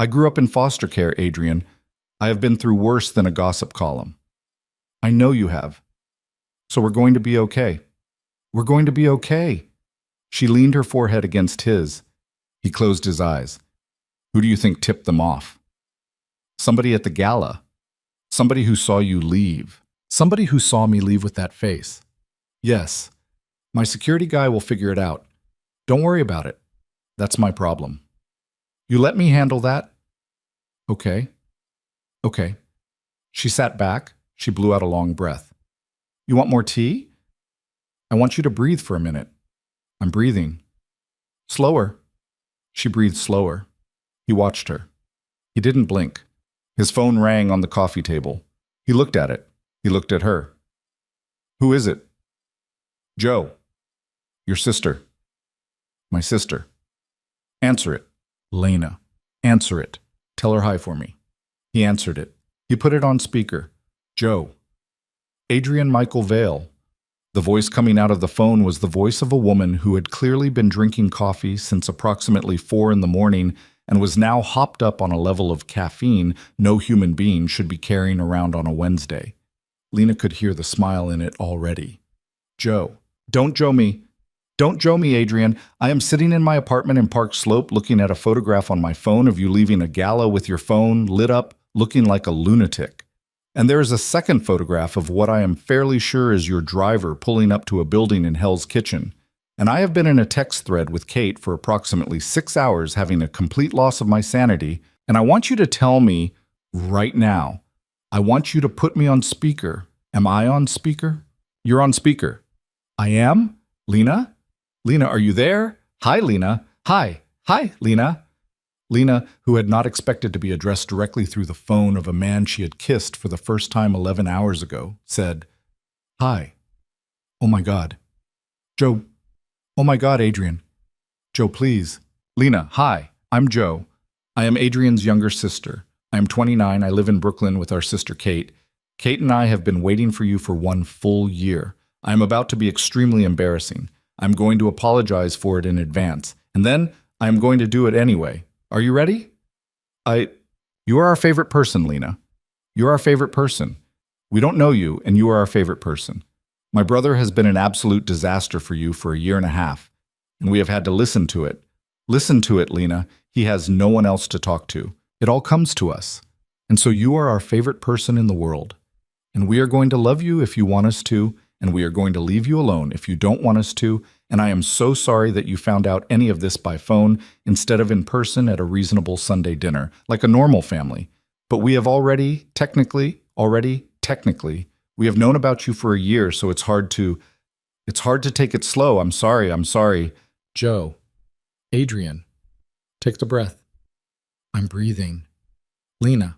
I grew up in foster care, Adrian. I have been through worse than a gossip column. I know you have. So we're going to be okay. We're going to be okay. She leaned her forehead against his. He closed his eyes. Who do you think tipped them off? Somebody at the gala. Somebody who saw you leave. Somebody who saw me leave with that face. Yes. My security guy will figure it out. Don't worry about it. That's my problem. You let me handle that? Okay. Okay. She sat back. She blew out a long breath. You want more tea? I want you to breathe for a minute. I'm breathing. Slower. She breathed slower. He watched her. He didn't blink. His phone rang on the coffee table. He looked at it. He looked at her. Who is it? Joe. Your sister. My sister. Answer it. Lena. Answer it. Tell her hi for me. He answered it. He put it on speaker. Joe. Adrian Michael Vale. The voice coming out of the phone was the voice of a woman who had clearly been drinking coffee since approximately 4 in the morning and was now hopped up on a level of caffeine no human being should be carrying around on a Wednesday. Lena could hear the smile in it already. Joe. Don't Joe me. Don't Joe me, Adrian. I am sitting in my apartment in Park Slope looking at a photograph on my phone of you leaving a gala with your phone lit up, looking like a lunatic. And there is a second photograph of what I am fairly sure is your driver pulling up to a building in Hell's Kitchen. And I have been in a text thread with Kate for approximately 6 hours having a complete loss of my sanity, and I want you to tell me right now. I want you to put me on speaker. Am I on speaker? You're on speaker. I am? Lena? Lena, are you there? Hi, Lena. Hi. Hi, Lena. Lena, who had not expected to be addressed directly through the phone of a man she had kissed for the first time 11 hours ago, said, Hi. Oh my God. Joe. Oh my God, Adrian. Joe, please. Lena, hi. I'm Joe. I am Adrian's younger sister. I am 29. I live in Brooklyn with our sister Kate. Kate and I have been waiting for you for 1 full year. I am about to be extremely embarrassing. I'm going to apologize for it in advance. And then I am going to do it anyway. Are you ready? You are our favorite person, Lena. You're our favorite person. We don't know you, and you are our favorite person. My brother has been an absolute disaster for you for 1.5 years, and we have had to listen to it. Listen to it, Lena. He has no one else to talk to. It all comes to us. And so you are our favorite person in the world. And we are going to love you if you want us to, and we are going to leave you alone if you don't want us to, and I am so sorry that you found out any of this by phone instead of in person at a reasonable Sunday dinner, like a normal family. But we have technically, we have known about you for 1 year, so it's hard to take it slow. I'm sorry. Joe. Adrian. Take the breath. I'm breathing. Lena.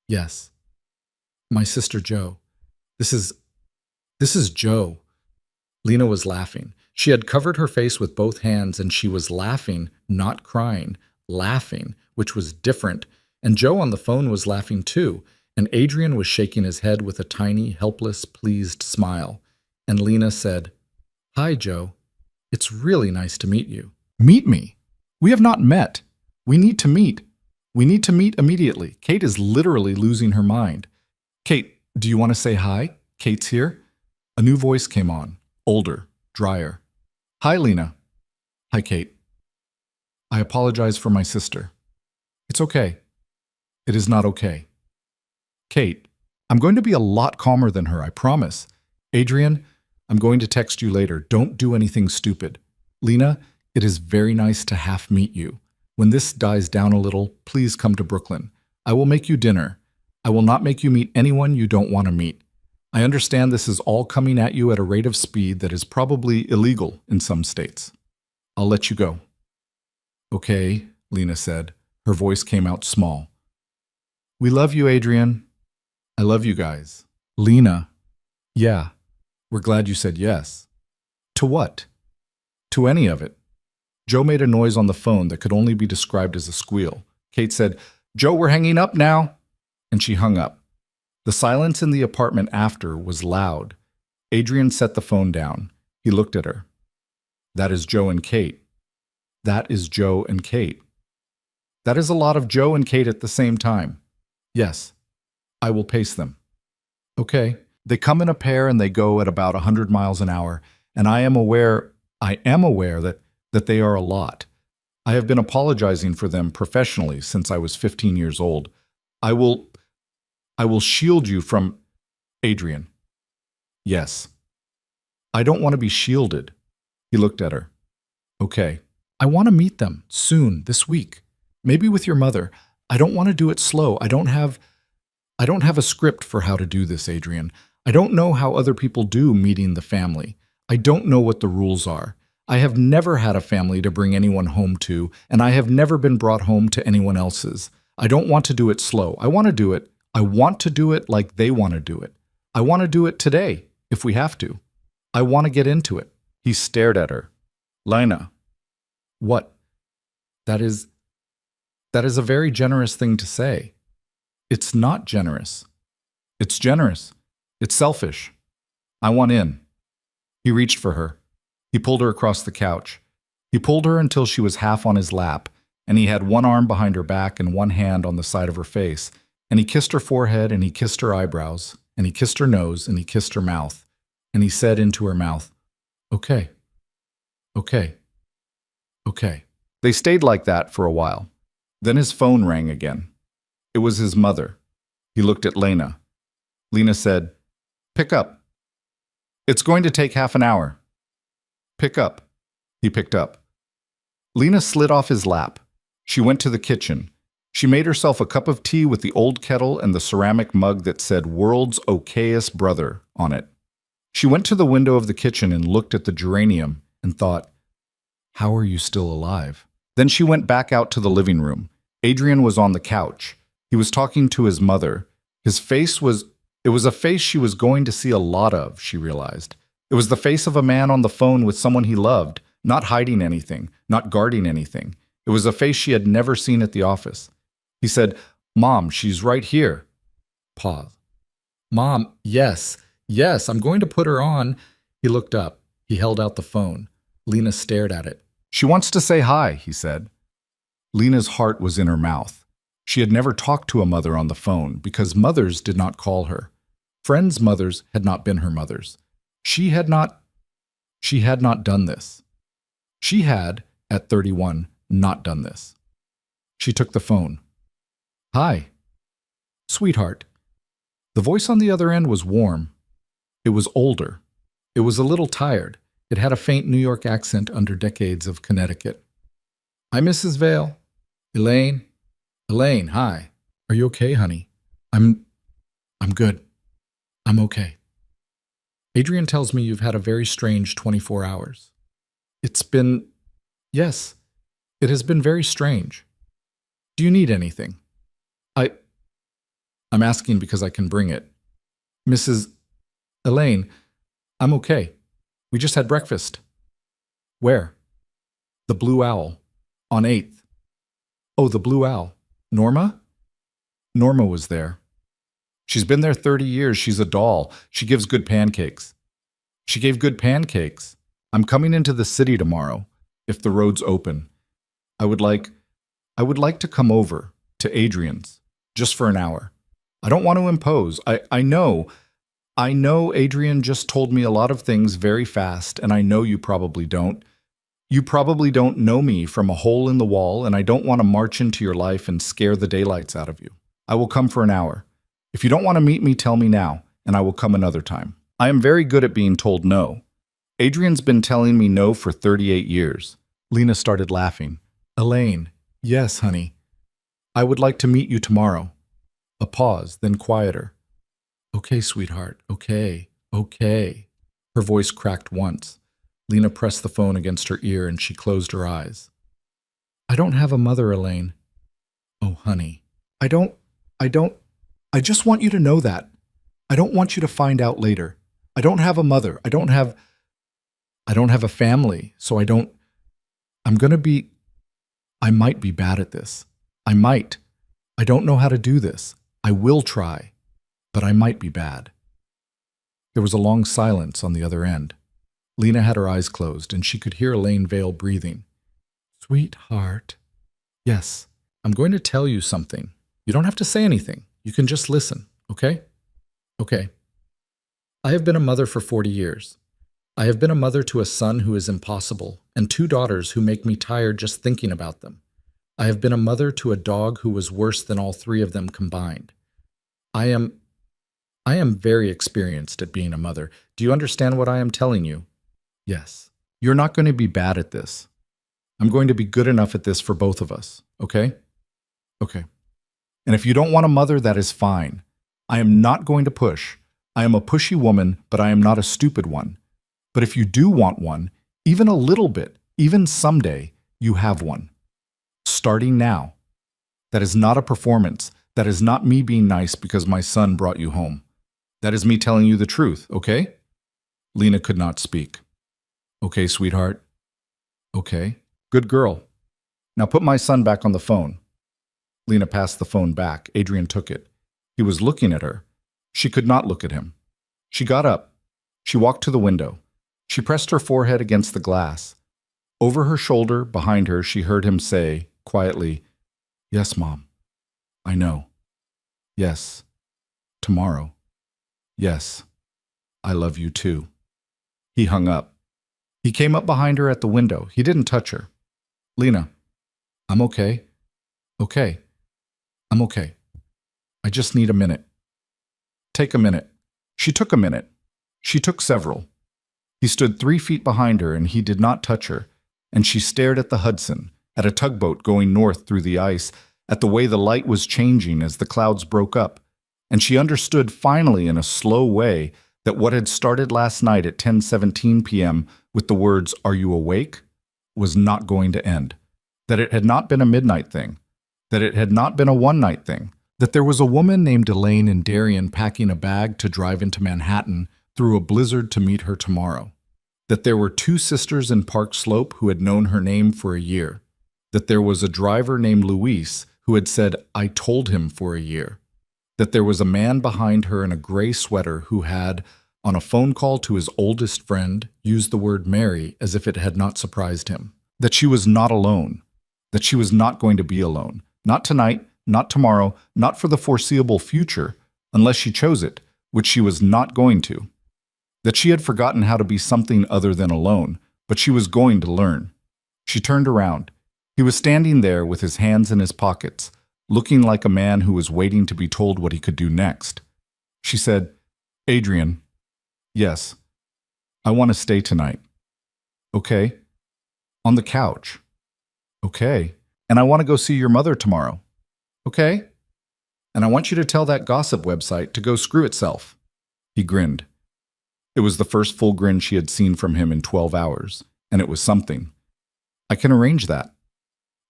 Yes. My sister Joe. This is Joe. Lena was laughing. She had covered her face with both hands, and she was laughing, not crying, laughing, which was different. And Joe on the phone was laughing too, and Adrian was shaking his head with a tiny, helpless, pleased smile. And Lena said, Hi, Joe. It's really nice to meet you. Meet me? We have not met. We need to meet. We need to meet immediately. Kate is literally losing her mind. Kate, do you want to say hi? Kate's here. A new voice came on, older, drier. Hi, Lena. Hi, Kate. I apologize for my sister. It's okay. It is not okay. Kate, I'm going to be a lot calmer than her, I promise. Adrian, I'm going to text you later. Don't do anything stupid. Lena, it is very nice to half meet you. When this dies down a little, please come to Brooklyn. I will make you dinner. I will not make you meet anyone you don't want to meet. I understand this is all coming at you at a rate of speed that is probably illegal in some states. I'll let you go." "Okay," Lena said. Her voice came out small. "We love you, Adrian. I love you guys." "Lena." "Yeah. We're glad you said yes." "To what?" "To any of it." Joe made a noise on the phone that could only be described as a squeal. Kate said, "Joe, we're hanging up now." And she hung up. The silence in the apartment after was loud. Adrian set the phone down. He looked at her. "That is Joe and Kate. That is Joe and Kate. That is a lot of Joe and Kate at the same time. Yes, I will pace them." "Okay." They come in a pair and they go at about 100 miles an hour, and I am aware that they are a lot. I have been apologizing for them professionally since I was 15 years old. I will shield you from Adrian. Yes. I don't want to be shielded. He looked at her. Okay. I want to meet them soon, this week. Maybe with your mother. I don't want to do it slow. I don't have a script for how to do this, Adrian. I don't know how other people do meeting the family. I don't know what the rules are. I have never had a family to bring anyone home to, and I have never been brought home to anyone else's. I don't want to do it slow. I want to do it like they want to do it. I want to do it today, if we have to. I want to get into it. He stared at her. Lena. What? That is a very generous thing to say. It's not generous. It's generous. It's selfish. I want in. He reached for her. He pulled her across the couch. He pulled her until she was half on his lap, and he had one arm behind her back and one hand on the side of her face, and he kissed her forehead, and he kissed her eyebrows, and he kissed her nose, and he kissed her mouth, and he said into her mouth, "Okay, okay, okay." They stayed like that for a while. Then his phone rang again. It was his mother. He looked at Lena. Lena said, "Pick up. It's going to take half an hour. Pick up." He picked up. Lena slid off his lap. She went to the kitchen. She made herself a cup of tea with the old kettle and the ceramic mug that said "World's Okayest Brother" on it. She went to the window of the kitchen and looked at the geranium and thought, "How are you still alive?" Then she went back out to the living room. Adrian was on the couch. He was talking to his mother. It was a face she was going to see a lot of, she realized. It was the face of a man on the phone with someone he loved, not hiding anything, not guarding anything. It was a face she had never seen at the office. He said, "Mom, she's right here." Pause. "Mom, yes, I'm going to put her on." He looked up. He held out the phone. Lena stared at it. "She wants to say hi," he said. Lena's heart was in her mouth. She had never talked to a mother on the phone because mothers did not call her. Friends' mothers had not been her mothers. She had not done this. She had, at 31, not done this. She took the phone. "Hi. Sweetheart." The voice on the other end was warm. It was older. It was a little tired. It had a faint New York accent under decades of Connecticut. "Hi, Mrs. Vale. Elaine. Elaine, hi. Are you okay, honey?" I'm good. I'm okay." "Adrian tells me you've had a very strange 24 hours. Yes, it has been very strange. Do you need anything?" I'm asking because I can bring it." "Mrs. Elaine, I'm okay. We just had breakfast." "Where?" "The Blue Owl, on 8th. "Oh, the Blue Owl. Norma?" "Norma was there. She's been there 30 years. She's a doll. She gives good pancakes." "She gave good pancakes. I'm coming into the city tomorrow, if the road's open. I would like to come over to Adrian's, just for an hour. I don't want to impose. I know Adrian just told me a lot of things very fast, and I know you probably don't. You probably don't know me from a hole in the wall, and I don't want to march into your life and scare the daylights out of you. I will come for an hour. If you don't want to meet me, tell me now, and I will come another time. I am very good at being told no. Adrian's been telling me no for 38 years. Lena started laughing. "Elaine, yes, honey. I would like to meet you tomorrow. A pause, then quieter. Okay, sweetheart, okay, okay. Her voice cracked once. Lena pressed the phone against her ear and she closed her eyes. I don't have a mother, Elaine. Oh, honey. I don't, I just want you to know that. I don't want you to find out later. I don't have a mother. I don't have a family, so I might be bad at this. I might. I don't know how to do this. I will try, but I might be bad. There was a long silence on the other end. Lena had her eyes closed, and she could hear Elaine Vale breathing. Sweetheart. Yes, I'm going to tell you something. You don't have to say anything. You can just listen, okay? Okay. I have been a mother for 40 years. I have been a mother to a son who is impossible, and 2 daughters who make me tired just thinking about them. I have been a mother to a dog who was worse than all 3 of them combined. I am very experienced at being a mother. Do you understand what I am telling you? Yes. You're not going to be bad at this. I'm going to be good enough at this for both of us, okay? Okay. And if you don't want a mother, that is fine. I am not going to push. I am a pushy woman, but I am not a stupid one. But if you do want one, even a little bit, even someday, you have one. Starting now. That is not a performance. That is not me being nice because my son brought you home. That is me telling you the truth, okay? Lena could not speak. Okay, sweetheart. Okay. Good girl. Now put my son back on the phone. Lena passed the phone back. Adrian took it. He was looking at her. She could not look at him. She got up. She walked to the window. She pressed her forehead against the glass. Over her shoulder, behind her, she heard him say, quietly, Yes, Mom. I know. Yes. Tomorrow. Yes. I love you too. He hung up. He came up behind her at the window. He didn't touch her. Lena, I'm okay. Okay. I'm okay. I just need a minute. Take a minute. She took a minute. She took several. He stood 3 feet behind her and he did not touch her, and she stared at the Hudson, at a tugboat going north through the ice, at the way the light was changing as the clouds broke up, and she understood finally in a slow way that what had started last night at 10:17 p.m. with the words, Are you awake? Was not going to end. That it had not been a midnight thing. That it had not been a one-night thing. That there was a woman named Elaine in Darien packing a bag to drive into Manhattan through a blizzard to meet her tomorrow. That there were 2 sisters in Park Slope who had known her name for a year. That there was a driver named Luis who had said, I told him for a year. That there was a man behind her in a gray sweater who had, on a phone call to his oldest friend, used the word Mary as if it had not surprised him. That she was not alone. That she was not going to be alone. Not tonight, not tomorrow, not for the foreseeable future, unless she chose it, which she was not going to. That she had forgotten how to be something other than alone, but she was going to learn. She turned around. He was standing there with his hands in his pockets, looking like a man who was waiting to be told what he could do next. She said, Adrian, yes, I want to stay tonight. Okay. On the couch. Okay. And I want to go see your mother tomorrow. Okay. And I want you to tell that gossip website to go screw itself. He grinned. It was the first full grin she had seen from him in 12 hours, and it was something. I can arrange that.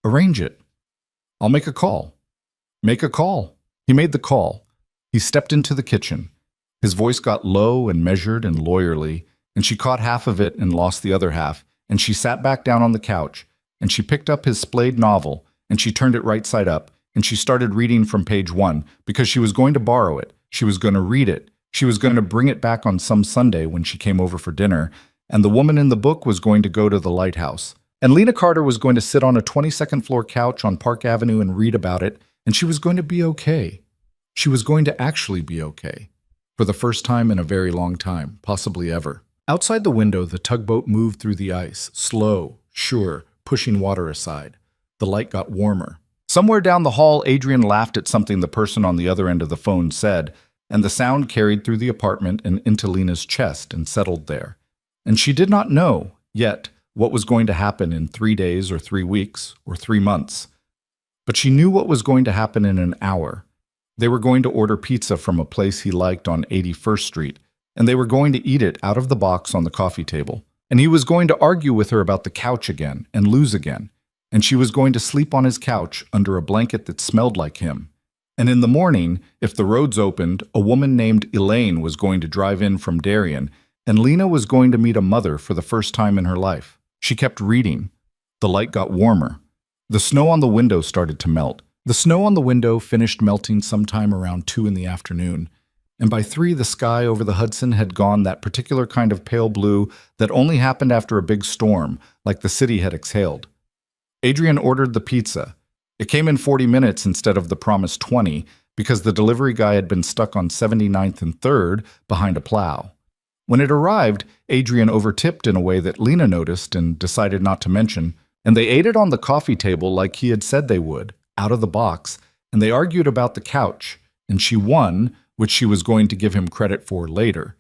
Arrange it. I'll make a call. Make a call. He made the call. He stepped into the kitchen. His voice got low and measured and lawyerly, and she caught half of it and lost the other half, and she sat back down on the couch, and she picked up his splayed novel, and she turned it right side up, and she started reading from page 1, because she was going to borrow it. She was going to read it. She was going to bring it back on some Sunday when she came over for dinner, and the woman in the book was going to go to the lighthouse. And Lena Carter was going to sit on a 22nd floor couch on Park Avenue and read about it, and she was going to be okay. She was going to actually be okay. For the first time in a very long time, possibly ever. Outside the window, the tugboat moved through the ice, slow, sure, pushing water aside. The light got warmer. Somewhere down the hall, Adrian laughed at something the person on the other end of the phone said, and the sound carried through the apartment and into Lena's chest and settled there. And she did not know, yet, what was going to happen in 3 days or 3 weeks or 3 months. But she knew what was going to happen in an hour, They were going to order pizza from a place he liked on 81st Street, and they were going to eat it out of the box on the coffee table. And he was going to argue with her about the couch again and lose again. And she was going to sleep on his couch under a blanket that smelled like him. And in the morning, if the roads opened, a woman named Elaine was going to drive in from Darien, and Lena was going to meet a mother for the first time in her life. She kept reading. The light got warmer. The snow on the window started to melt. The snow on the window finished melting sometime around 2 in the afternoon, and by 3 the sky over the Hudson had gone that particular kind of pale blue that only happened after a big storm, like the city had exhaled. Adrian ordered the pizza. It came in 40 minutes instead of the promised 20 because the delivery guy had been stuck on 79th and 3rd behind a plow. When it arrived, Adrian overtipped in a way that Lena noticed and decided not to mention, and they ate it on the coffee table like he had said they would, out of the box, and they argued about the couch, and she won, which she was going to give him credit for later.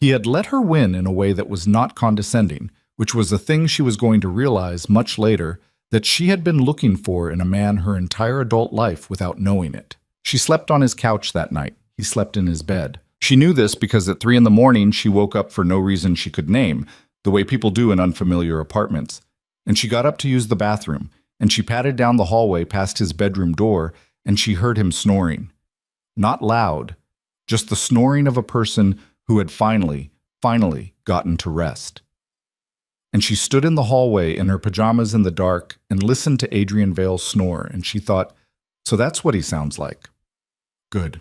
He had let her win in a way that was not condescending, which was a thing she was going to realize much later that she had been looking for in a man her entire adult life without knowing it. She slept on his couch that night. He slept in his bed. She knew this because at 3 in the morning she woke up for no reason she could name, the way people do in unfamiliar apartments. And she got up to use the bathroom, and she padded down the hallway past his bedroom door, and she heard him snoring. Not loud, just the snoring of a person who had finally gotten to rest. And she stood in the hallway in her pajamas in the dark and listened to Adrian Vale snore, and she thought, so that's what he sounds like. Good.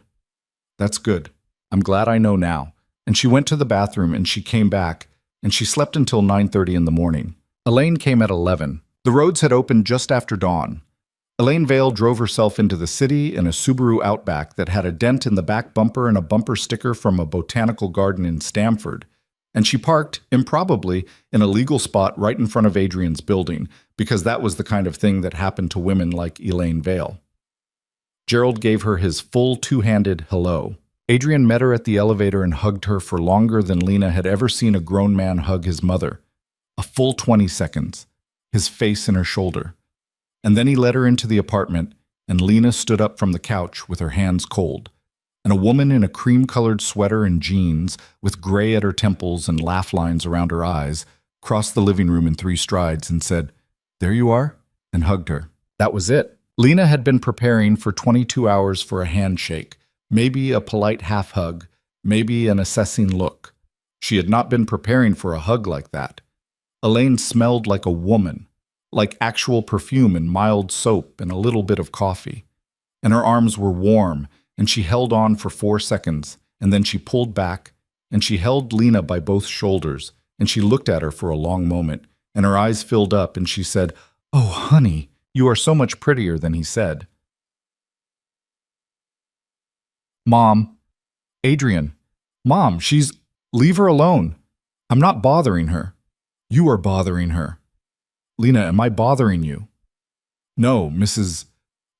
That's good. I'm glad I know now. And she went to the bathroom and she came back, and she slept until 9:30 in the morning. Elaine came at 11. The roads had opened just after dawn. Elaine Vale drove herself into the city in a Subaru Outback that had a dent in the back bumper and a bumper sticker from a botanical garden in Stamford. And she parked, improbably, in a legal spot right in front of Adrian's building, because that was the kind of thing that happened to women like Elaine Vale. Gerald gave her his full two-handed hello. Adrian met her at the elevator and hugged her for longer than Lena had ever seen a grown man hug his mother. A full 20 seconds, his face in her shoulder. And then he led her into the apartment, and Lena stood up from the couch with her hands cold. And a woman in a cream-colored sweater and jeans, with gray at her temples and laugh lines around her eyes, crossed the living room in 3 strides and said, "There you are," and hugged her. That was it. Lena had been preparing for 22 hours for a handshake, maybe a polite half-hug, maybe an assessing look. She had not been preparing for a hug like that. Elaine smelled like a woman, like actual perfume and mild soap and a little bit of coffee. And her arms were warm, and she held on for 4 seconds, and then she pulled back, and she held Lena by both shoulders, and she looked at her for a long moment, and her eyes filled up, and she said, "Oh, honey, you are so much prettier than he said." "Mom, Adrian, Mom, leave her alone. I'm not bothering her. You are bothering her. Lena, am I bothering you?" "No, Mrs.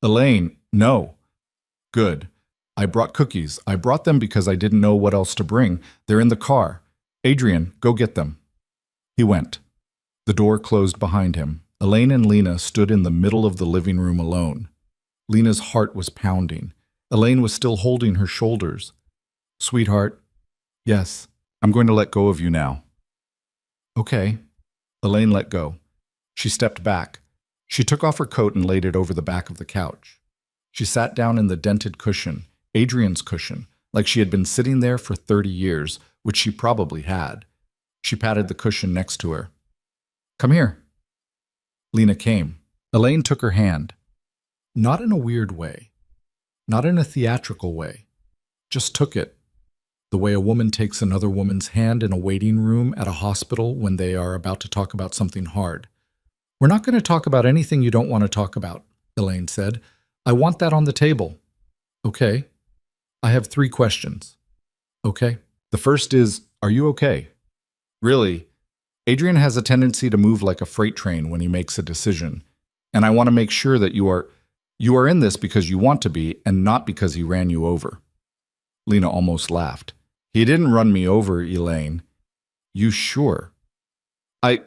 Elaine, no." "Good. I brought cookies. I brought them because I didn't know what else to bring. They're in the car. Adrian, go get them." He went. The door closed behind him. Elaine and Lena stood in the middle of the living room alone. Lena's heart was pounding. Elaine was still holding her shoulders. "Sweetheart, yes, I'm going to let go of you now." "Okay." Elaine let go. She stepped back. She took off her coat and laid it over the back of the couch. She sat down in the dented cushion, Adrian's cushion, like she had been sitting there for 30 years, which she probably had. She patted the cushion next to her. "Come here." Lena came. Elaine took her hand. Not in a weird way. Not in a theatrical way. Just took it. The way a woman takes another woman's hand in a waiting room at a hospital when they are about to talk about something hard. "We're not going to talk about anything you don't want to talk about," Elaine said. "I want that on the table." "Okay. I have 3 questions." "Okay." The first is, are you okay? Really, Adrian has a tendency to move like a freight train when he makes a decision, and I want to make sure that you are in this because you want to be and not because he ran you over. Lena almost laughed. "He didn't run me over, Elaine." "You sure?" I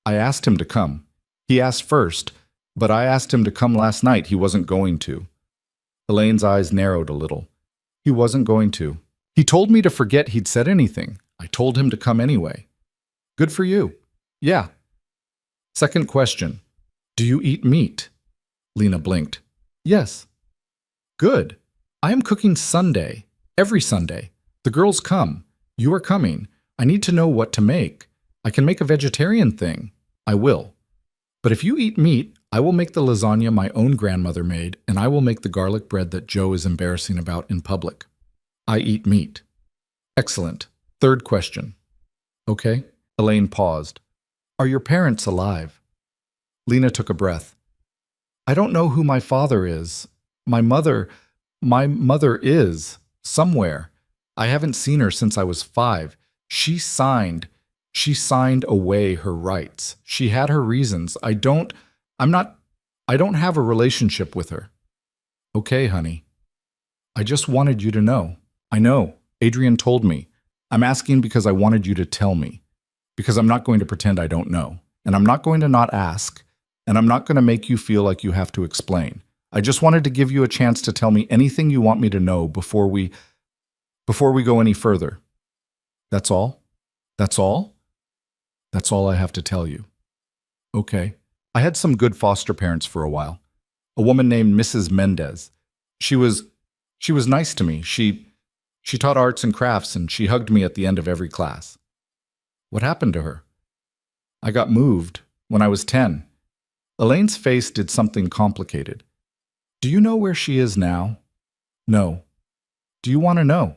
asked him to come. He asked first, but I asked him to come last night. He wasn't going to." Elaine's eyes narrowed a little. He wasn't going to. He told me to forget he'd said anything. I told him to come anyway. Good for you. Yeah. Second question. Do you eat meat? Lena blinked. Yes. Good. I am cooking Sunday. Every Sunday. The girls come. You are coming. I need to know what to make. I can make a vegetarian thing. I will. But if you eat meat, I will make the lasagna my own grandmother made, and I will make the garlic bread that Joe is embarrassing about in public. I eat meat. Excellent. Third question. Okay. Elaine paused. Are your parents alive? Lena took a breath. I don't know who my father is. My mother is somewhere. I haven't seen her since I was 5. She signed away her rights. She had her reasons. I don't have a relationship with her. Okay, honey. I just wanted you to know. I know. Adrian told me. I'm asking because I wanted you to tell me. Because I'm not going to pretend I don't know. And I'm not going to not ask. And I'm not going to make you feel like you have to explain. I just wanted to give you a chance to tell me anything you want me to know before we go any further. That's all? That's all? That's all I have to tell you. Okay. I had some good foster parents for a while. A woman named Mrs. Mendez. She was nice to me. She taught arts and crafts, and she hugged me at the end of every class. What happened to her? I got moved when I was 10. Elaine's face did something complicated. Do you know where she is now? No. Do you want to know?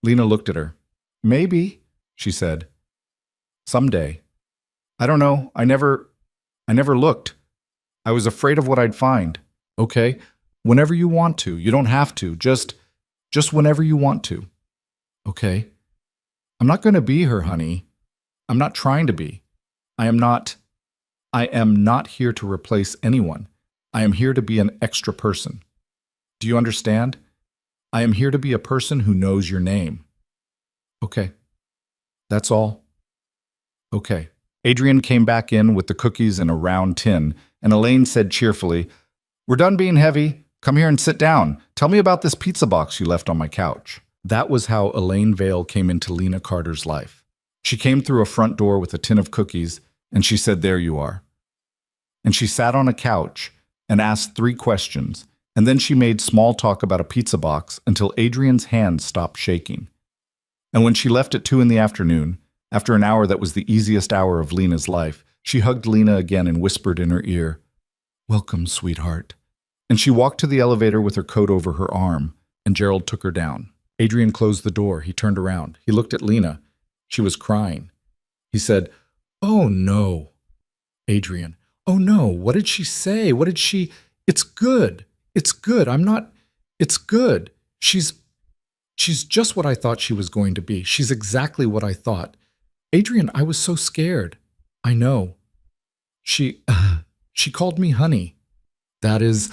Lena looked at her. Maybe, she said. Someday. I don't know. I never looked. I was afraid of what I'd find. Okay? Whenever you want to. You don't have to. Just whenever you want to. Okay? I'm not going to be her, honey. I'm not trying to be. I am not here to replace anyone. I am here to be an extra person. Do you understand? I am here to be a person who knows your name. Okay. That's all. Okay. Adrian came back in with the cookies in a round tin, and Elaine said cheerfully, We're done being heavy. Come here and sit down. Tell me about this pizza box you left on my couch. That was how Elaine Vale came into Lena Carter's life. She came through a front door with a tin of cookies, and she said, There you are. And she sat on a couch and asked 3 questions, and then she made small talk about a pizza box until Adrian's hands stopped shaking. And when she left at 2 in the afternoon, after an hour that was the easiest hour of Lena's life, she hugged Lena again and whispered in her ear, Welcome, sweetheart. And she walked to the elevator with her coat over her arm, and Gerald took her down. Adrian closed the door. He turned around. He looked at Lena. She was crying. He said, Oh, no. Adrian, oh, no. What did she say? It's good. It's good. It's good. She's just what I thought she was going to be. She's exactly what I thought. Adrian, I was so scared. I know. She called me honey. That is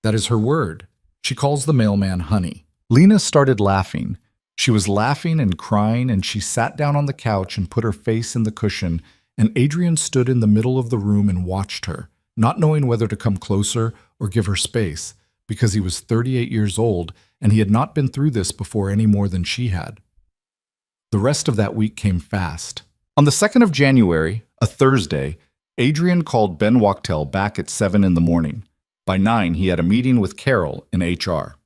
her word. She calls the mailman honey. Lena started laughing. She was laughing and crying, and she sat down on the couch and put her face in the cushion, and Adrian stood in the middle of the room and watched her, not knowing whether to come closer or give her space, because he was 38 years old, and he had not been through this before any more than she had. The rest of that week came fast. On the 2nd of January, a Thursday, Adrian called Ben Wachtel back at 7 in the morning. By 9, he had a meeting with Carol in HR.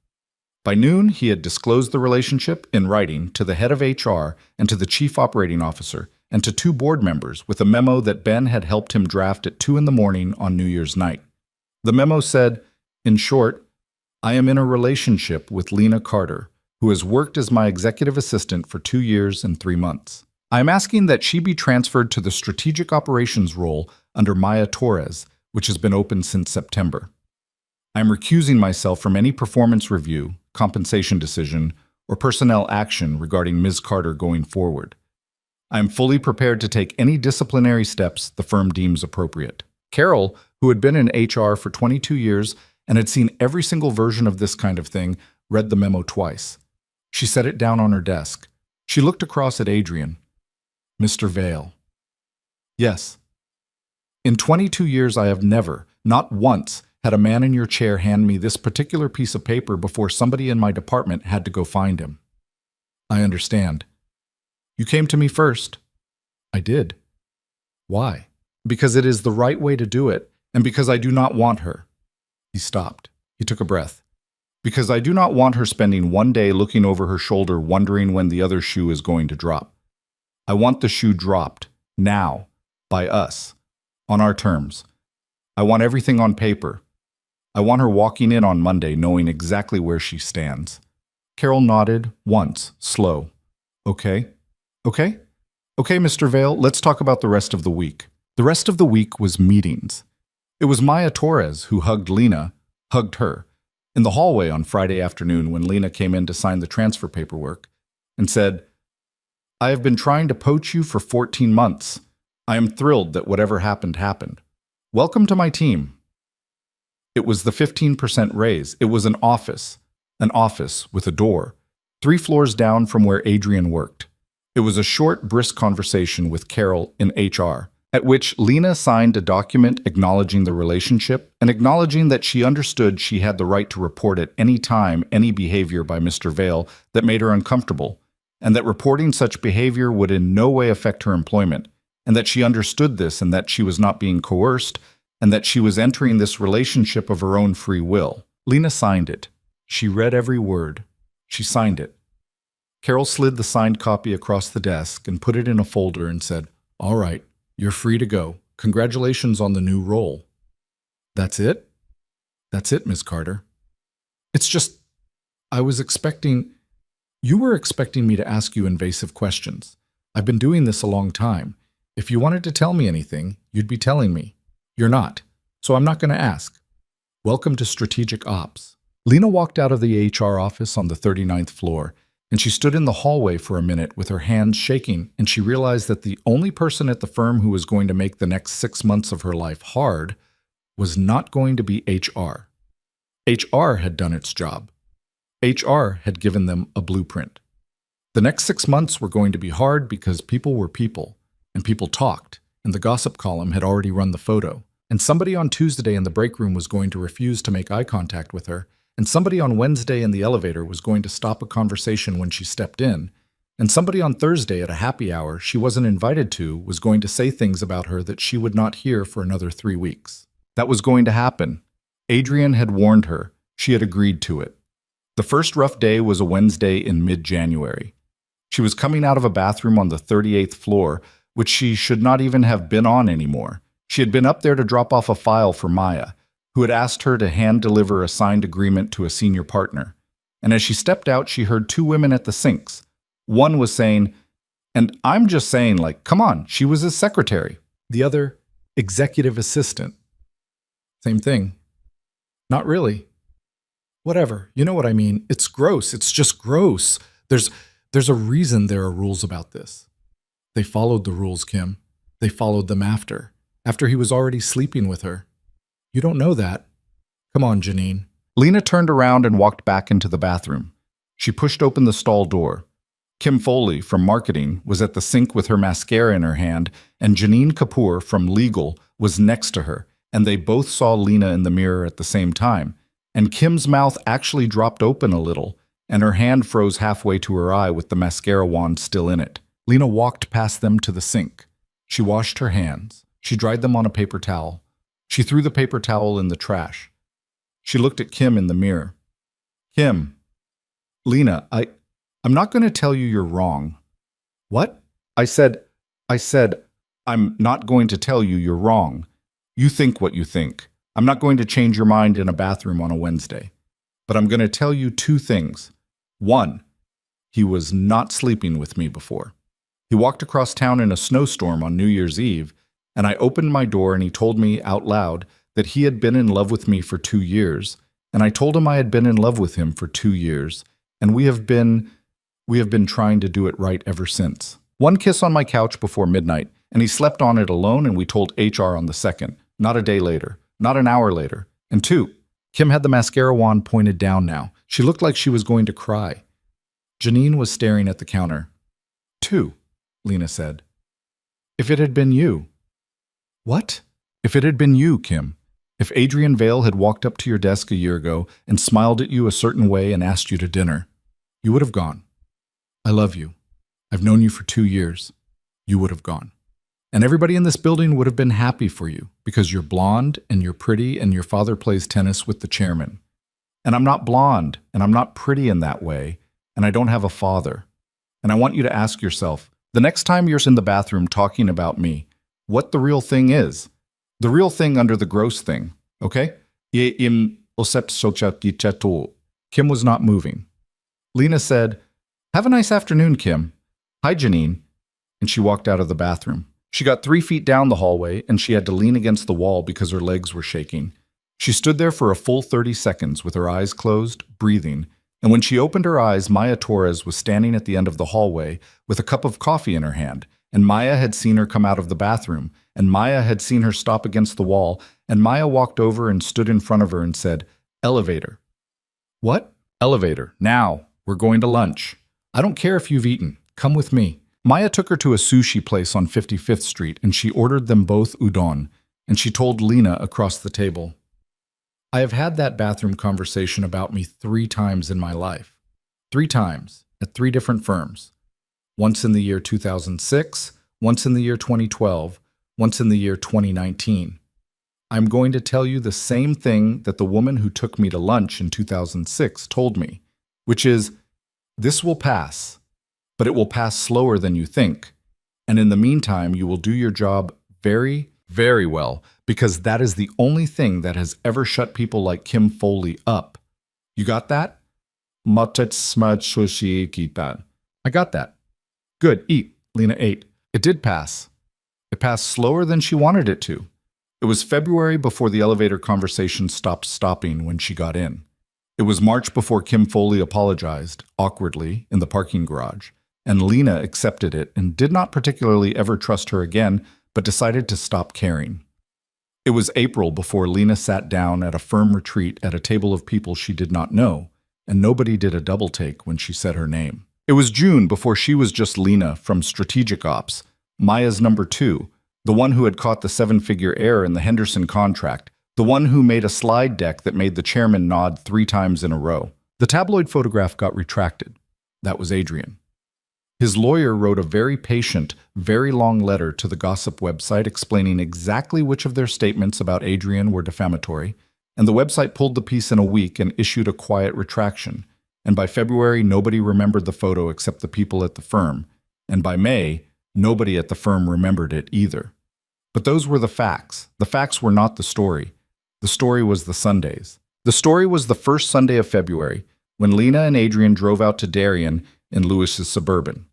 By noon, he had disclosed the relationship in writing to the head of HR and to the chief operating officer and to 2 board members with a memo that Ben had helped him draft at 2 in the morning on New Year's night. The memo said, in short, I am in a relationship with Lena Carter, who has worked as my executive assistant for 2 years and 3 months. I am asking that she be transferred to the strategic operations role under Maya Torres, which has been open since September. I am recusing myself from any performance review, compensation decision, or personnel action regarding Ms. Carter going forward. I am fully prepared to take any disciplinary steps the firm deems appropriate. Carol, who had been in HR for 22 years and had seen every single version of this kind of thing, read the memo twice. She set it down on her desk. She looked across at Adrian. Mr. Vale. Yes. In 22 years, I have never, not once, had a man in your chair hand me this particular piece of paper before somebody in my department had to go find him. I understand. You came to me first. I did. Why? Because it is the right way to do it, and because I do not want her. He stopped. He took a breath. Because I do not want her spending one day looking over her shoulder wondering when the other shoe is going to drop. I want the shoe dropped, now, by us, on our terms. I want everything on paper. I want her walking in on Monday knowing exactly where she stands. Carol nodded once, slow. Okay? Okay? Okay, Mr. Vale, let's talk about the rest of the week. The rest of the week was meetings. It was Maya Torres who hugged her, in the hallway on Friday afternoon when Lena came in to sign the transfer paperwork and said, I have been trying to poach you for 14 months. I am thrilled that whatever happened, happened. Welcome to my team. It was the 15% raise. It was an office with a door, 3 floors down from where Adrian worked. It was a short, brisk conversation with Carol in HR, at which Lena signed a document acknowledging the relationship and acknowledging that she understood she had the right to report at any time any behavior by Mr. Vale that made her uncomfortable, and that reporting such behavior would in no way affect her employment, and that she understood this and that she was not being coerced, and that she was entering this relationship of her own free will. Lena signed it. She read every word. She signed it. Carol slid the signed copy across the desk and put it in a folder and said, All right, you're free to go. Congratulations on the new role. That's it? That's it, Miss Carter. It's just, you were expecting me to ask you invasive questions. I've been doing this a long time. If you wanted to tell me anything, you'd be telling me. You're not, so I'm not going to ask. Welcome to Strategic Ops. Lena walked out of the HR office on the 39th floor, and she stood in the hallway for a minute with her hands shaking, and she realized that the only person at the firm who was going to make the next 6 months of her life hard was not going to be HR. HR had done its job. HR had given them a blueprint. The next 6 months were going to be hard because people were people, and people talked, and the gossip column had already run the photo, and somebody on Tuesday in the break room was going to refuse to make eye contact with her, and somebody on Wednesday in the elevator was going to stop a conversation when she stepped in, and somebody on Thursday at a happy hour she wasn't invited to was going to say things about her that she would not hear for another 3 weeks. That was going to happen. Adrian had warned her. She had agreed to it. The first rough day was a Wednesday in mid-January. She was coming out of a bathroom on the 38th floor, which she should not even have been on anymore. She had been up there to drop off a file for Maya, who had asked her to hand-deliver a signed agreement to a senior partner. And as she stepped out, she heard 2 women at the sinks. One was saying, and I'm just saying, like, come on, she was his secretary. The other, executive assistant. Same thing. Not really. Whatever, you know what I mean. It's gross. It's just gross. There's a reason there are rules about this. They followed the rules, Kim. They followed them after he was already sleeping with her. You don't know that. Come on, Janine. Lena turned around and walked back into the bathroom. She pushed open the stall door. Kim Foley, from marketing, was at the sink with her mascara in her hand, and Janine Kapoor, from legal, was next to her, and they both saw Lena in the mirror at the same time. And Kim's mouth actually dropped open a little, and her hand froze halfway to her eye with the mascara wand still in it. Lena walked past them to the sink. She washed her hands. She dried them on a paper towel. She threw the paper towel in the trash. She looked at Kim in the mirror. Kim. Lena, I'm not going to tell you you're wrong. What? I said, I'm not going to tell you you're wrong. You think what you think. I'm not going to change your mind in a bathroom on a Wednesday. But I'm going to tell you 2 things. 1, he was not sleeping with me before. He walked across town in a snowstorm on New Year's Eve, and I opened my door and he told me out loud that he had been in love with me for 2 years, and I told him I had been in love with him for 2 years, and we have been trying to do it right ever since. 1 kiss on my couch before midnight, and he slept on it alone, and we told HR on the 2nd, not a day later, not an hour later. And 2, Kim had the mascara wand pointed down now. She looked like she was going to cry. Janine was staring at the counter. 2, Lena said. If it had been you. What? If it had been you, Kim. If Adrian Vale had walked up to your desk a year ago and smiled at you a certain way and asked you to dinner, you would have gone. I love you. I've known you for 2 years. You would have gone. And everybody in this building would have been happy for you because you're blonde and you're pretty and your father plays tennis with the chairman. And I'm not blonde and I'm not pretty in that way and I don't have a father. And I want you to ask yourself, the next time you're in the bathroom talking about me, what the real thing is. The real thing under the gross thing, okay? Kim was not moving. Lena said, "Have a nice afternoon, Kim. Hi, Janine." And she walked out of the bathroom. She got 3 feet down the hallway and she had to lean against the wall because her legs were shaking. She stood there for a full 30 seconds with her eyes closed, breathing. And when she opened her eyes, Maya Torres was standing at the end of the hallway with a cup of coffee in her hand. And Maya had seen her come out of the bathroom. And Maya had seen her stop against the wall. And Maya walked over and stood in front of her and said, "Elevator." "What?" "Elevator. Now. We're going to lunch. I don't care if you've eaten. Come with me." Maya took her to a sushi place on 55th Street and she ordered them both udon. And she told Lena across the table, "I have had that bathroom conversation about me 3 times in my life. 3 times, at 3 different firms. Once in the year 2006, once in the year 2012, once in the year 2019. I'm going to tell you the same thing that the woman who took me to lunch in 2006 told me, which is, this will pass, but it will pass slower than you think. And in the meantime, you will do your job very, very well, because that is the only thing that has ever shut people like Kim Foley up. You got that?" I got that. "Good, eat." Lena ate. It did pass. It passed slower than she wanted it to. It was February before the elevator conversation stopped stopping when she got in. It was March before Kim Foley apologized, awkwardly, in the parking garage, and Lena accepted it and did not particularly ever trust her again, but decided to stop caring. It was April before Lena sat down at a firm retreat at a table of people she did not know, and nobody did a double take when she said her name. It was June before she was just Lena from Strategic Ops, Maya's number 2, the one who had caught the 7-figure error in the Henderson contract, the one who made a slide deck that made the chairman nod 3 times in a row. The tabloid photograph got retracted. That was Adrian. His lawyer wrote a very patient, very long letter to the gossip website explaining exactly which of their statements about Adrian were defamatory, and the website pulled the piece in a week and issued a quiet retraction. And by February, nobody remembered the photo except the people at the firm, and by May, nobody at the firm remembered it either. But those were the facts. The facts were not the story. The story was the Sundays. The story was the first Sunday of February, when Lena and Adrian drove out to Darien in Lewis's Suburban.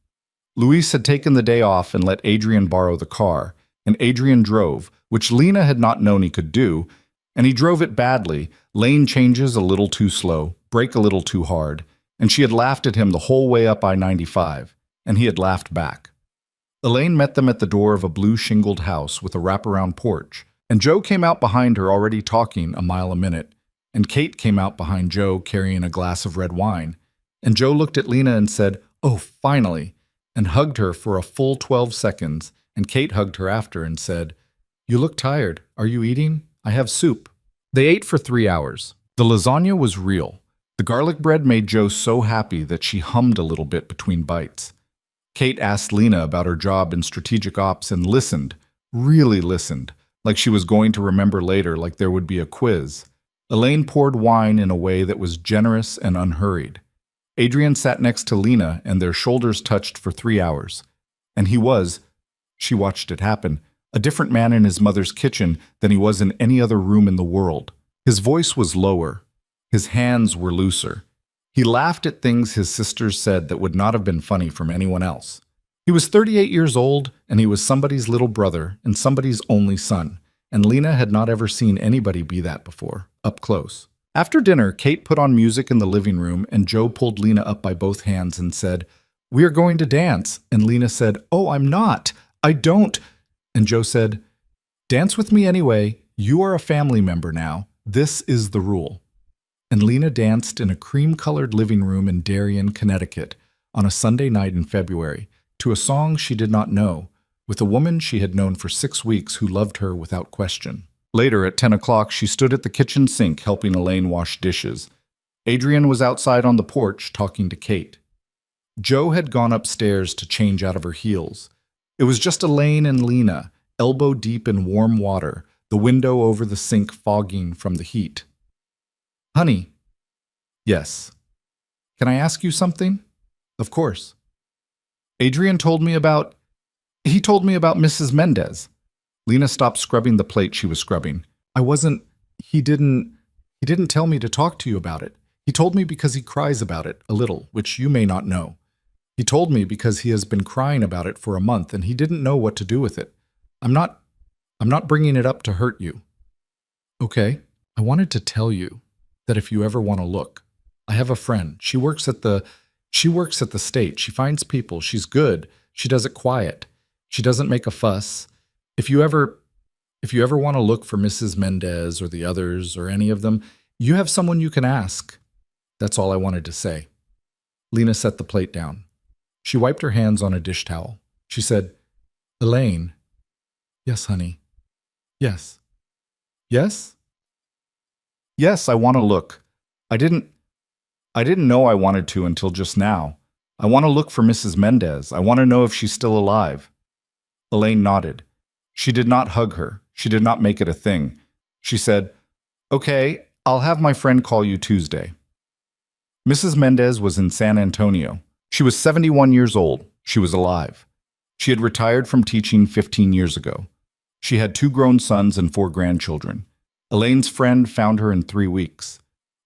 Luis had taken the day off and let Adrian borrow the car, and Adrian drove, which Lena had not known he could do, and he drove it badly, lane changes a little too slow, brake a little too hard, and she had laughed at him the whole way up I-95, and he had laughed back. Elaine met them at the door of a blue shingled house with a wraparound porch, and Joe came out behind her already talking a mile a minute, and Kate came out behind Joe carrying a glass of red wine, and Joe looked at Lena and said, "Oh, finally," and hugged her for a full 12 seconds, and Kate hugged her after and said, "You look tired. Are you eating? I have soup." They ate for 3 hours. The lasagna was real. The garlic bread made Joe so happy that she hummed a little bit between bites. Kate asked Lena about her job in strategic ops and listened, really listened, like she was going to remember later, like there would be a quiz. Elaine poured wine in a way that was generous and unhurried. Adrian sat next to Lena and their shoulders touched for 3 hours. And he was, she watched it happen, a different man in his mother's kitchen than he was in any other room in the world. His voice was lower. His hands were looser. He laughed at things his sisters said that would not have been funny from anyone else. He was 38 years old, and he was somebody's little brother and somebody's only son, and Lena had not ever seen anybody be that before, up close. After dinner, Kate put on music in the living room, and Joe pulled Lena up by both hands and said, "We are going to dance." And Lena said, "Oh, I'm not. I don't." And Joe said, "Dance with me anyway. You are a family member now. This is the rule." And Lena danced in a cream-colored living room in Darien, Connecticut, on a Sunday night in February, to a song she did not know, with a woman she had known for 6 weeks who loved her without question. Later, at 10 o'clock, she stood at the kitchen sink helping Elaine wash dishes. Adrian was outside on the porch talking to Kate. Joe had gone upstairs to change out of her heels. It was just Elaine and Lena, elbow deep in warm water, the window over the sink fogging from the heat. "Honey." "Yes." "Can I ask you something?" "Of course." "Adrian told me about... He told me about Mrs. Mendez." Lena stopped scrubbing the plate she was scrubbing. "I wasn't... He didn't tell me to talk to you about it. He told me because he cries about it, a little, which you may not know. He told me because he has been crying about it for a month and he didn't know what to do with it. I'm not bringing it up to hurt you." "Okay. I wanted to tell you that if you ever want to look, I have a friend. She works at the state. She finds people. She's good. She does it quiet. She doesn't make a fuss. If you ever want to look for Mrs. Mendez or the others or any of them, you have someone you can ask." That's all I wanted to say. Lena set the plate down. She wiped her hands on a dish towel. She said, "Elaine." "Yes, honey." "Yes." "Yes?" "Yes, I want to look. I didn't know I wanted to until just now. I want to look for Mrs. Mendez. I want to know if she's still alive." Elaine nodded. She did not hug her. She did not make it a thing. She said, "Okay, I'll have my friend call you Tuesday." Mrs. Mendez was in San Antonio. She was 71 years old. She was alive. She had retired from teaching 15 years ago. She had 2 grown sons and 4 grandchildren. Elaine's friend found her in 3 weeks.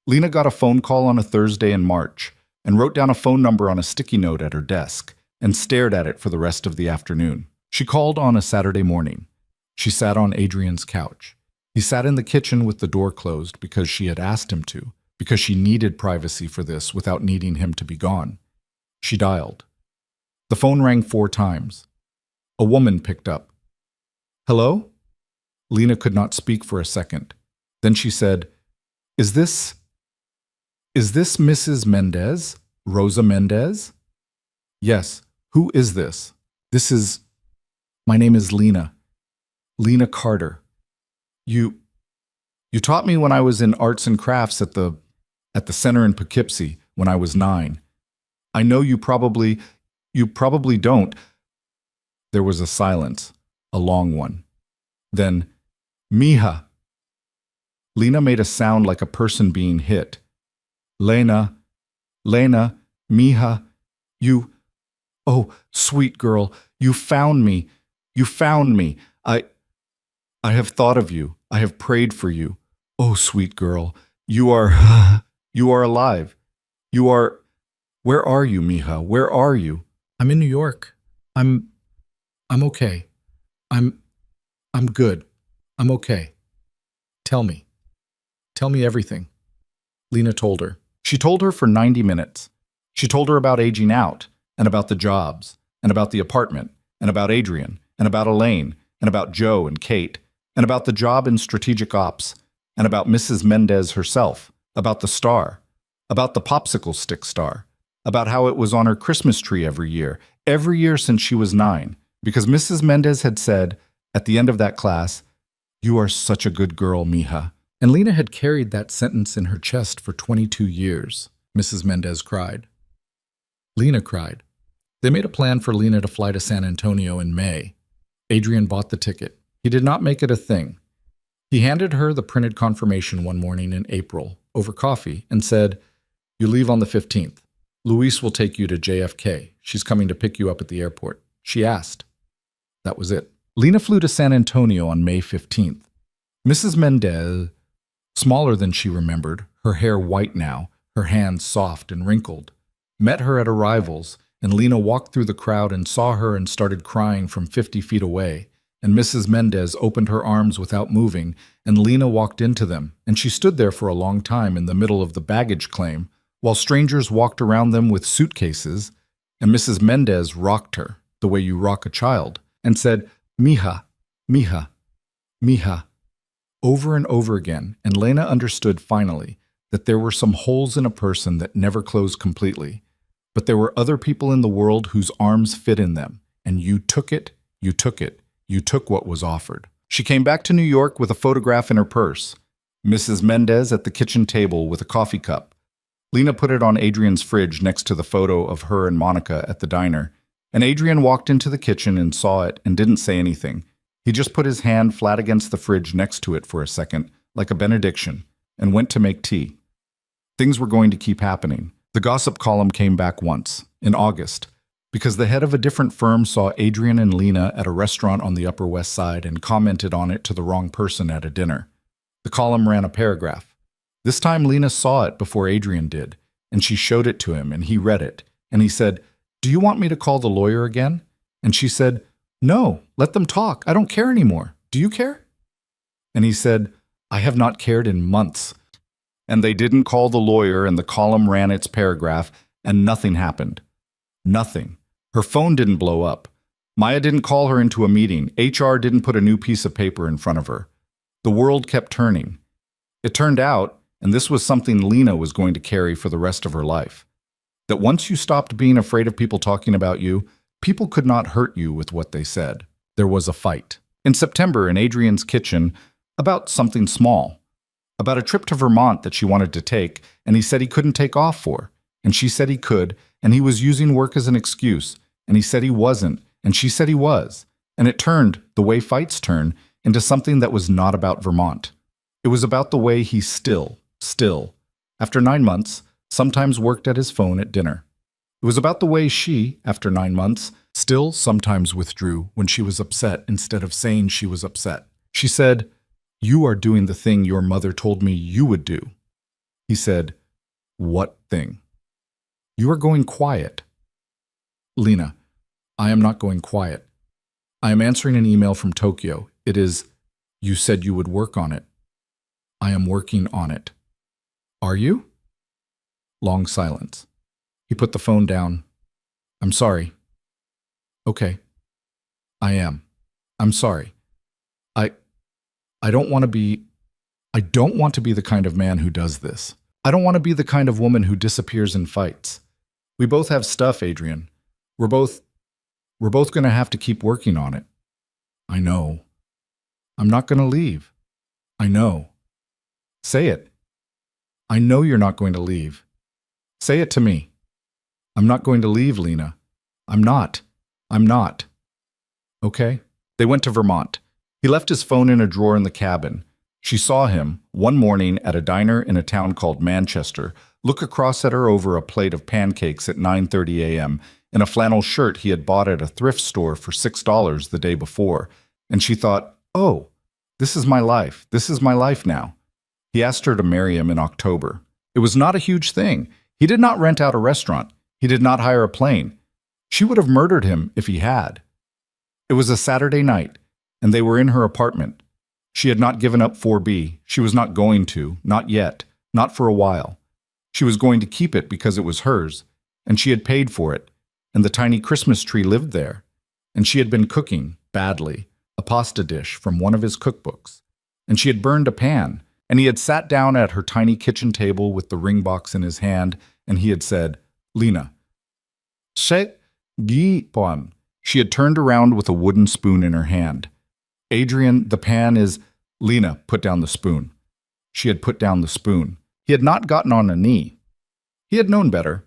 Lena got a phone call on a Thursday in March and wrote down a phone number on a sticky note at her desk and stared at it for the rest of the afternoon. She called on a Saturday morning. She sat on Adrian's couch. He sat in the kitchen with the door closed because she had asked him to, because she needed privacy for this without needing him to be gone. She dialed. The phone rang 4 times. A woman picked up. "Hello?" Lena could not speak for a second. Then she said, Is this Mrs. Mendez? Rosa Mendez?" "Yes. Who is this?" My name is Lena. Lena Carter. You taught me when I was in arts and crafts at the center in Poughkeepsie when I was 9. I know you probably don't." There was a silence, a long one. Then, "Mija." Lena made a sound like a person being hit. Lena, Mija, you... Oh, sweet girl, you found me. You found me. I have thought of you. I have prayed for you. Oh, sweet girl, you are alive. You are... Where are you, Mija? Where are you?" "I'm in New York. I'm okay. I'm good. I'm okay. Tell me. Tell me everything." Lena told her. She told her for 90 minutes. She told her about aging out, and about the jobs, and about the apartment, and about Adrian, and about Elaine, and about Joe and Kate, and about the job in strategic ops, and about Mrs. Mendez herself, about the star, about the popsicle stick star, about how it was on her Christmas tree every year since she was 9, because Mrs. Mendez had said, at the end of that class, "You are such a good girl, Mija." And Lena had carried that sentence in her chest for 22 years. Mrs. Mendez cried. Lena cried. They made a plan for Lena to fly to San Antonio in May. Adrian bought the ticket. He did not make it a thing. He handed her the printed confirmation one morning in April, over coffee, and said, "You leave on the 15th. Luis will take you to JFK. She's coming to pick you up at the airport. She asked." That was it. Lena flew to San Antonio on May 15th. Mrs. Mendez, smaller than she remembered, her hair white now, her hands soft and wrinkled, met her at arrivals, and Lena walked through the crowd and saw her and started crying from 50 feet away. And Mrs. Mendez opened her arms without moving, and Lena walked into them, and she stood there for a long time in the middle of the baggage claim, while strangers walked around them with suitcases, and Mrs. Mendez rocked her, the way you rock a child, and said, "Mija, Mija, Mija," over and over again, and Lena understood finally that there were some holes in a person that never closed completely, but there were other people in the world whose arms fit in them, and you took it, you took it, you took what was offered. She came back to New York with a photograph in her purse. Mrs. Mendez at the kitchen table with a coffee cup. Lena put it on Adrian's fridge next to the photo of her and Monica at the diner, and Adrian walked into the kitchen and saw it and didn't say anything. He just put his hand flat against the fridge next to it for a second, like a benediction, and went to make tea. Things were going to keep happening. The gossip column came back once, in August, because the head of a different firm saw Adrian and Lena at a restaurant on the Upper West Side and commented on it to the wrong person at a dinner. The column ran a paragraph. This time Lena saw it before Adrian did, and she showed it to him, and he read it, and he said, "Do you want me to call the lawyer again?" And she said, "No, let them talk. I don't care anymore. Do you care?" And he said, "I have not cared in months." And they didn't call the lawyer, and the column ran its paragraph, and nothing happened. Nothing. Her phone didn't blow up. Maya didn't call her into a meeting. HR didn't put a new piece of paper in front of her. The world kept turning. It turned out, and this was something Lena was going to carry for the rest of her life, that once you stopped being afraid of people talking about you, people could not hurt you with what they said. There was a fight. In September, in Adrian's kitchen, about something small. About a trip to Vermont that she wanted to take, and he said he couldn't take off for. And she said he could, and he was using work as an excuse. And he said he wasn't, and she said he was. And it turned, the way fights turn, into something that was not about Vermont. It was about the way he still, after 9 months, sometimes worked at his phone at dinner. It was about the way she, after 9 months, still sometimes withdrew when she was upset instead of saying she was upset. She said, "You are doing the thing your mother told me you would do." He said, "What thing?" "You are going quiet." "Lena, I am not going quiet. I am answering an email from Tokyo. It is, you said you would work on it. I am working on it." "Are you?" Long silence. He put the phone down. "I'm sorry." "Okay. I am. I'm sorry. I don't want to be the kind of man who does this. I don't want to be the kind of woman who disappears in fights. We both have stuff, Adrian. We're both going to have to keep working on it." "I know. I'm not going to leave." "I know." "Say it." "I know you're not going to leave." "Say it to me." "I'm not going to leave, Lena. I'm not. "Okay." They went to Vermont. He left his phone in a drawer in the cabin. She saw him, one morning at a diner in a town called Manchester, look across at her over a plate of pancakes at 9:30 a.m. in a flannel shirt he had bought at a thrift store for $6 the day before. And she thought, "Oh, this is my life. This is my life now." He asked her to marry him in October. It was not a huge thing. He did not rent out a restaurant. He did not hire a plane. She would have murdered him if he had. It was a Saturday night, and they were in her apartment. She had not given up 4B. She was not going to, not yet, not for a while. She was going to keep it because it was hers, and she had paid for it, and the tiny Christmas tree lived there, and she had been cooking, badly, a pasta dish from one of his cookbooks, and she had burned a pan, and he had sat down at her tiny kitchen table with the ring box in his hand, and he had said, "Lena, shek gi pon." She had turned around with a wooden spoon in her hand. "Adrian, the pan is—" Lena put down the spoon. She had put down the spoon. He had not gotten on a knee. He had known better.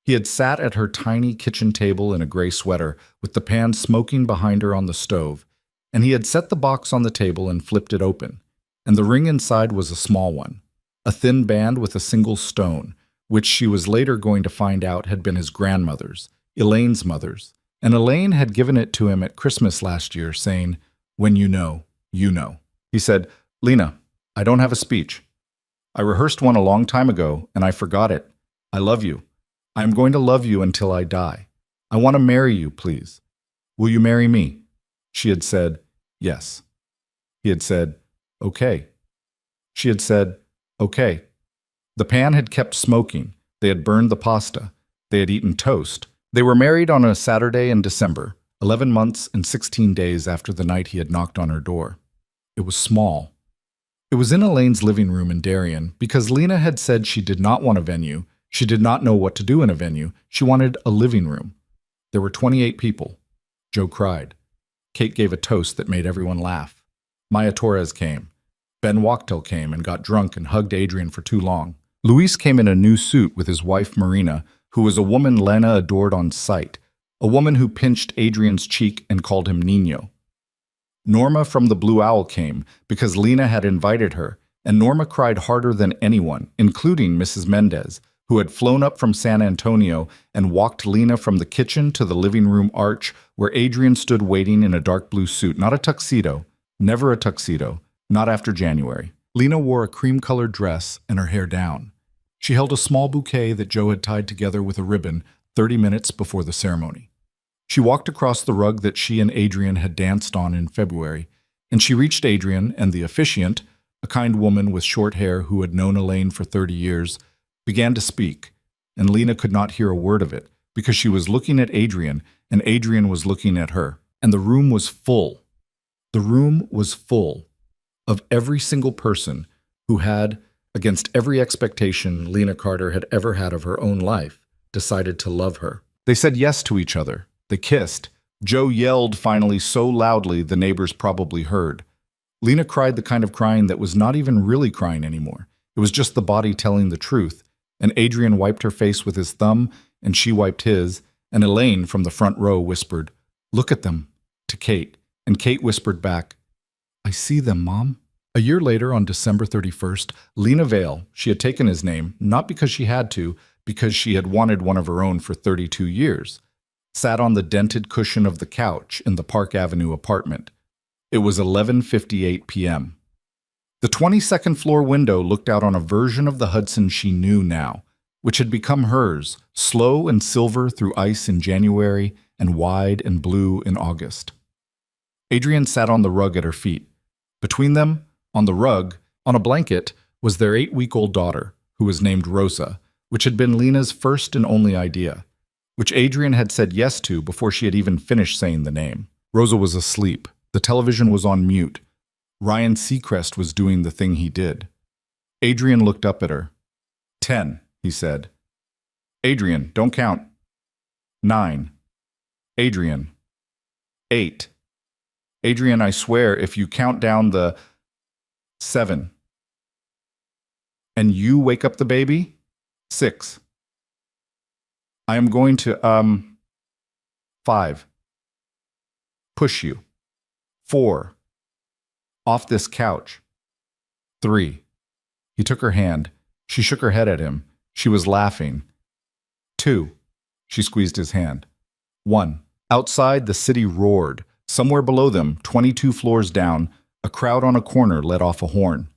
He had sat at her tiny kitchen table in a gray sweater, with the pan smoking behind her on the stove, and he had set the box on the table and flipped it open. And the ring inside was a small one, a thin band with a single stone, which she was later going to find out had been his grandmother's, Elaine's mother's. And Elaine had given it to him at Christmas last year, saying, "When you know, you know." He said, "Lena, I don't have a speech. I rehearsed one a long time ago, and I forgot it. I love you. I am going to love you until I die. I want to marry you, please. Will you marry me?" She had said, "Yes." He had said, "Okay." She had said, "Okay." The pan had kept smoking. They had burned the pasta. They had eaten toast. They were married on a Saturday in December, 11 months and 16 days after the night he had knocked on her door. It was small. It was in Elaine's living room in Darien because Lena had said she did not want a venue. She did not know what to do in a venue. She wanted a living room. There were 28 people. Joe cried. Kate gave a toast that made everyone laugh. Maya Torres came. Ben Wachtel came and got drunk and hugged Adrian for too long. Luis came in a new suit with his wife Marina, who was a woman Lena adored on sight, a woman who pinched Adrian's cheek and called him Niño. Norma from the Blue Owl came because Lena had invited her, and Norma cried harder than anyone, including Mrs. Mendez, who had flown up from San Antonio and walked Lena from the kitchen to the living room arch where Adrian stood waiting in a dark blue suit, not a tuxedo, never a tuxedo, not after January. Lena wore a cream-colored dress and her hair down. She held a small bouquet that Joe had tied together with a ribbon 30 minutes before the ceremony. She walked across the rug that she and Adrian had danced on in February, and she reached Adrian, and the officiant, a kind woman with short hair who had known Elaine for 30 years, began to speak, and Lena could not hear a word of it because she was looking at Adrian, and Adrian was looking at her, and the room was full. The room was full of every single person who had, against every expectation Lena Carter had ever had of her own life, decided to love her. They said yes to each other. They kissed. Joe yelled finally so loudly the neighbors probably heard. Lena cried the kind of crying that was not even really crying anymore. It was just the body telling the truth, and Adrian wiped her face with his thumb, and she wiped his, and Elaine from the front row whispered, "Look at them," to Kate, and Kate whispered back, "I see them, Mom." A year later, on December 31st, Lena Vale, she had taken his name, not because she had to, because she had wanted one of her own for 32 years, sat on the dented cushion of the couch in the Park Avenue apartment. It was 11:58 p.m. The 22nd floor window looked out on a version of the Hudson she knew now, which had become hers, slow and silver through ice in January and wide and blue in August. Adrian sat on the rug at her feet. Between them, on the rug, on a blanket, was their 8-week-old daughter, who was named Rosa, which had been Lena's first and only idea, which Adrian had said yes to before she had even finished saying the name. Rosa was asleep. The television was on mute. Ryan Seacrest was doing the thing he did. Adrian looked up at her. 10, he said. Adrian, don't count. 9. Adrian. 8. Adrian, I swear, if you count down the 7. And you wake up the baby? 6. I am going to, 5. Push you. 4. Off this couch. 3. He took her hand. She shook her head at him. She was laughing. 2. She squeezed his hand. 1. Outside, the city roared. Somewhere below them, 22 floors down, a crowd on a corner let off a horn.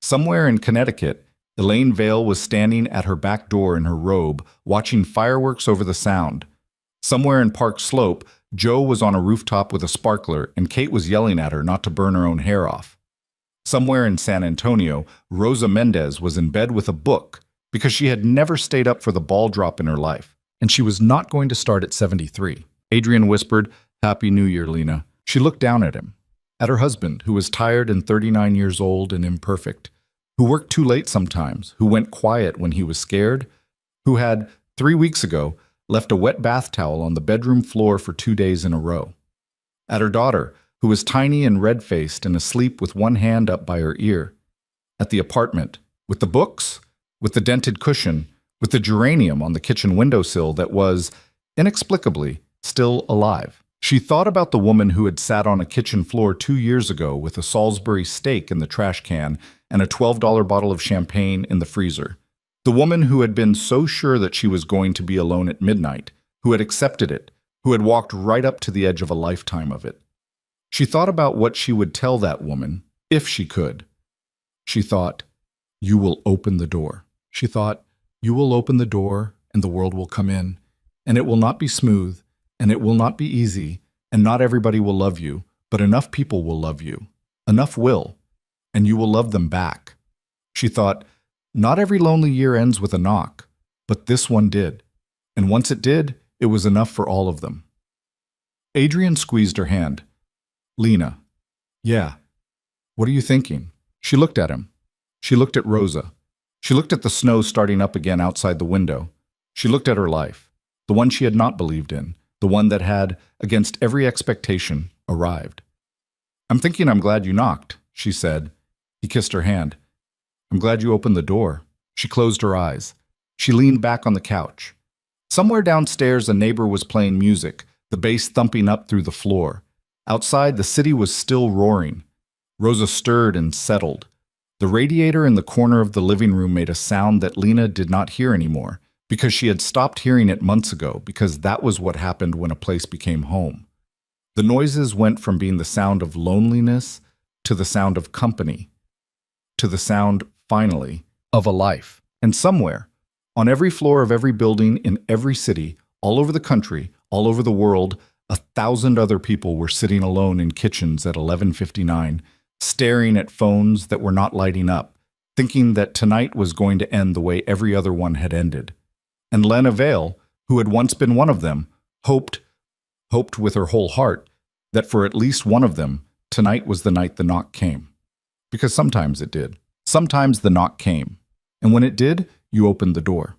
Somewhere in Connecticut, Elaine Vale was standing at her back door in her robe, watching fireworks over the sound. Somewhere in Park Slope, Joe was on a rooftop with a sparkler, and Kate was yelling at her not to burn her own hair off. Somewhere in San Antonio, Rosa Mendez was in bed with a book because she had never stayed up for the ball drop in her life, and she was not going to start at 73. Adrian whispered, "Happy New Year, Lena." She looked down at him, at her husband, who was tired and 39 years old and imperfect, who worked too late sometimes, who went quiet when he was scared, who had, 3 weeks ago, left a wet bath towel on the bedroom floor for 2 days in a row. At her daughter, who was tiny and red-faced and asleep with one hand up by her ear. At the apartment, with the books, with the dented cushion, with the geranium on the kitchen windowsill that was, inexplicably, still alive. She thought about the woman who had sat on a kitchen floor 2 years ago with a Salisbury steak in the trash can and a $12 bottle of champagne in the freezer. The woman who had been so sure that she was going to be alone at midnight, who had accepted it, who had walked right up to the edge of a lifetime of it. She thought about what she would tell that woman, if she could. She thought, "You will open the door." She thought, "You will open the door, and the world will come in, and it will not be smooth, and it will not be easy, and not everybody will love you, but enough people will love you. Enough will, and you will love them back." She thought, "Not every lonely year ends with a knock, but this one did, and once it did, it was enough for all of them." Adrian squeezed her hand. "Lena." "Yeah. What are you thinking?" She looked at him. She looked at Rosa. She looked at the snow starting up again outside the window. She looked at her life, the one she had not believed in, the one that had, against every expectation, arrived. I'm thinking I'm glad you knocked, she said. He kissed her hand. I'm glad you opened the door. She closed her eyes. She leaned back on the couch. Somewhere downstairs, a neighbor was playing music, the bass thumping up through the floor. Outside, the city was still roaring. Rosa stirred and settled. The radiator in the corner of the living room made a sound that Lena did not hear anymore, because she had stopped hearing it months ago, because that was what happened when a place became home. The noises went from being the sound of loneliness to the sound of company, to the sound, finally, of a life. And somewhere, on every floor of every building in every city, all over the country, all over the world, 1,000 other people were sitting alone in kitchens at 11:59, staring at phones that were not lighting up, thinking that tonight was going to end the way every other one had ended. And Lena Vale, who had once been one of them, hoped with her whole heart, that for at least one of them, tonight was the night the knock came. Because sometimes it did. Sometimes the knock came. And when it did, you opened the door.